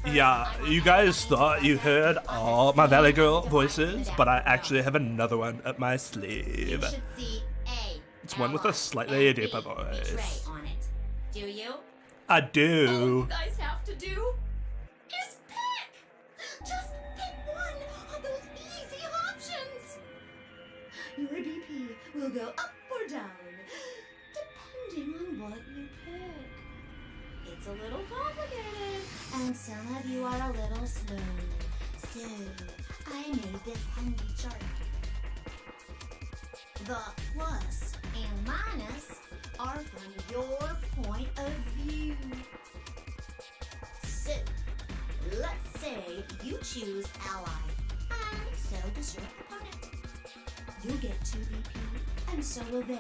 Yeah, you guys thought you heard all my Valley Girl voices, but I actually have another one up my
You
sleeve.
should see A.
It's one with a slightly deeper voice.
Betray on it. Do you?
I
All
do.
you guys have to do is pick! Just pick one of those easy options! Your BP will go up or down, depending on what you pick. It's a little complicated, and some of you are a little slow. So, I made this handy chart. The plus and minus are from your point of view. So, let's say you choose ally, and so does your opponent. You'll get 2 BP, and so will they.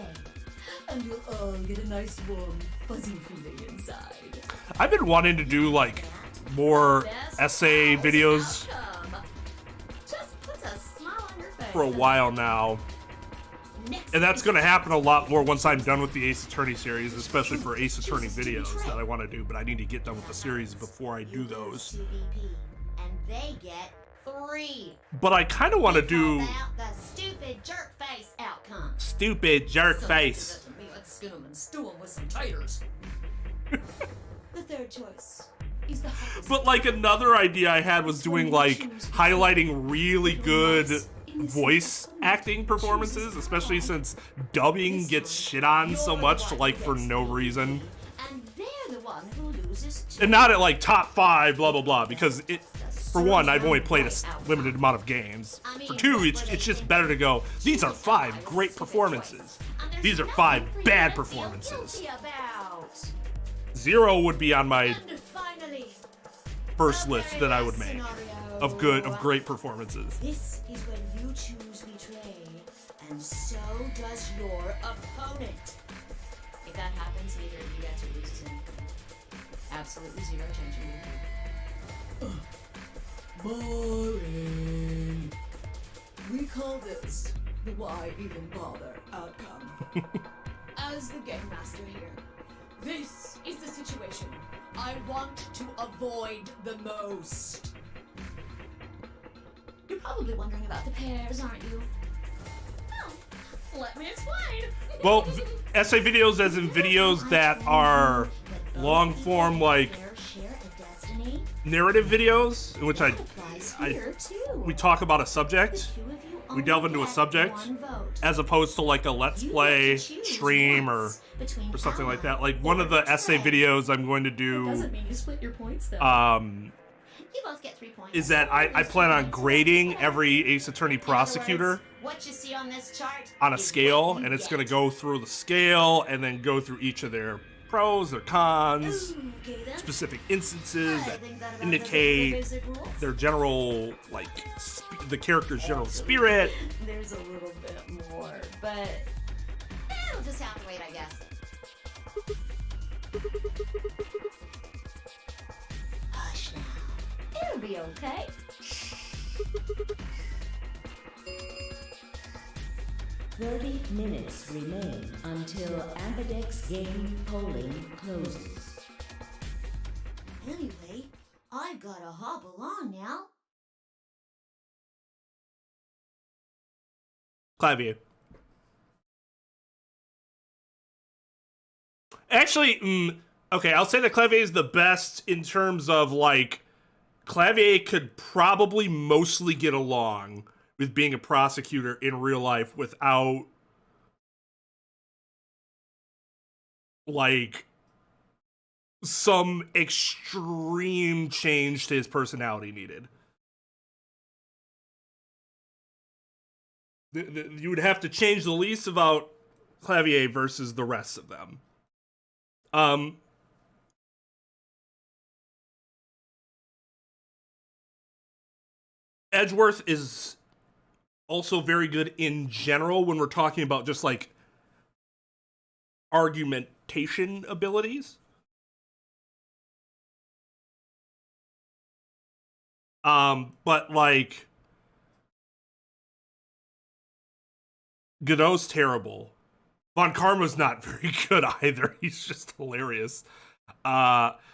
And you'll all get a nice warm, fuzzy feeling inside.
I've been wanting to do like more essay videos
Just puts a smile on your face.
for a while now.
Next
And that's
is
going to happen a lot more once I'm done with the Ace Attorney series, especially for Ace Attorney videos that I want to do, but I need to get done with the series before I do
you lose
those.
2 BP, and they get 3.
But I kind of want to
We
do
call that the stupid jerk face outcome.
stupid jerk face.
Let's skin them and stew them with some taters.
The third choice is the hardest.
But like another idea I had was doing like highlighting really good voice acting performances, especially since dubbing gets shit on so much, like, for no reason.
And they're the one who loses too.
And not at, like, top 5, blah, blah, blah, because it, for one, I've only played a limited amount of games. For two, it's just better to go, these are 5 great performances. These are 5 bad performances. 0 would be on my first list that I would make of great performances.
This is when you choose betray, and so does your opponent. If that happens, neither of you get to lose anything. Absolutely zero tension. Boring. We call this the why even bother outcome. As the game master here, this is the situation I want to avoid the most. You're probably wondering about the pairs, aren't you? Well, let me explain.
Well, essay videos as in videos that are long form, like narrative videos, in which we talk about a subject, we delve into a subject, as opposed to like a let's play stream or something like that. Like one of the essay videos I'm going to do,
Doesn't mean you split your points though. You both get 3 points.
is that I plan on grading every Ace Attorney prosecutor
What you see on this chart
on a
is
scale,
what you
and it's
get.
going to go through the scale and then go through each of their pros, their cons,
Okay, then.
specific instances
I
that
think that about
indicate
covers the basic rules.
their general, like, the character's general spirit.
There's a little bit more, but
We'll just have to wait, I guess.
hush now.
It'll be okay. "30 minutes remain until Ambidex game polling closes."
Anyway, I've gotta hop along now.
Clavier. Actually, okay, I'll say that Clavier is the best in terms of, like, Clavier could probably mostly get along with being a prosecutor in real life without, like, some extreme change to his personality needed. You would have to change the least about Clavier versus the rest of them. Edgeworth is also very good in general when we're talking about just like argumentation abilities. But like Godot's terrible. Von Karma's not very good either. He's just hilarious.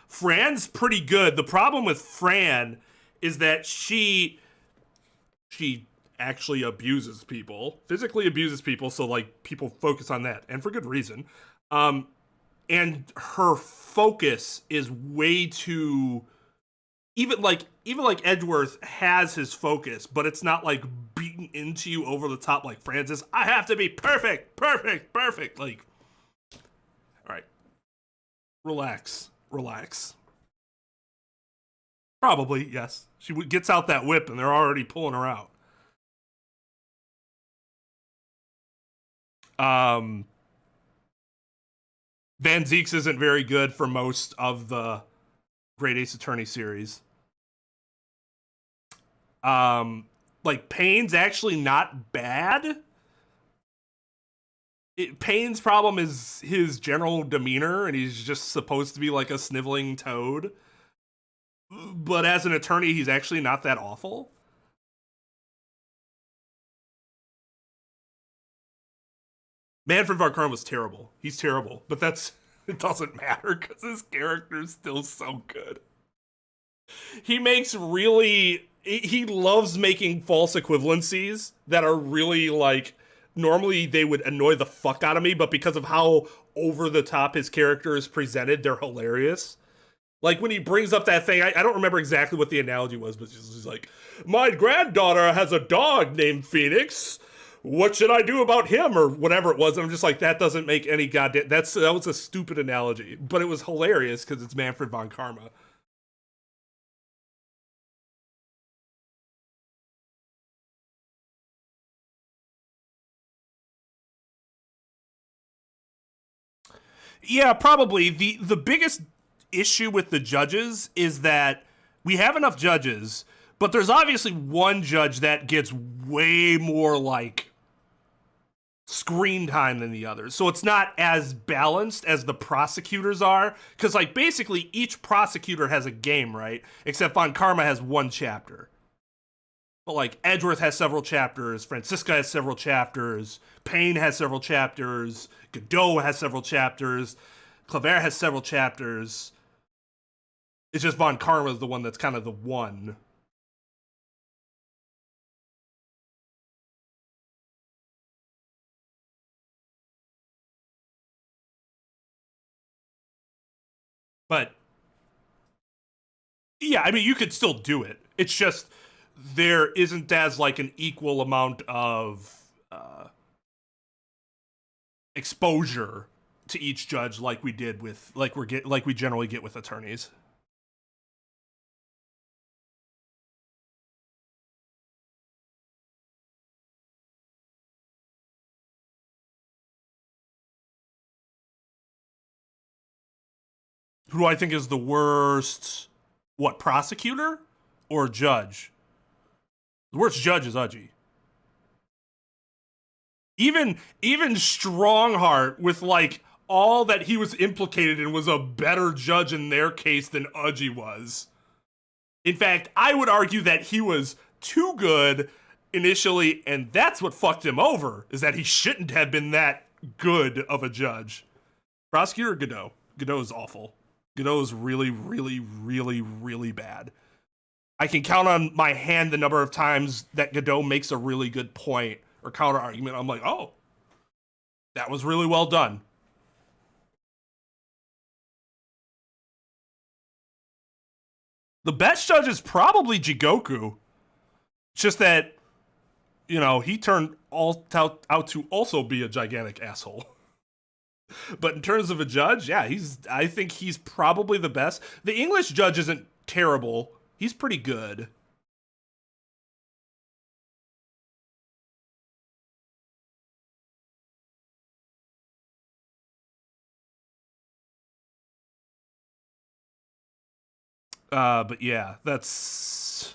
Fran's pretty good. The problem with Fran is that she actually abuses people, physically abuses people, so like people focus on that, and for good reason. And her focus is way too even like Edgeworth has his focus, but it's not like beaten into you over the top like Francis. I have to be perfect. Like, all right, relax. Probably, yes. She gets out that whip and they're already pulling her out. Van Zeeks isn't very good for most of the Great Ace Attorney series. Like Payne's actually not bad. Payne's problem is his general demeanor, and he's just supposed to be like a sniveling toad. But as an attorney, he's actually not that awful. Manfred von Karma was terrible. He's terrible, but it doesn't matter because his character's still so good. He loves making false equivalencies that are really like, normally they would annoy the fuck out of me, but because of how over the top his character is presented, they're hilarious. Like when he brings up that thing, I don't remember exactly what the analogy was, but he's like, my granddaughter has a dog named Phoenix. What should I do about him, or whatever it was? And I'm just like, that doesn't make any goddamn. That was a stupid analogy, but it was hilarious because it's Manfred von Karma. Yeah, probably. The biggest issue with the judges is that we have enough judges, but there's obviously one judge that gets way more, like, screen time than the others. So it's not as balanced as the prosecutors are. Because, like, basically each prosecutor has a game, right? Except Von Karma has one chapter. But, like, Edgeworth has several chapters, Francisca has several chapters, Payne has several chapters, Godot has several chapters, Claver has several chapters. It's just Von Karma is the one that's kind of the one. But, yeah, I mean, you could still do it. It's just there isn't as, like, an equal amount of exposure to each judge like we did with, like we generally get with attorneys. Who do I think is the worst, what, prosecutor or judge? The worst judge is Udgy. Even Strongheart, with, like, all that he was implicated in, was a better judge in their case than Udgy was. In fact, I would argue that he was too good initially, and that's what fucked him over, is that he shouldn't have been that good of a judge. Prosecutor Godot. Godot is awful. Godot is really, really, really, really bad. I can count on my hand the number of times that Godot makes a really good point or counter argument. I'm like, oh, that was really well done. The best judge is probably Jigoku. It's just that, you know, he turned out to also be a gigantic asshole. But in terms of a judge, yeah, I think he's probably the best. The English judge isn't terrible. He's pretty good. But yeah, that's...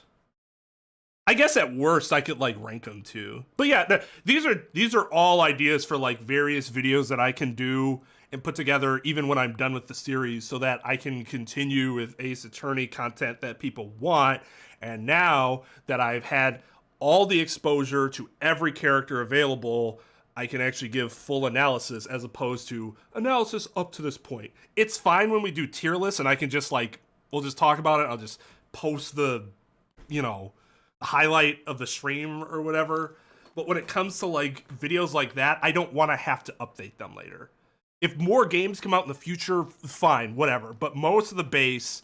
I guess at worst I could, like, rank them too. But yeah, these are all ideas for, like, various videos that I can do and put together even when I'm done with the series, so that I can continue with Ace Attorney content that people want. And now that I've had all the exposure to every character available, I can actually give full analysis as opposed to analysis up to this point. It's fine when we do tier lists and I can just, like, we'll just talk about it. I'll just post the, you know, highlight of the stream or whatever. But when it comes to, like, videos like that, I don't want to have to update them later. If more games come out in the future, fine, whatever. But most of the base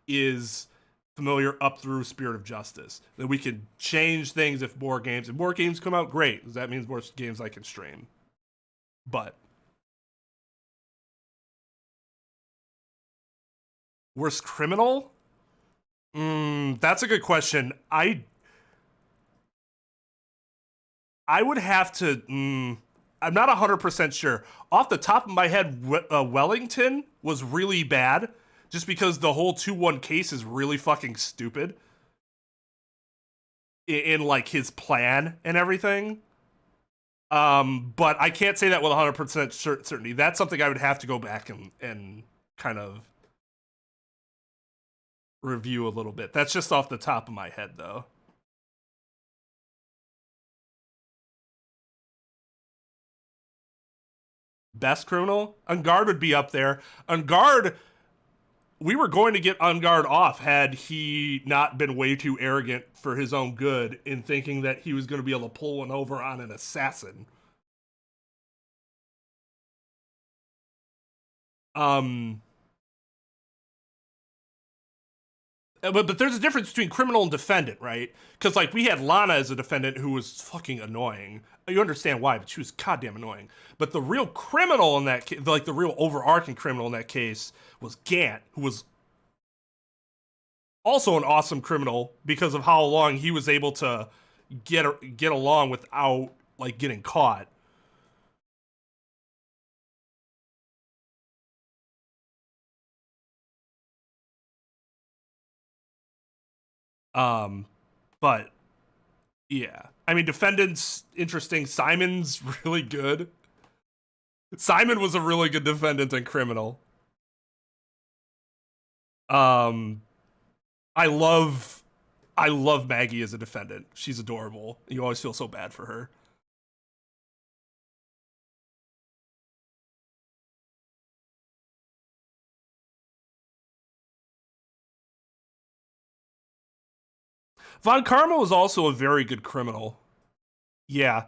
is familiar up through Spirit of Justice. Then we can change things if more games come out, great, because that means more games I can stream. But worst criminal? That's a good question. I would have to... I'm not 100% sure. Off the top of my head, Wellington was really bad, just because the whole 2-1 case is really fucking stupid. In like, his plan and everything. But I can't say that with 100% certainty. That's something I would have to go back and kind of review a little bit. That's just off the top of my head, though. Best criminal? Ungard would be up there. Ungard, we were going to get Ungard off had he not been way too arrogant for his own good in thinking that he was going to be able to pull one over on an assassin. But there's a difference between criminal and defendant, right? Because, like, we had Lana as a defendant who was fucking annoying. You understand why, but she was goddamn annoying. But the real criminal in that case, like, the real overarching criminal in that case was Gant, who was also an awesome criminal because of how long he was able to get along without, like, getting caught. But yeah, I mean, defendant's interesting. Simon's really good. Simon was a really good defendant and criminal. I love Maggie as a defendant. She's adorable. You always feel so bad for her. Von Karma was also a very good criminal. Yeah.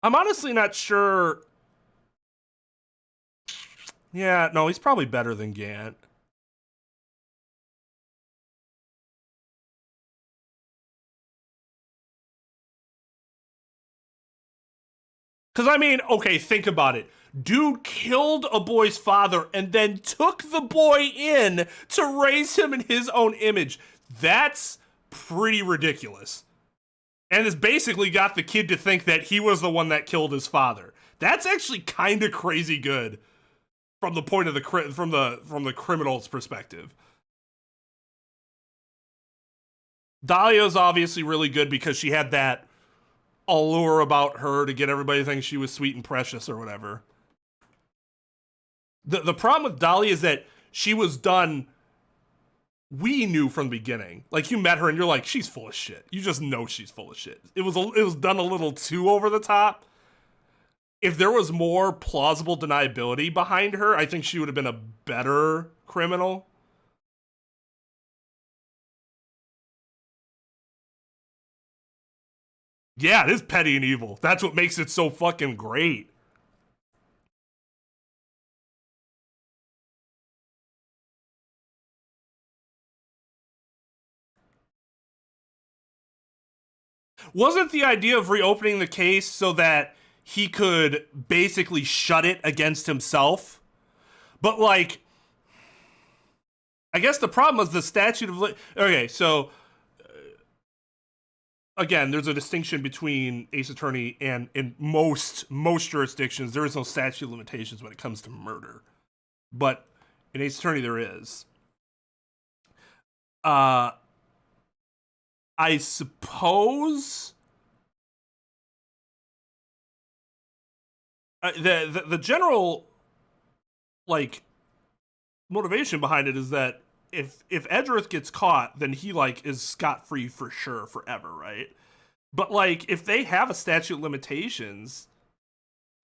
I'm honestly not sure. Yeah, no, he's probably better than Gant. Because, I mean, okay, think about it. Dude killed a boy's father and then took the boy in to raise him in his own image. That's pretty ridiculous. And has basically got the kid to think that he was the one that killed his father. That's actually kind of crazy good from the point of the from the criminal's perspective. Dahlia's obviously really good because she had that allure about her to get everybody to think she was sweet and precious or whatever. The problem with Dahlia is that she was done, we knew from the beginning. Like, you met her and you're like, she's full of shit. You just know she's full of shit. It was done a little too over the top. If there was more plausible deniability behind her, I think she would have been a better criminal. Yeah, it is petty and evil. That's what makes it so fucking great. Wasn't the idea of reopening the case so that he could basically shut it against himself? But, like, I guess the problem was the statute of... Okay, so... Again, there's a distinction between Ace Attorney and in most jurisdictions, there is no statute of limitations when it comes to murder. But in Ace Attorney, there is. I suppose the general, like, motivation behind it is that if Edgeworth gets caught, then he, like, is scot-free for sure forever, right? But, like, if they have a statute of limitations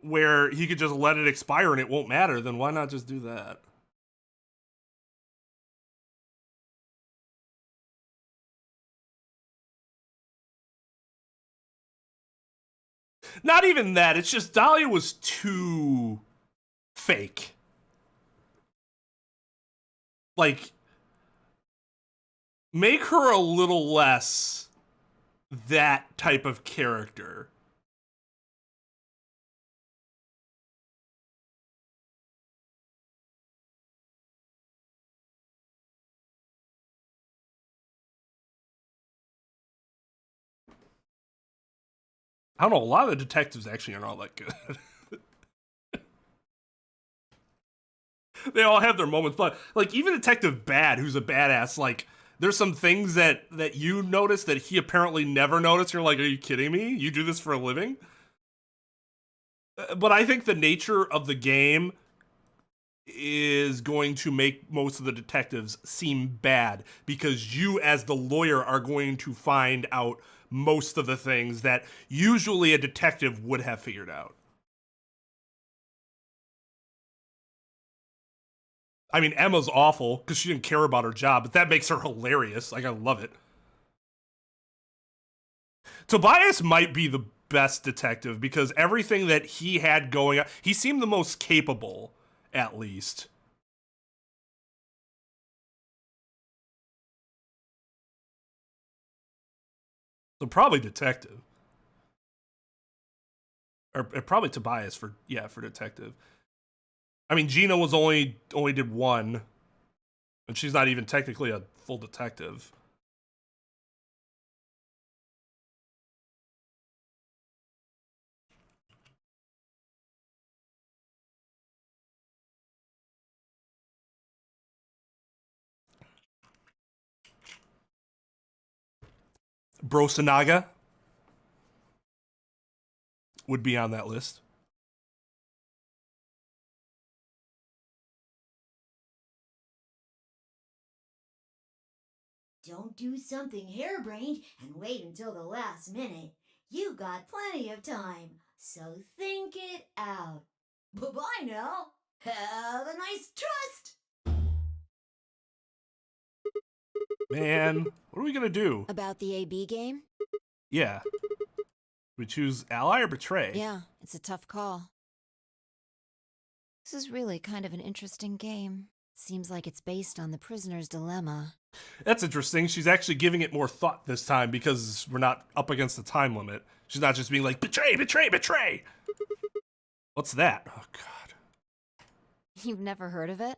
where he could just let it expire and it won't matter, then why not just do that? Not even that. It's just Dahlia was too fake. Like, make her a little less that type of character. I don't know, a lot of the detectives actually aren't all that good. They all have their moments, but, like, even Detective Bad, who's a badass, like, there's some things that you notice that he apparently never noticed. You're like, are you kidding me? You do this for a living? But I think the nature of the game is going to make most of the detectives seem bad because you, as the lawyer, are going to find out most of the things that usually a detective would have figured out. I mean, Emma's awful because she didn't care about her job, but that makes her hilarious. Like, I love it. Tobias might be the best detective because everything that he had going on, he seemed the most capable, at least. So probably detective. Or probably Tobias for detective. I mean, Gina was only did one, and she's not even technically a full detective. Brosanaga would be on that list.
Don't do something harebrained and wait until the last minute. You got plenty of time, so think it out. Bye-bye now. Have a nice trust.
Man, what are we gonna do?
About the AB game?
Yeah. We choose ally or betray?
Yeah, it's a tough call. This is really kind of an interesting game. Seems like it's based on the prisoner's dilemma.
That's interesting. She's actually giving it more thought this time because we're not up against the time limit. She's not just being like, betray, betray, betray! What's that? Oh, God.
You've never heard of it?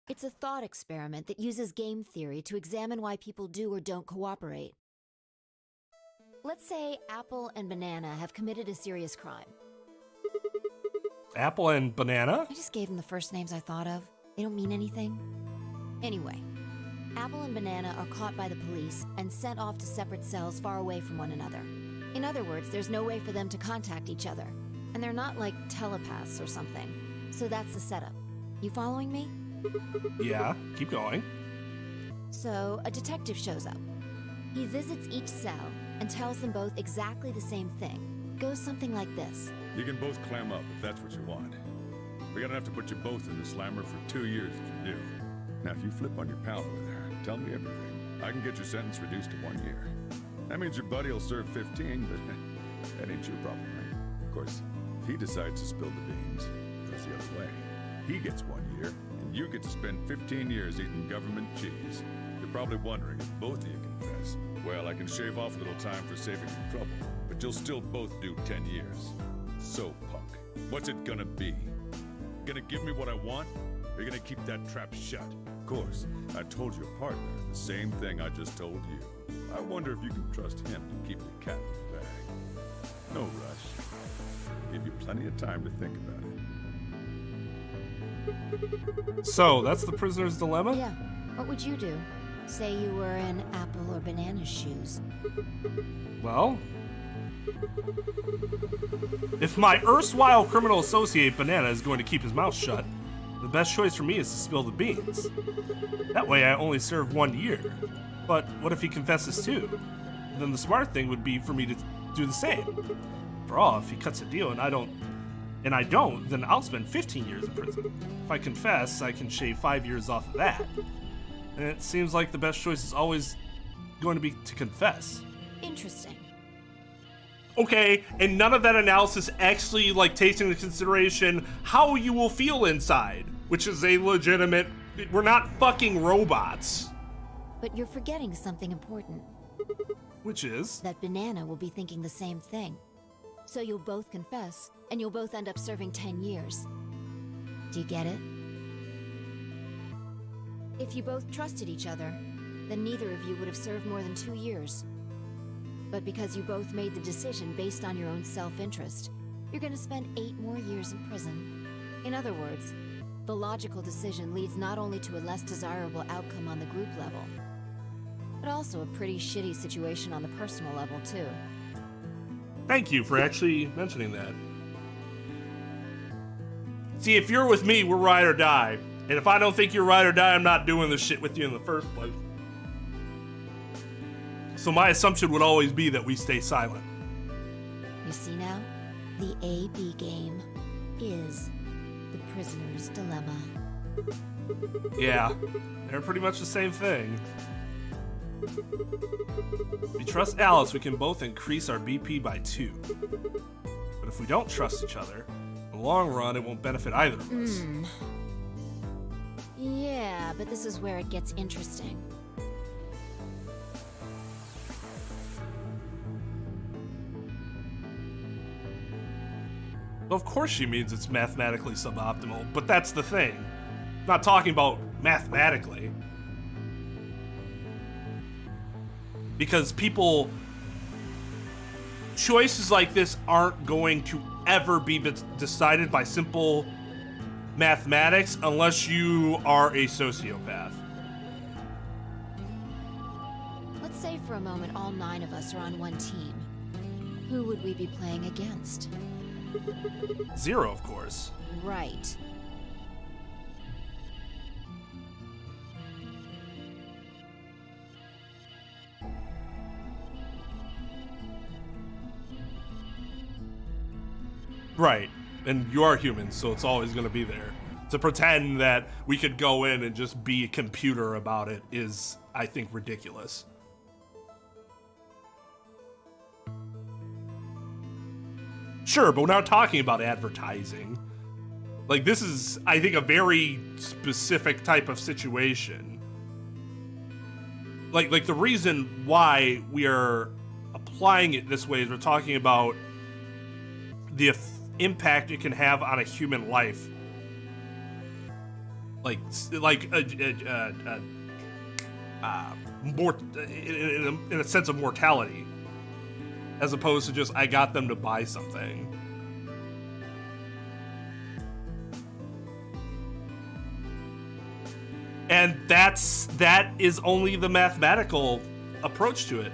It's a thought experiment that uses game theory to examine why people do or don't cooperate. Let's say Apple and Banana have committed a serious crime.
Apple and Banana?
I just gave them the first names I thought of. They don't mean anything. Anyway, Apple and Banana are caught by the police and sent off to separate cells far away from one another. In other words, there's no way for them to contact each other. And they're not like telepaths or something. So that's the setup. You following me?
Yeah, keep going.
So, a detective shows up. He visits each cell and tells them both exactly the same thing. Goes something like this.
You can both clam up if that's what you want. We're gonna have to put you both in the slammer for 2 years if you do. Now, if you flip on your pal over there, tell me everything. I can get your sentence reduced to 1 year. That means your buddy will serve 15, but that ain't your problem, right? Of course, if he decides to spill the beans, it goes the other way. He gets 1 year, and you get to spend 15 years eating government cheese. You're probably wondering if both of you confess. Well, I can shave off a little time for saving you trouble, but you'll still both do 10 years. So, punk, what's it gonna be? Gonna give me what I want? Or you gonna keep that trap shut? Of course, I told your partner the same thing I just told you. I wonder if you can trust him to keep the cat in the bag. No rush. Give you plenty of time to think about it.
So, that's the prisoner's dilemma?
Yeah. What would you do? Say you were in Apple or Banana's shoes.
Well, if my erstwhile criminal associate Banana is going to keep his mouth shut, the best choice for me is to spill the beans. That way I only serve 1 year. But what if he confesses too? Then the smart thing would be for me to do the same. After all, if he cuts a deal and I don't, then I'll spend 15 years in prison. If I confess, I can shave 5 years off of that. And it seems like the best choice is always going to be to confess.
Interesting.
Okay, and none of that analysis actually takes into consideration how you will feel inside, which is a legitimate, we're not fucking robots.
But you're forgetting something important.
Which is?
That Banana will be thinking the same thing. So you'll both confess, and you'll both end up serving 10 years. Do you get it? If you both trusted each other, then neither of you would have served more than 2 years. But because you both made the decision based on your own self-interest, you're gonna spend 8 more years in prison. In other words, the logical decision leads not only to a less desirable outcome on the group level, but also a pretty shitty situation on the personal level, too.
Thank you for actually mentioning that. See, if you're with me, we're ride or die. And if I don't think you're ride or die, I'm not doing this shit with you in the first place. So my assumption would always be that we stay silent.
You see now? The AB game is the prisoner's dilemma.
Yeah, they're pretty much the same thing. If we trust Alice, we can both increase our BP by 2. But if we don't trust each other, in the long run, it won't benefit either of us.
Yeah, but this is where it gets interesting.
Of course she means it's mathematically suboptimal, but that's the thing. I'm not talking about mathematically. Because choices like this aren't going to ever be decided by simple mathematics unless you are a sociopath.
Let's say for a moment all 9 of us are on one team. Who would we be playing against?
0, of course.
Right.
Right. And you are human, so it's always going to be there. To pretend that we could go in and just be a computer about it is, I think, ridiculous. Sure, but we're not talking about advertising. Like, this is, I think, a very specific type of situation. Like the reason why we are applying it this way is we're talking about the impact it can have on a human life. In a sense of mortality, as opposed to just I got them to buy something. And that is only the mathematical approach to it.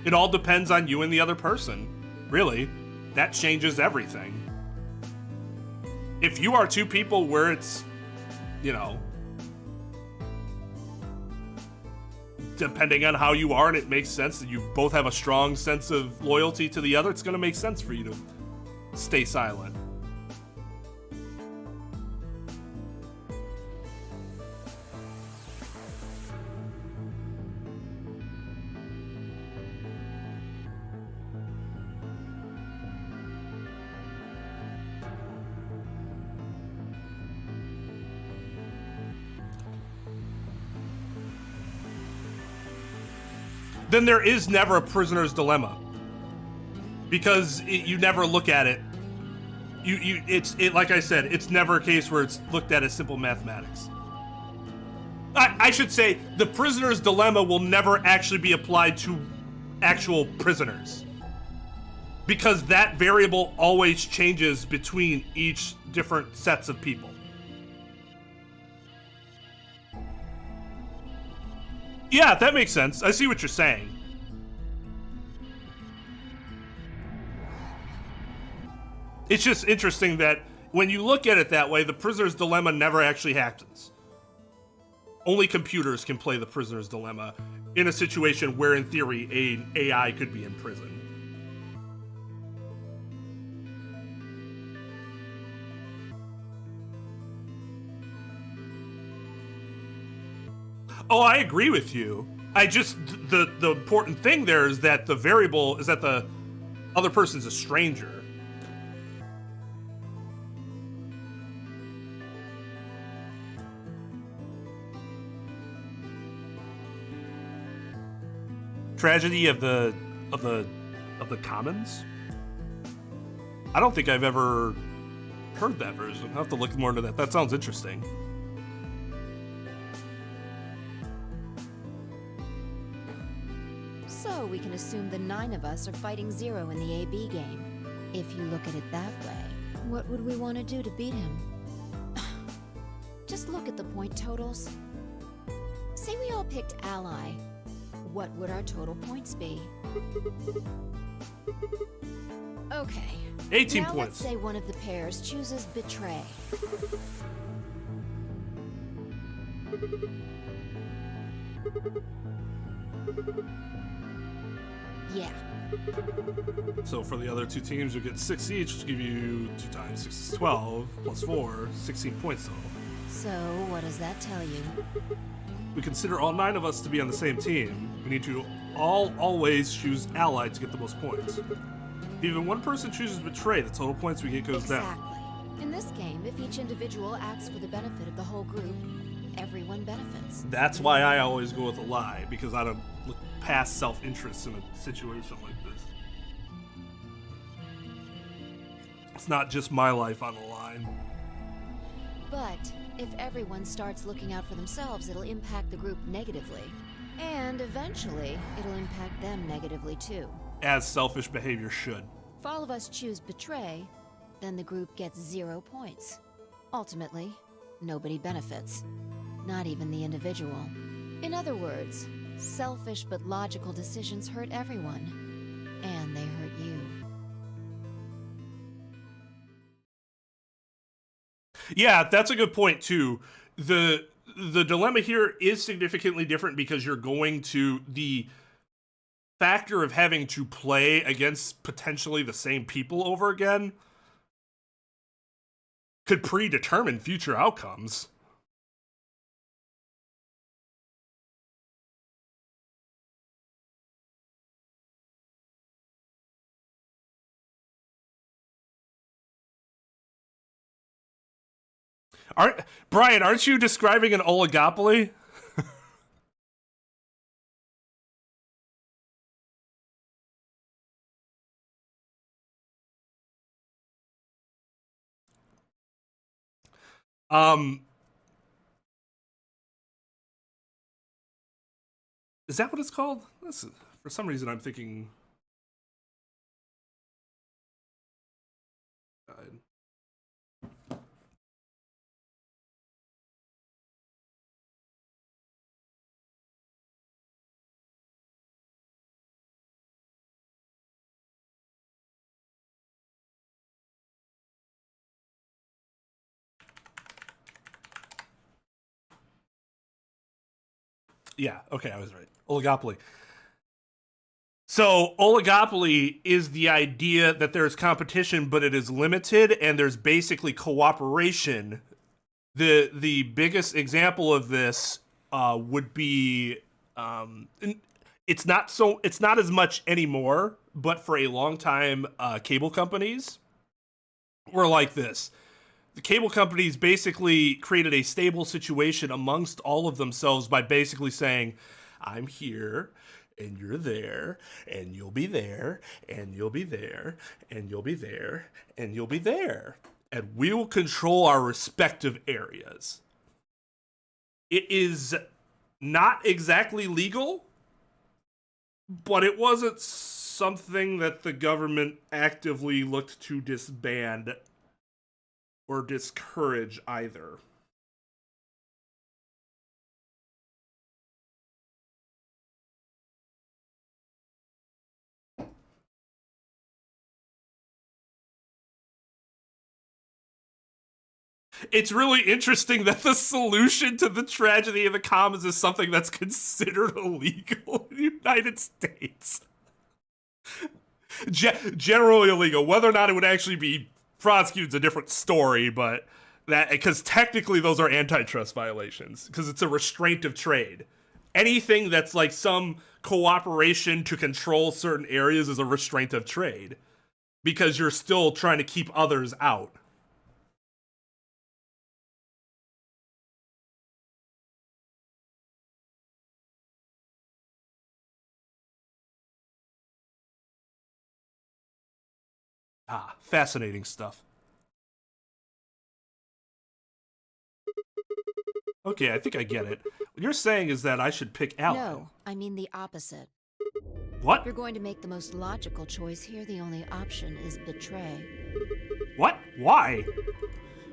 It all depends on you and the other person. Really, that changes everything. If you are 2 people where it's, you know, depending on how you are and it makes sense that you both have a strong sense of loyalty to the other, it's going to make sense for you to stay silent. Then there is never a prisoner's dilemma, because you never look at it. Like I said, it's never a case where it's looked at as simple mathematics. I should say the prisoner's dilemma will never actually be applied to actual prisoners, because that variable always changes between each different sets of people. Yeah, that makes sense. I see what you're saying. It's just interesting that when you look at it that way, the prisoner's dilemma never actually happens. Only computers can play the prisoner's dilemma in a situation where, in theory, an AI could be in prison. Oh, I agree with you. I just, the important thing there is that the variable is that the other person's a stranger. Tragedy of the Commons? I don't think I've ever heard that version. I'll have to look more into that. That sounds interesting.
So we can assume the 9 of us are fighting 0 in the AB game. If you look at it that way, what would we want to do to beat him? Just look at the point totals. Say we all picked ally. What would our total points be? Okay.
18
now
points.
Let's say one of the pairs chooses betray. Yeah.
So for the other 2 teams, you get 6 each, which give you 2 times 6 is 12, plus 4, 16 points total.
So what does that tell you?
We consider all 9 of us to be on the same team. We need to always choose ally to get the most points. If even one person chooses betray, the total points we get goes down.
Exactly. In this game, if each individual acts for the benefit of the whole group, everyone benefits.
That's why I always go with a lie, because I don't look past self-interest in a situation like this. It's not just my life on the line.
But if everyone starts looking out for themselves, it'll impact the group negatively. And eventually, it'll impact them negatively too.
As selfish behavior should.
If all of us choose betray, then the group gets 0 points. Ultimately, nobody benefits. Not even the individual. In other words, selfish but logical decisions hurt everyone. And they hurt you.
Yeah, that's a good point too. The dilemma here is significantly different because you're going to the factor of having to play against potentially the same people over again could predetermine future outcomes. Brian, aren't you describing an oligopoly? Is that what it's called? For some reason I'm thinking... Yeah, okay, I was right. Oligopoly. So, oligopoly is the idea that there's competition, but it is limited, and there's basically cooperation. The biggest example of this would be, it's not as much anymore, but for a long time, cable companies were like this. The cable companies basically created a stable situation amongst all of themselves by basically saying, I'm here, and you're there, and you'll be there, and you'll be there, and you'll be there, and you'll be there. And we will control our respective areas. It is not exactly legal, but it wasn't something that the government actively looked to disband or discourage either. It's really interesting that the solution to the tragedy of the commons is something that's considered illegal in the United States. Generally illegal. Whether or not it would actually be prosecuted is a different story, but that, because technically those are antitrust violations, because it's a restraint of trade. Anything that's like some cooperation to control certain areas is a restraint of trade, because you're still trying to keep others out. Ah, fascinating stuff. Okay, I think I get it. What you're saying is that I should pick Ally.
No, I mean the opposite.
What?
If you're going to make the most logical choice here, the only option is betray.
What? Why?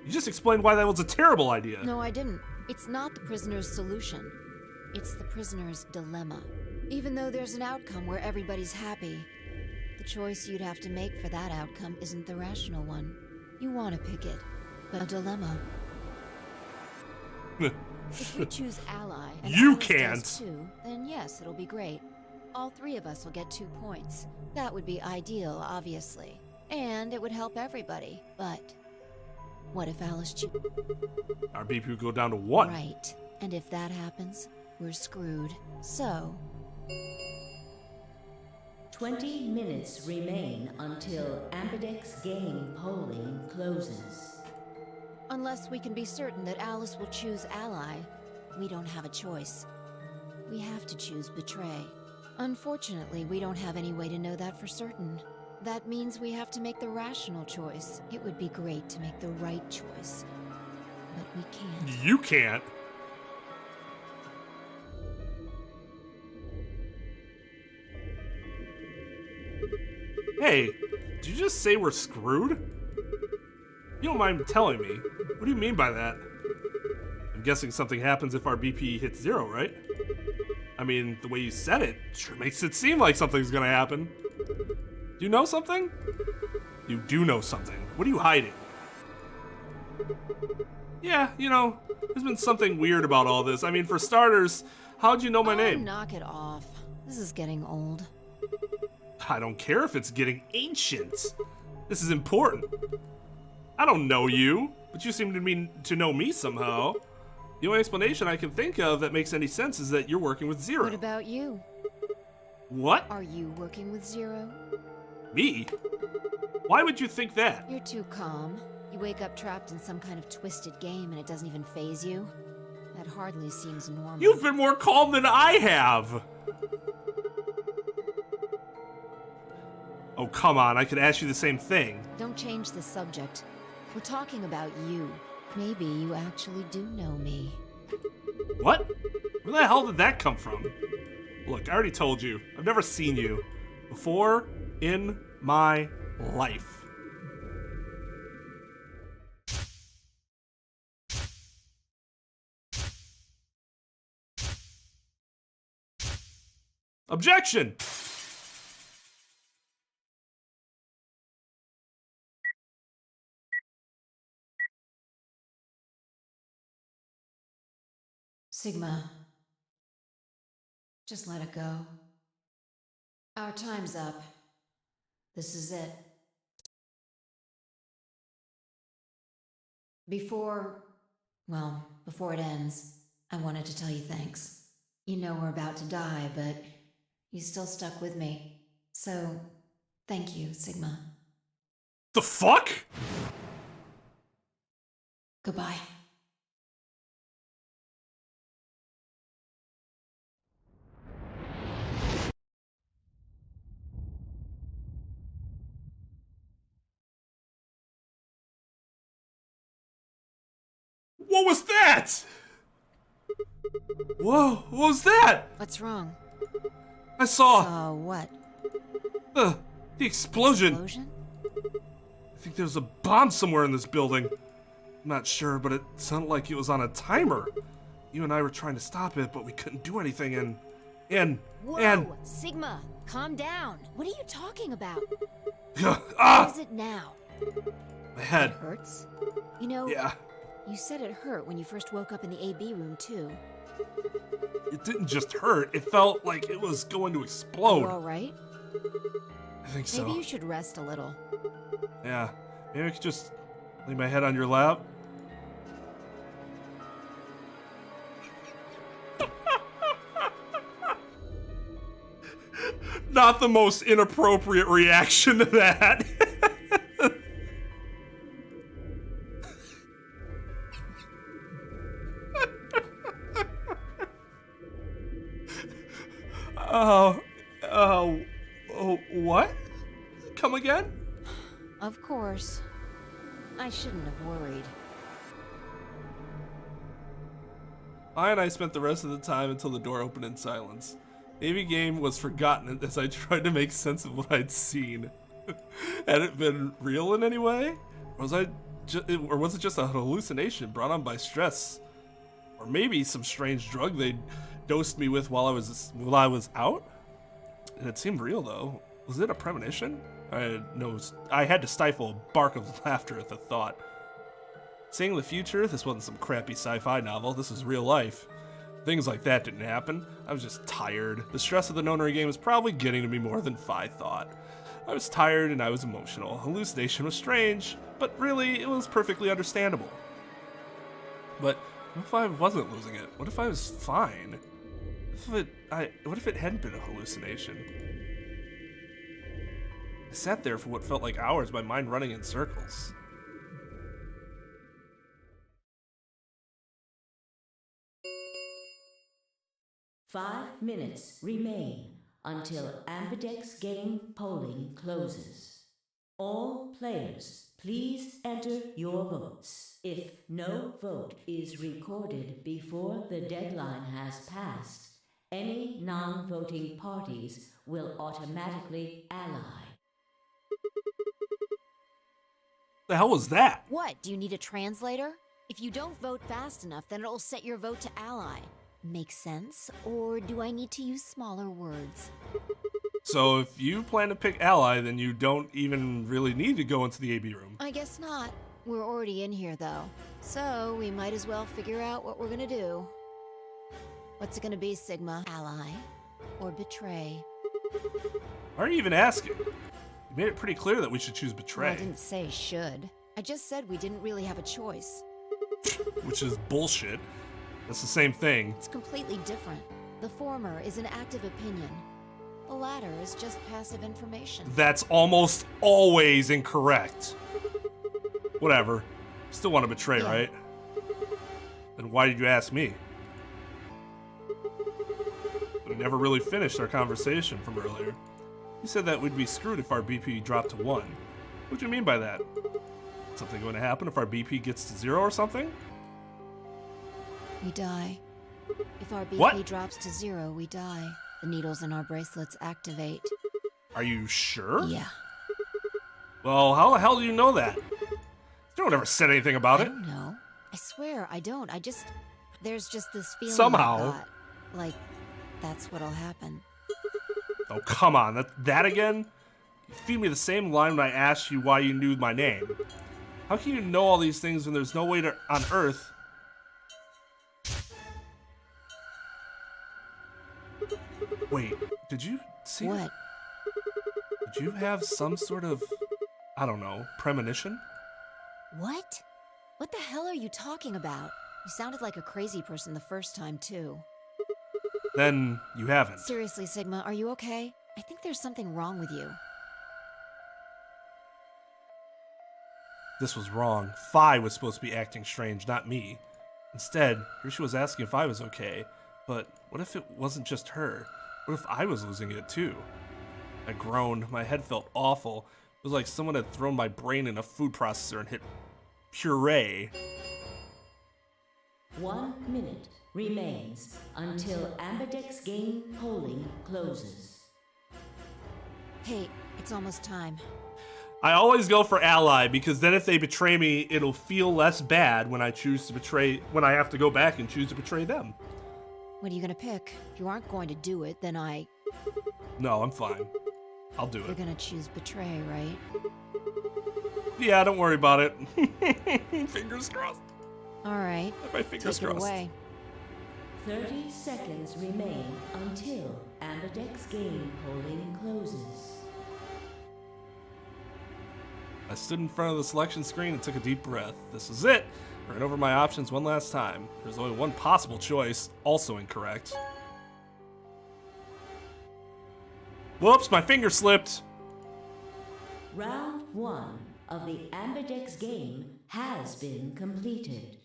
You just explained why that was a terrible idea.
No, I didn't. It's not the prisoner's solution. It's the prisoner's dilemma. Even though there's an outcome where everybody's happy, the choice you'd have to make for that outcome isn't the rational one. You want to pick it, but a dilemma. If we choose Ally, and
you
Alice
can't.
does too, then yes, it'll be great. All 3 of us will get 2 points. That would be ideal, obviously. And it would help everybody. But what if Alice
our BP would go down to 1.
Right. And if that happens, we're screwed. So
20 minutes remain until Ambidex game polling closes.
unless we can be certain that Alice will choose Ally, we don't have a choice. We have to choose Betray. Unfortunately, we don't have any way to know that for certain. That means we have to make the rational choice. It would be great to make the right choice. But we can't.
You can't. Hey, did you just say we're screwed? You don't mind telling me. What do you mean by that? I'm guessing something happens if our BP hits 0, right? I mean, the way you said it sure makes it seem like something's gonna happen. Do you know something? You do know something. What are you hiding? Yeah, you know, there's been something weird about all this. I mean, for starters, how'd you know my name?
Knock it off. This is getting old.
I don't care if it's getting ancient. This is important. I don't know you, but you seem to know me somehow. The only explanation I can think of that makes any sense is that you're working with Zero.
What about you?
What?
Are you working with Zero?
Me? Why would you think that?
You're too calm. You wake up trapped in some kind of twisted game and it doesn't even faze you. That hardly seems normal.
You've been more calm than I have. Oh, come on. I could ask you the same thing.
Don't change the subject. We're talking about you. Maybe you actually do know me.
What? Where the hell did that come from? Look, I already told you. I've never seen you before in my life. Objection!
Sigma. Just let it go. Our time's up. This is it. Before it ends, I wanted to tell you thanks. You know we're about to die, but you still stuck with me. So, thank you, Sigma.
The fuck?
Goodbye.
What was that? Whoa, what was that?
What's wrong?
I saw
what?
The explosion.
Explosion?
I think there's a bomb somewhere in this building. I'm not sure, but it sounded like it was on a timer. You and I were trying to stop it, but we couldn't do anything,
Whoa, Sigma, calm down. What are you talking about?
Ah!
What is it now?
My head.
It hurts? You know,
Yeah.
You said it hurt when you first woke up in the AB room, too.
It didn't just hurt, it felt like it was going to explode.
You all right?
I think so.
Maybe you should rest a little.
Yeah, maybe I could just lay my head on your lap. Not the most inappropriate reaction to that. What? Come again?
Of course. I shouldn't have worried.
I and I spent the rest of the time until the door opened in silence. Maybe game was forgotten as I tried to make sense of what I'd seen. Had it been real in any way? Or was it just a hallucination brought on by stress? Or maybe some strange drug they dosed me with while I was out? And it seemed real though. Was it a premonition? I had to stifle a bark of laughter at the thought. Seeing the future, this wasn't some crappy sci-fi novel, this was real life. Things like that didn't happen. I was just tired. The stress of the Nonary game was probably getting to me more than Phi thought. I was tired and I was emotional. Hallucination was strange, but really, it was perfectly understandable. But what if I wasn't losing it? What if I was fine? What if it hadn't been a hallucination? I sat there for what felt like hours, my mind running in circles.
Five minutes remain until Ambidex game polling closes. All players, please enter your votes. If no vote is recorded before the deadline has passed, any non-voting parties will automatically ally.
The hell was that?
What? Do you need a translator? If you don't vote fast enough, then it'll set your vote to ally. Make sense? Or do I need to use smaller words?
So if you plan to pick ally, then you don't even really need to go into the AB room.
I guess not. We're already in here, though. So we might as well figure out what we're gonna do. What's it gonna be, Sigma? Ally or betray?
Why are you even asking? You made it pretty clear that we should choose betray.
Well, I didn't say should. I just said we didn't really have a choice.
Which is bullshit. That's the same thing.
It's completely different. The former is an active opinion. The latter is just passive information.
That's almost always incorrect. Whatever. Still want to betray,
Yeah.
right? Then why did you ask me? We never really finished our conversation from earlier. You said that we'd be screwed if our BP dropped to 1. What do you mean by that? Something going to happen if our BP gets to 0 or something?
We die. If our BP
What?
drops to 0, we die. The needles in our bracelets activate.
Are you sure?
Yeah.
Well, how the hell do you know that? No one ever said anything about
I
it.
don't know. I swear, I don't. There's just this feeling
Somehow.
I got, like, that's what'll happen.
Oh, come on. That again? You feed me the same line when I asked you why you knew my name. How can you know all these things when there's no way on Earth? Wait, did you see?
What?
Did you have some sort of, I don't know, premonition?
What? What the hell are you talking about? You sounded like a crazy person the first time, too.
Then you haven't.
Seriously, Sigma, are you okay? I think there's something wrong with you.
This was wrong. Phi was supposed to be acting strange, not me. Instead, here she was asking if I was okay. But what if it wasn't just her? What if I was losing it too? I groaned. My head felt awful. It was like someone had thrown my brain in a food processor and hit puree.
1 minute remains until Ambidex game polling closes.
Hey, it's almost time.
I always go for ally because then if they betray me, it'll feel less bad when I choose to betray, when I have to go back and choose to betray them.
What are you gonna pick? If you aren't going to do it, then
No, I'm fine. I'll do
You're
it.
gonna choose betray, right?
Yeah, don't worry about it. Fingers crossed.
Alright.
My fingers
Take it
crossed.
away.
30 seconds remain until Ambidex game polling closes.
I stood in front of the selection screen and took a deep breath. This is it. I ran over my options one last time. There's only one possible choice, also incorrect. Whoops, my finger slipped.
Round 1 of the Ambidex game has been completed.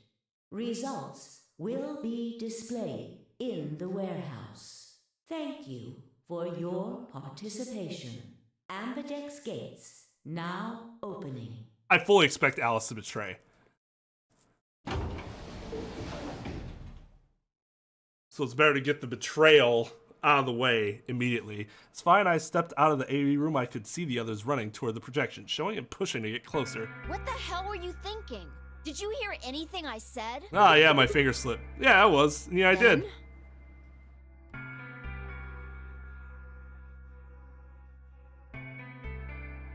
Results will be displayed in the warehouse. Thank you for your participation. Ambidex gates now opening.
I fully expect Alice to betray. So it's better to get the betrayal out of the way immediately. It's fine. I stepped out of the AV room. I could see the others running toward the projection, showing and pushing to get closer.
What the hell were you thinking? Did you hear anything I said?
Ah, yeah, my finger slipped. Yeah, I was. Yeah, I did.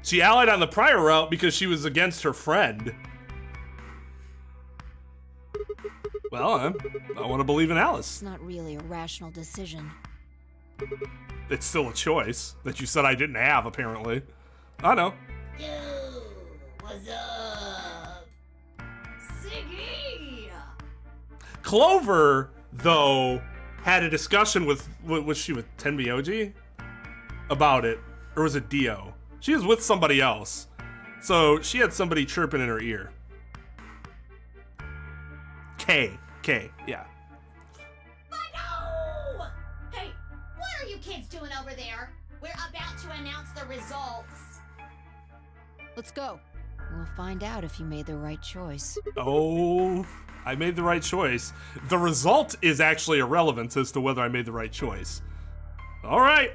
She allied on the prior route because she was against her friend. Well, I want to believe in Alice.
It's not really a rational decision.
It's still a choice that you said I didn't have, apparently. I know.
Yo, what's up? Siggy!
Clover, though, had a discussion with, was she with Tenbyoji? About it. Or was it Dio? She was with somebody else. So she had somebody chirping in her ear. K, yeah.
No! Hey, what are you kids doing over there. We're about to announce the results.
Let's go.
We'll find out if you made the right choice.
Oh, I made the right choice. The result is actually irrelevant as to whether I made the right choice. All right.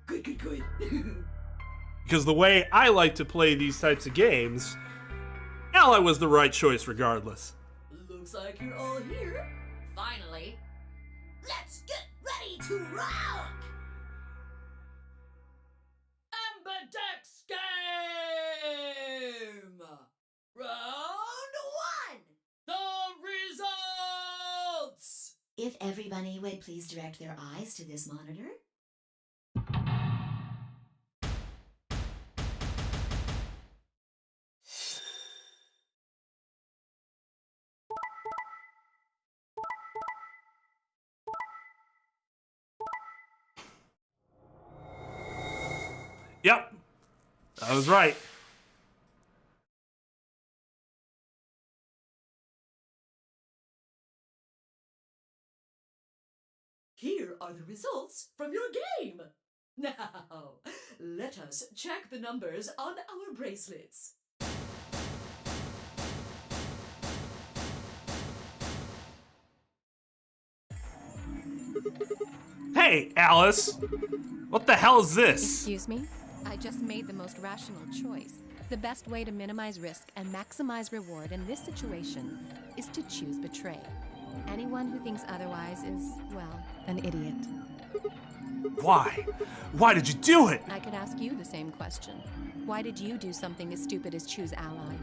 Good.
Because the way I like to play these types of games, Ally was the right choice regardless.
Looks like you're all here. Finally.
Let's get ready to rock!
Ambidex game! Round 1! The results!
If everybody would please direct their eyes to this monitor.
Yep, I was right.
Here are the results from your game. Now, let us check the numbers on our bracelets.
Hey, Alice. What the hell is this?
Excuse me? I just made the most rational choice. The best way to minimize risk and maximize reward in this situation is to choose betray. Anyone who thinks otherwise is, well, an idiot.
Why? Why did you do it?
I could ask you the same question. Why did you do something as stupid as choose ally?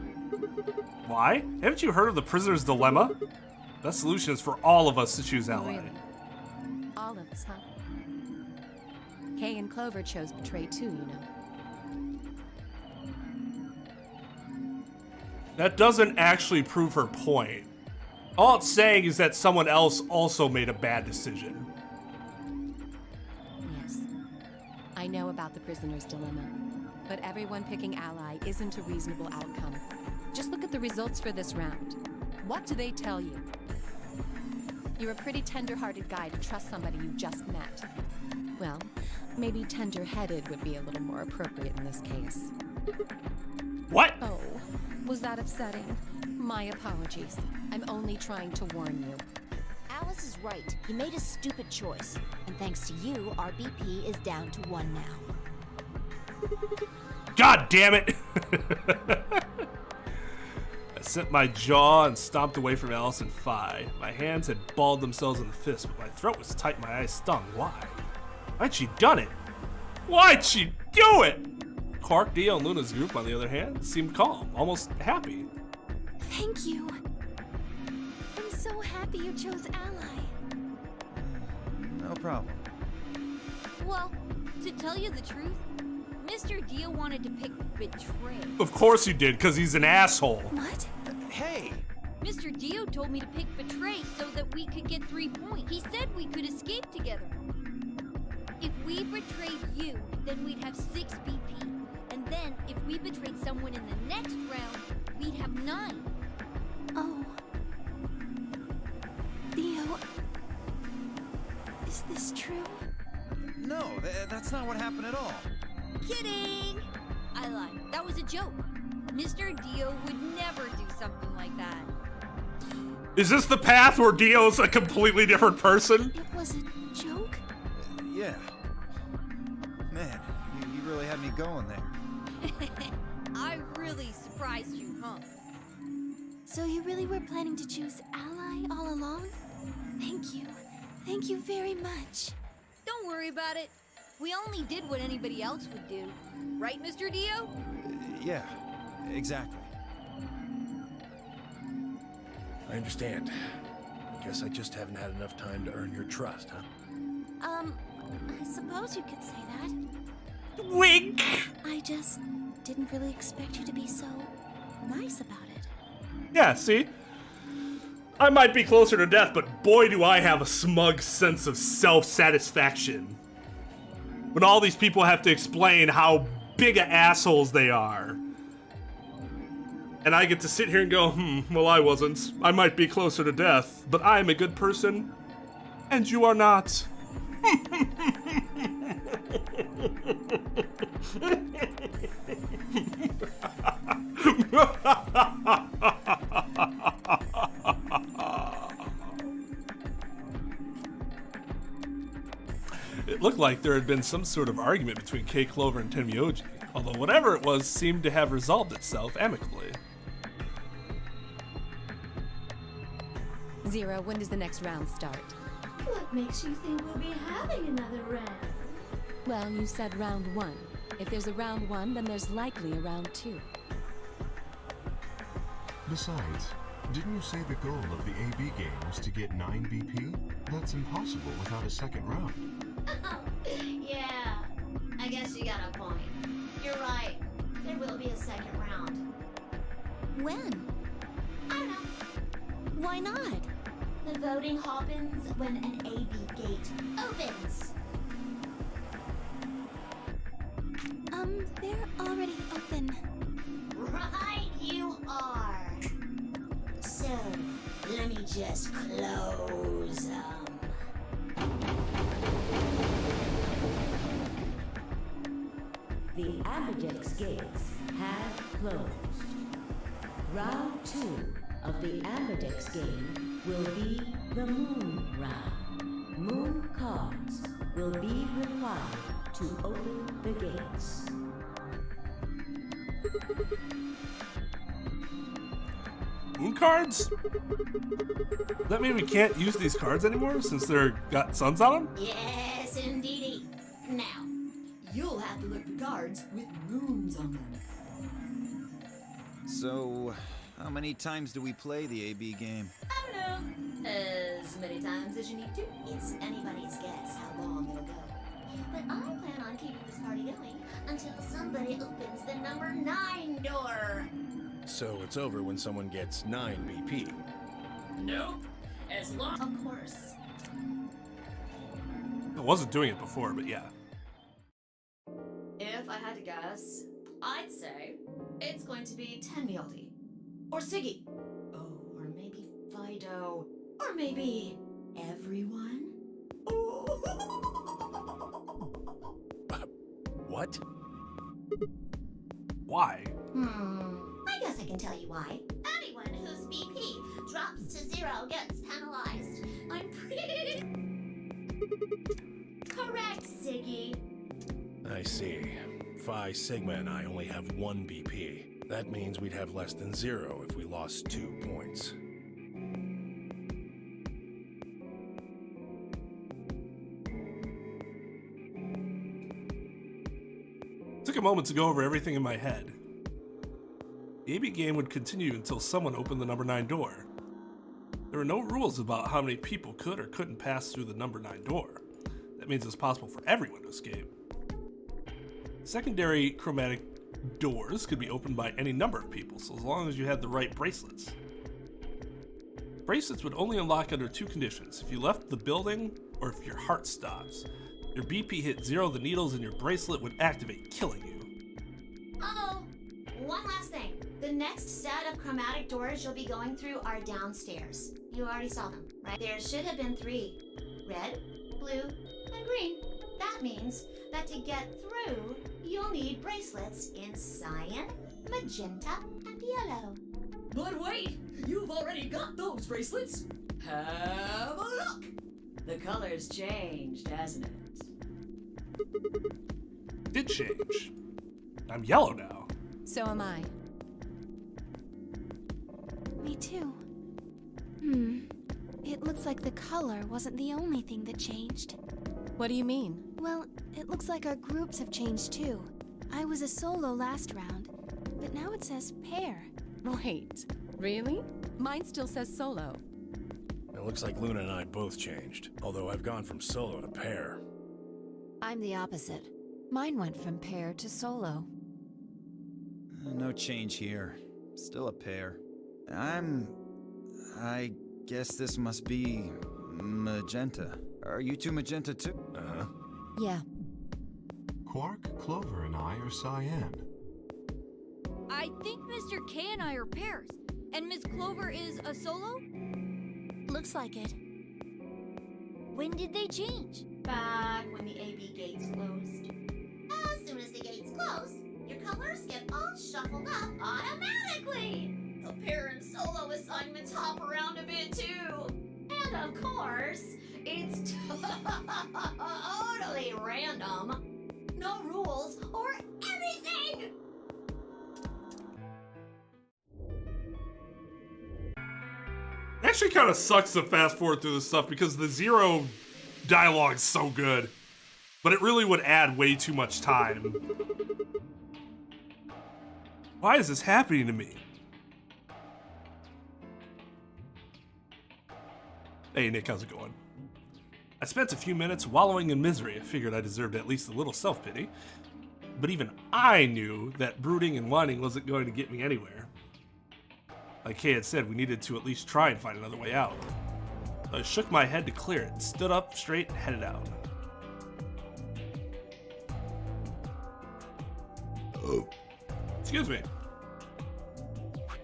Why? Haven't you heard of the prisoner's dilemma? The solution is for all of us to choose ally.
Really? All of us, huh? Kay and Clover chose betray too, you know.
That doesn't actually prove her point. All it's saying is that someone else also made a bad decision.
Yes. I know about the prisoner's dilemma, but everyone picking ally isn't a reasonable outcome. Just look at the results for this round. What do they tell you? You're a pretty tender-hearted guy to trust somebody you just met. Well, maybe tender-headed would be a little more appropriate in this case.
What?
Oh, was that upsetting? My apologies. I'm only trying to warn you.
Alice is right. He made a stupid choice. And thanks to you, our BP is down to 1 now.
God damn it! I set my jaw and stomped away from Alice and Phi. My hands had balled themselves in the fist, but my throat was tight and my eyes stung. Why? Why'd she done it? Why'd she do it? Quark, Dio, and Luna's group, on the other hand, seemed calm, almost happy.
Thank you. I'm so happy you chose ally.
No problem.
Well, to tell you the truth, Mr. Dio wanted to pick betray.
Of course he did, because he's an asshole.
What?
Hey!
Mr. Dio told me to pick betray so that we could get 3 points. He said we could escape together. If we betrayed you, then we'd have 6 BP. And then, if we betrayed someone in the next round, we'd have 9.
Oh. Dio. Is this true?
No, that's not what happened at all.
Kidding! I lied. That was a joke. Mr. Dio would never do something like that.
Is this the path where Dio's a completely different person?
It was a joke?
Yeah. Man, you really had me going there.
I really surprised you, huh?
So you really were planning to choose ally all along? Thank you. Thank you very much.
Don't worry about it. We only did what anybody else would do. Right, Mr. Dio?
Yeah, exactly.
I understand. I guess I just haven't had enough time to earn your trust, huh?
I suppose you could say that.
Wink!
I just didn't really expect you to be so nice about it.
Yeah, see? I might be closer to death, but boy do I have a smug sense of self-satisfaction. When all these people have to explain how big of assholes they are. And I get to sit here and go, well, I wasn't. I might be closer to death, but I'm a good person, and you are not. It looked like there had been some sort of argument between K. Clover and Tenmyoji, although whatever it was seemed to have resolved itself amicably.
Zero, when does the next round start?
What makes you think we'll be having another round?
Well, you said round 1. If there's a round 1, then there's likely a round 2.
Besides, didn't you say the goal of the AB game was to get 9 BP? That's impossible without a second round.
Yeah, I guess you got a point. You're right. There will be a second round.
When?
I don't know.
Why not?
The voting happens when an AB gate opens.
They're already open.
Right, you are. So, let me just close them.
The Ambidex gates have closed. Round 2 of the Ambidex game will be the Moon round. Moon cards will be required to open the gates.
Moon cards? Does that mean we can't use these cards anymore since they're got suns on them?
Yes, indeedy. Now,
You'll have to look for cards with moons on them.
So, how many times do we play the AB game?
I don't know. As many times as you need to. It's anybody's guess how long it'll go. But I plan on keeping this party going until somebody opens the number 9 door.
So it's over when someone gets 9 BP.
Nope. As long.
Of course.
I wasn't doing it before, but yeah.
If I had to guess, I'd say it's going to be Tenmyoji. Or Siggy. Oh, or maybe Fido. Or maybe everyone.
What?
Why?
I guess I can tell you why. Anyone whose BP drops to 0 gets penalized. I'm pretty correct, Siggy.
I see. Phi Sigma and I only have 1 BP. That means we'd have less than 0 if we lost 2 points.
Took a moment to go over everything in my head. The AB game would continue until someone opened the number 9 door. There were no rules about how many people could or couldn't pass through the number 9 door. That means it's possible for everyone to escape. Secondary chromatic doors could be opened by any number of people, so as long as you had the right bracelets. Bracelets would only unlock under 2 conditions: if you left the building or if your heart stops. Your BP hit 0, the needles in your bracelet would activate, killing you.
Oh, one last thing. The next set of chromatic doors you'll be going through are downstairs. You already saw them, right? There should have been 3. Red, blue, and green. That means that to get through, you'll need bracelets in cyan, magenta, and yellow.
But wait, you've already got those bracelets. Have a look. The color's changed, hasn't it?
Did change. I'm yellow now.
So am I.
Me too. It looks like the color wasn't the only thing that changed.
What do you mean?
Well, it looks like our groups have changed too. I was a solo last round, but now it says pair.
Wait, really? Mine still says solo.
It looks like Luna and I both changed, although I've gone from solo to pair.
I'm the opposite. Mine went from pair to solo.
No change here. Still a pair. I guess this must be magenta. Are you two magenta too?
Uh-huh.
Yeah.
Quark, Clover, and I are cyan.
I I think Mr. K and I are pairs. And Miss Clover is a solo?
Looks like it.
When did they change?
Back when the AB gates closed. As soon as the gates close, your colors get all shuffled up automatically. The pair and solo assignments hop around a bit too. And of course, it's totally random. No rules or anything!
It actually kind of sucks to fast forward through this stuff because the Zero dialogue is so good. But it really would add way too much time. Why is this happening to me? Hey Nick, how's it going? I spent a few minutes wallowing in misery. I figured I deserved at least a little self-pity. But even I knew that brooding and whining wasn't going to get me anywhere. Like Kay had said, we needed to at least try and find another way out. I shook my head to clear it, stood up straight, and headed out. Oh. Excuse me.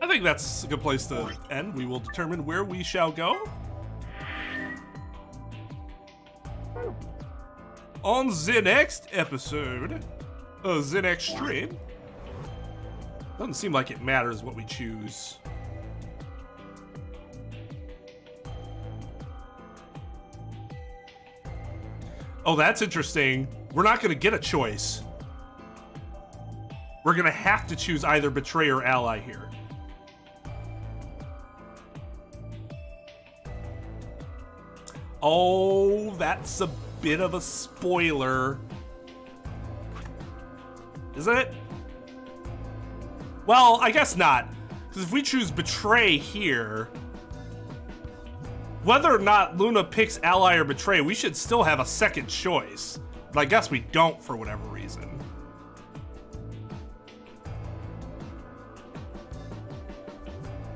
I think that's a good place to end. We will determine where we shall go on the next episode of the next stream. Doesn't seem like it matters what we choose. Oh, that's interesting. We're not going to get a choice. We're going to have to choose either betray or ally here. Oh, that's a bit of a spoiler. Isn't it? Well, I guess not. Because if we choose betray here, whether or not Luna picks ally or betray, we should still have a second choice. But I guess we don't for whatever reason.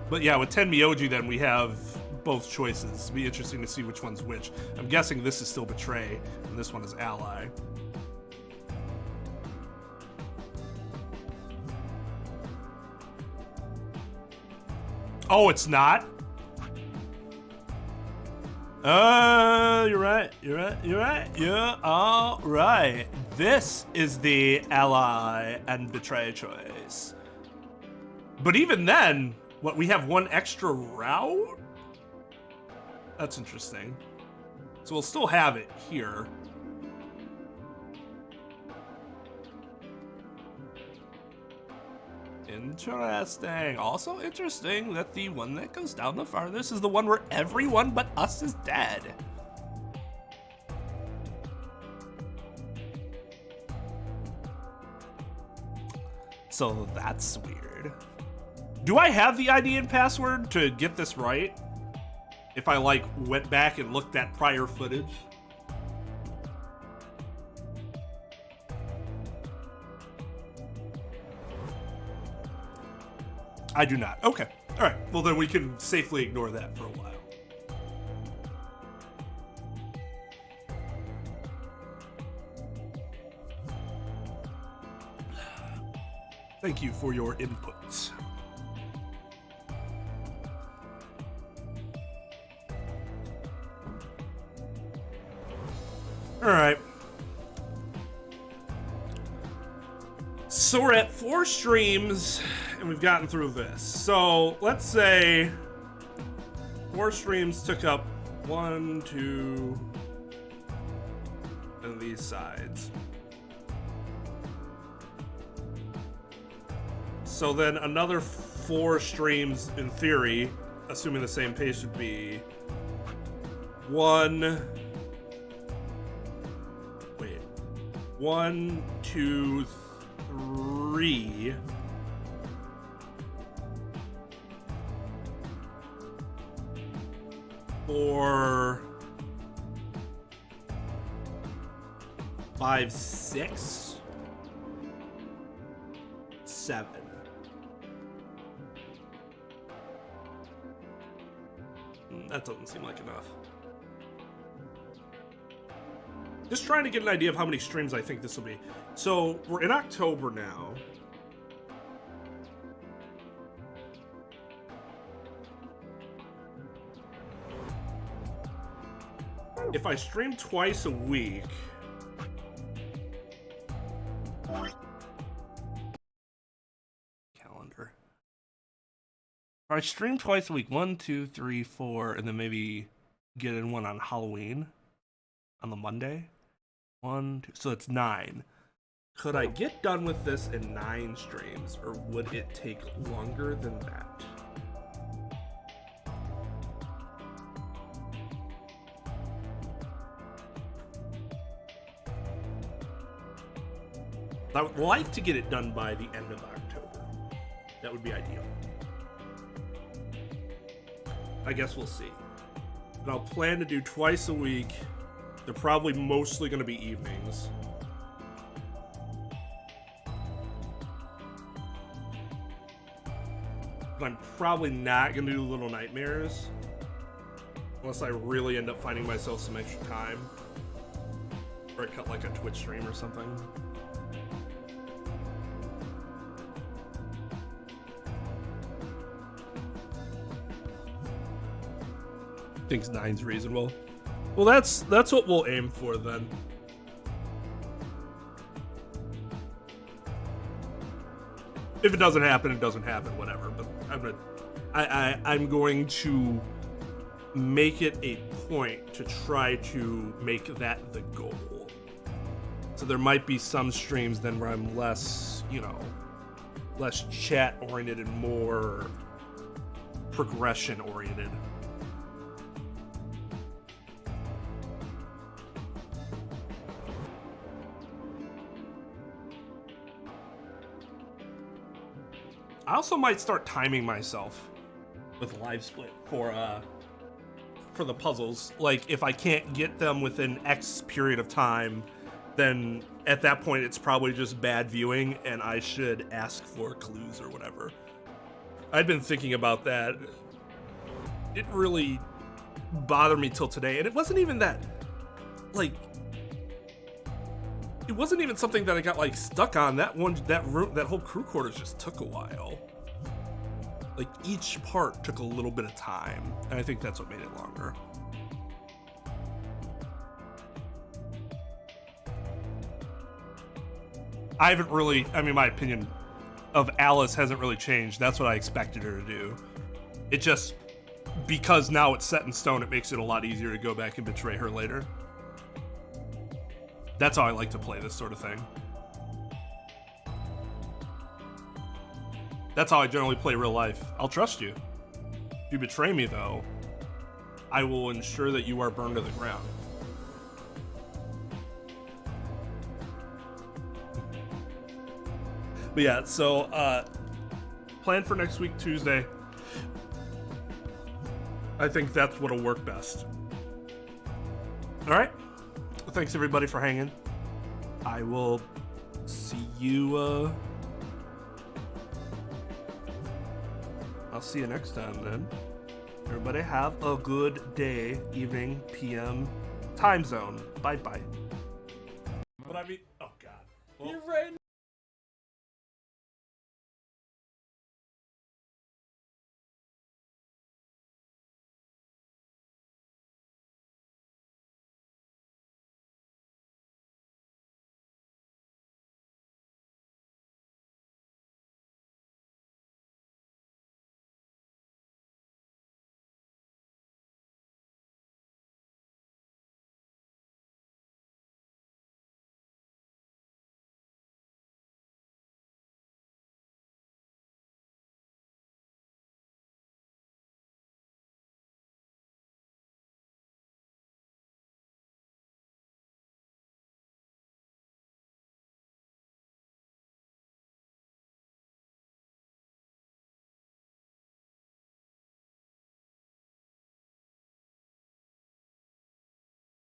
But yeah, with Tenmyoji then we have both choices. It'll be interesting to see which one's which. I'm guessing this is still betray, and this one is ally. Oh, it's not? You're right. Yeah, all right. This is the ally and betray choice. But even then, what, we have one extra route? That's interesting. So we'll still have it here. Interesting. Also interesting that the one that goes down the farthest is the one where everyone but us is dead. So that's weird. Do I have the ID and password to get this right? If I like went back and looked at prior footage? I do not. Okay. All right. Well, then we can safely ignore that for a while. Thank you for your input. All right. So we're at 4 streams and we've gotten through this. So let's say 4 streams took up 1, 2, and these sides. So then another 4 streams in theory, assuming the same pace, would be 1, 2, 3. 4, 5, 6, 7. That doesn't seem like enough. Just trying to get an idea of how many streams I think this will be. So we're in October now. if I stream twice a week, calendar. If I stream twice a week, 1, 2, 3, 4, and then maybe get in one on Halloween on the Monday. 1, 2, so it's 9. Could I get done with this in 9 streams, or would it take longer than that? I would like to get it done by the end of October. That would be ideal. I guess we'll see. But I'll plan to do twice a week. They're probably mostly going to be evenings. But I'm probably not going to do Little Nightmares. Unless I really end up finding myself some extra time. Or I cut like a Twitch stream or something. Thinks 9's reasonable. Well, that's what we'll aim for then. If it doesn't happen, it doesn't happen. Whatever. But I'm going to make it a point to try to make that the goal. So there might be some streams then where I'm less, you know, less chat oriented and more progression oriented. I also might start timing myself with live split for the puzzles. Like, if I can't get them within X period of time, then at that point it's probably just bad viewing and I should ask for clues or whatever. I'd been thinking about that. It really bothered me till today, and it wasn't even that, like, it wasn't even something that I got like stuck on. That whole crew quarters just took a while. Like, each part took a little bit of time, and I think that's what made it longer. I haven't really, I mean, my opinion of Alice hasn't really changed. That's what I expected her to do. It just, because now it's set in stone, it makes it a lot easier to go back and betray her later. That's how I like to play this sort of thing. That's how I generally play real life. I'll trust you. If you betray me, though, I will ensure that you are burned to the ground. But yeah, so plan for next week, Tuesday. I think that's what'll work best. All right. Thanks everybody for hanging. I will see you. I'll see you next time then. Everybody have a good day, evening, PM, time zone. Bye bye. But I mean, oh god. Well,
you're right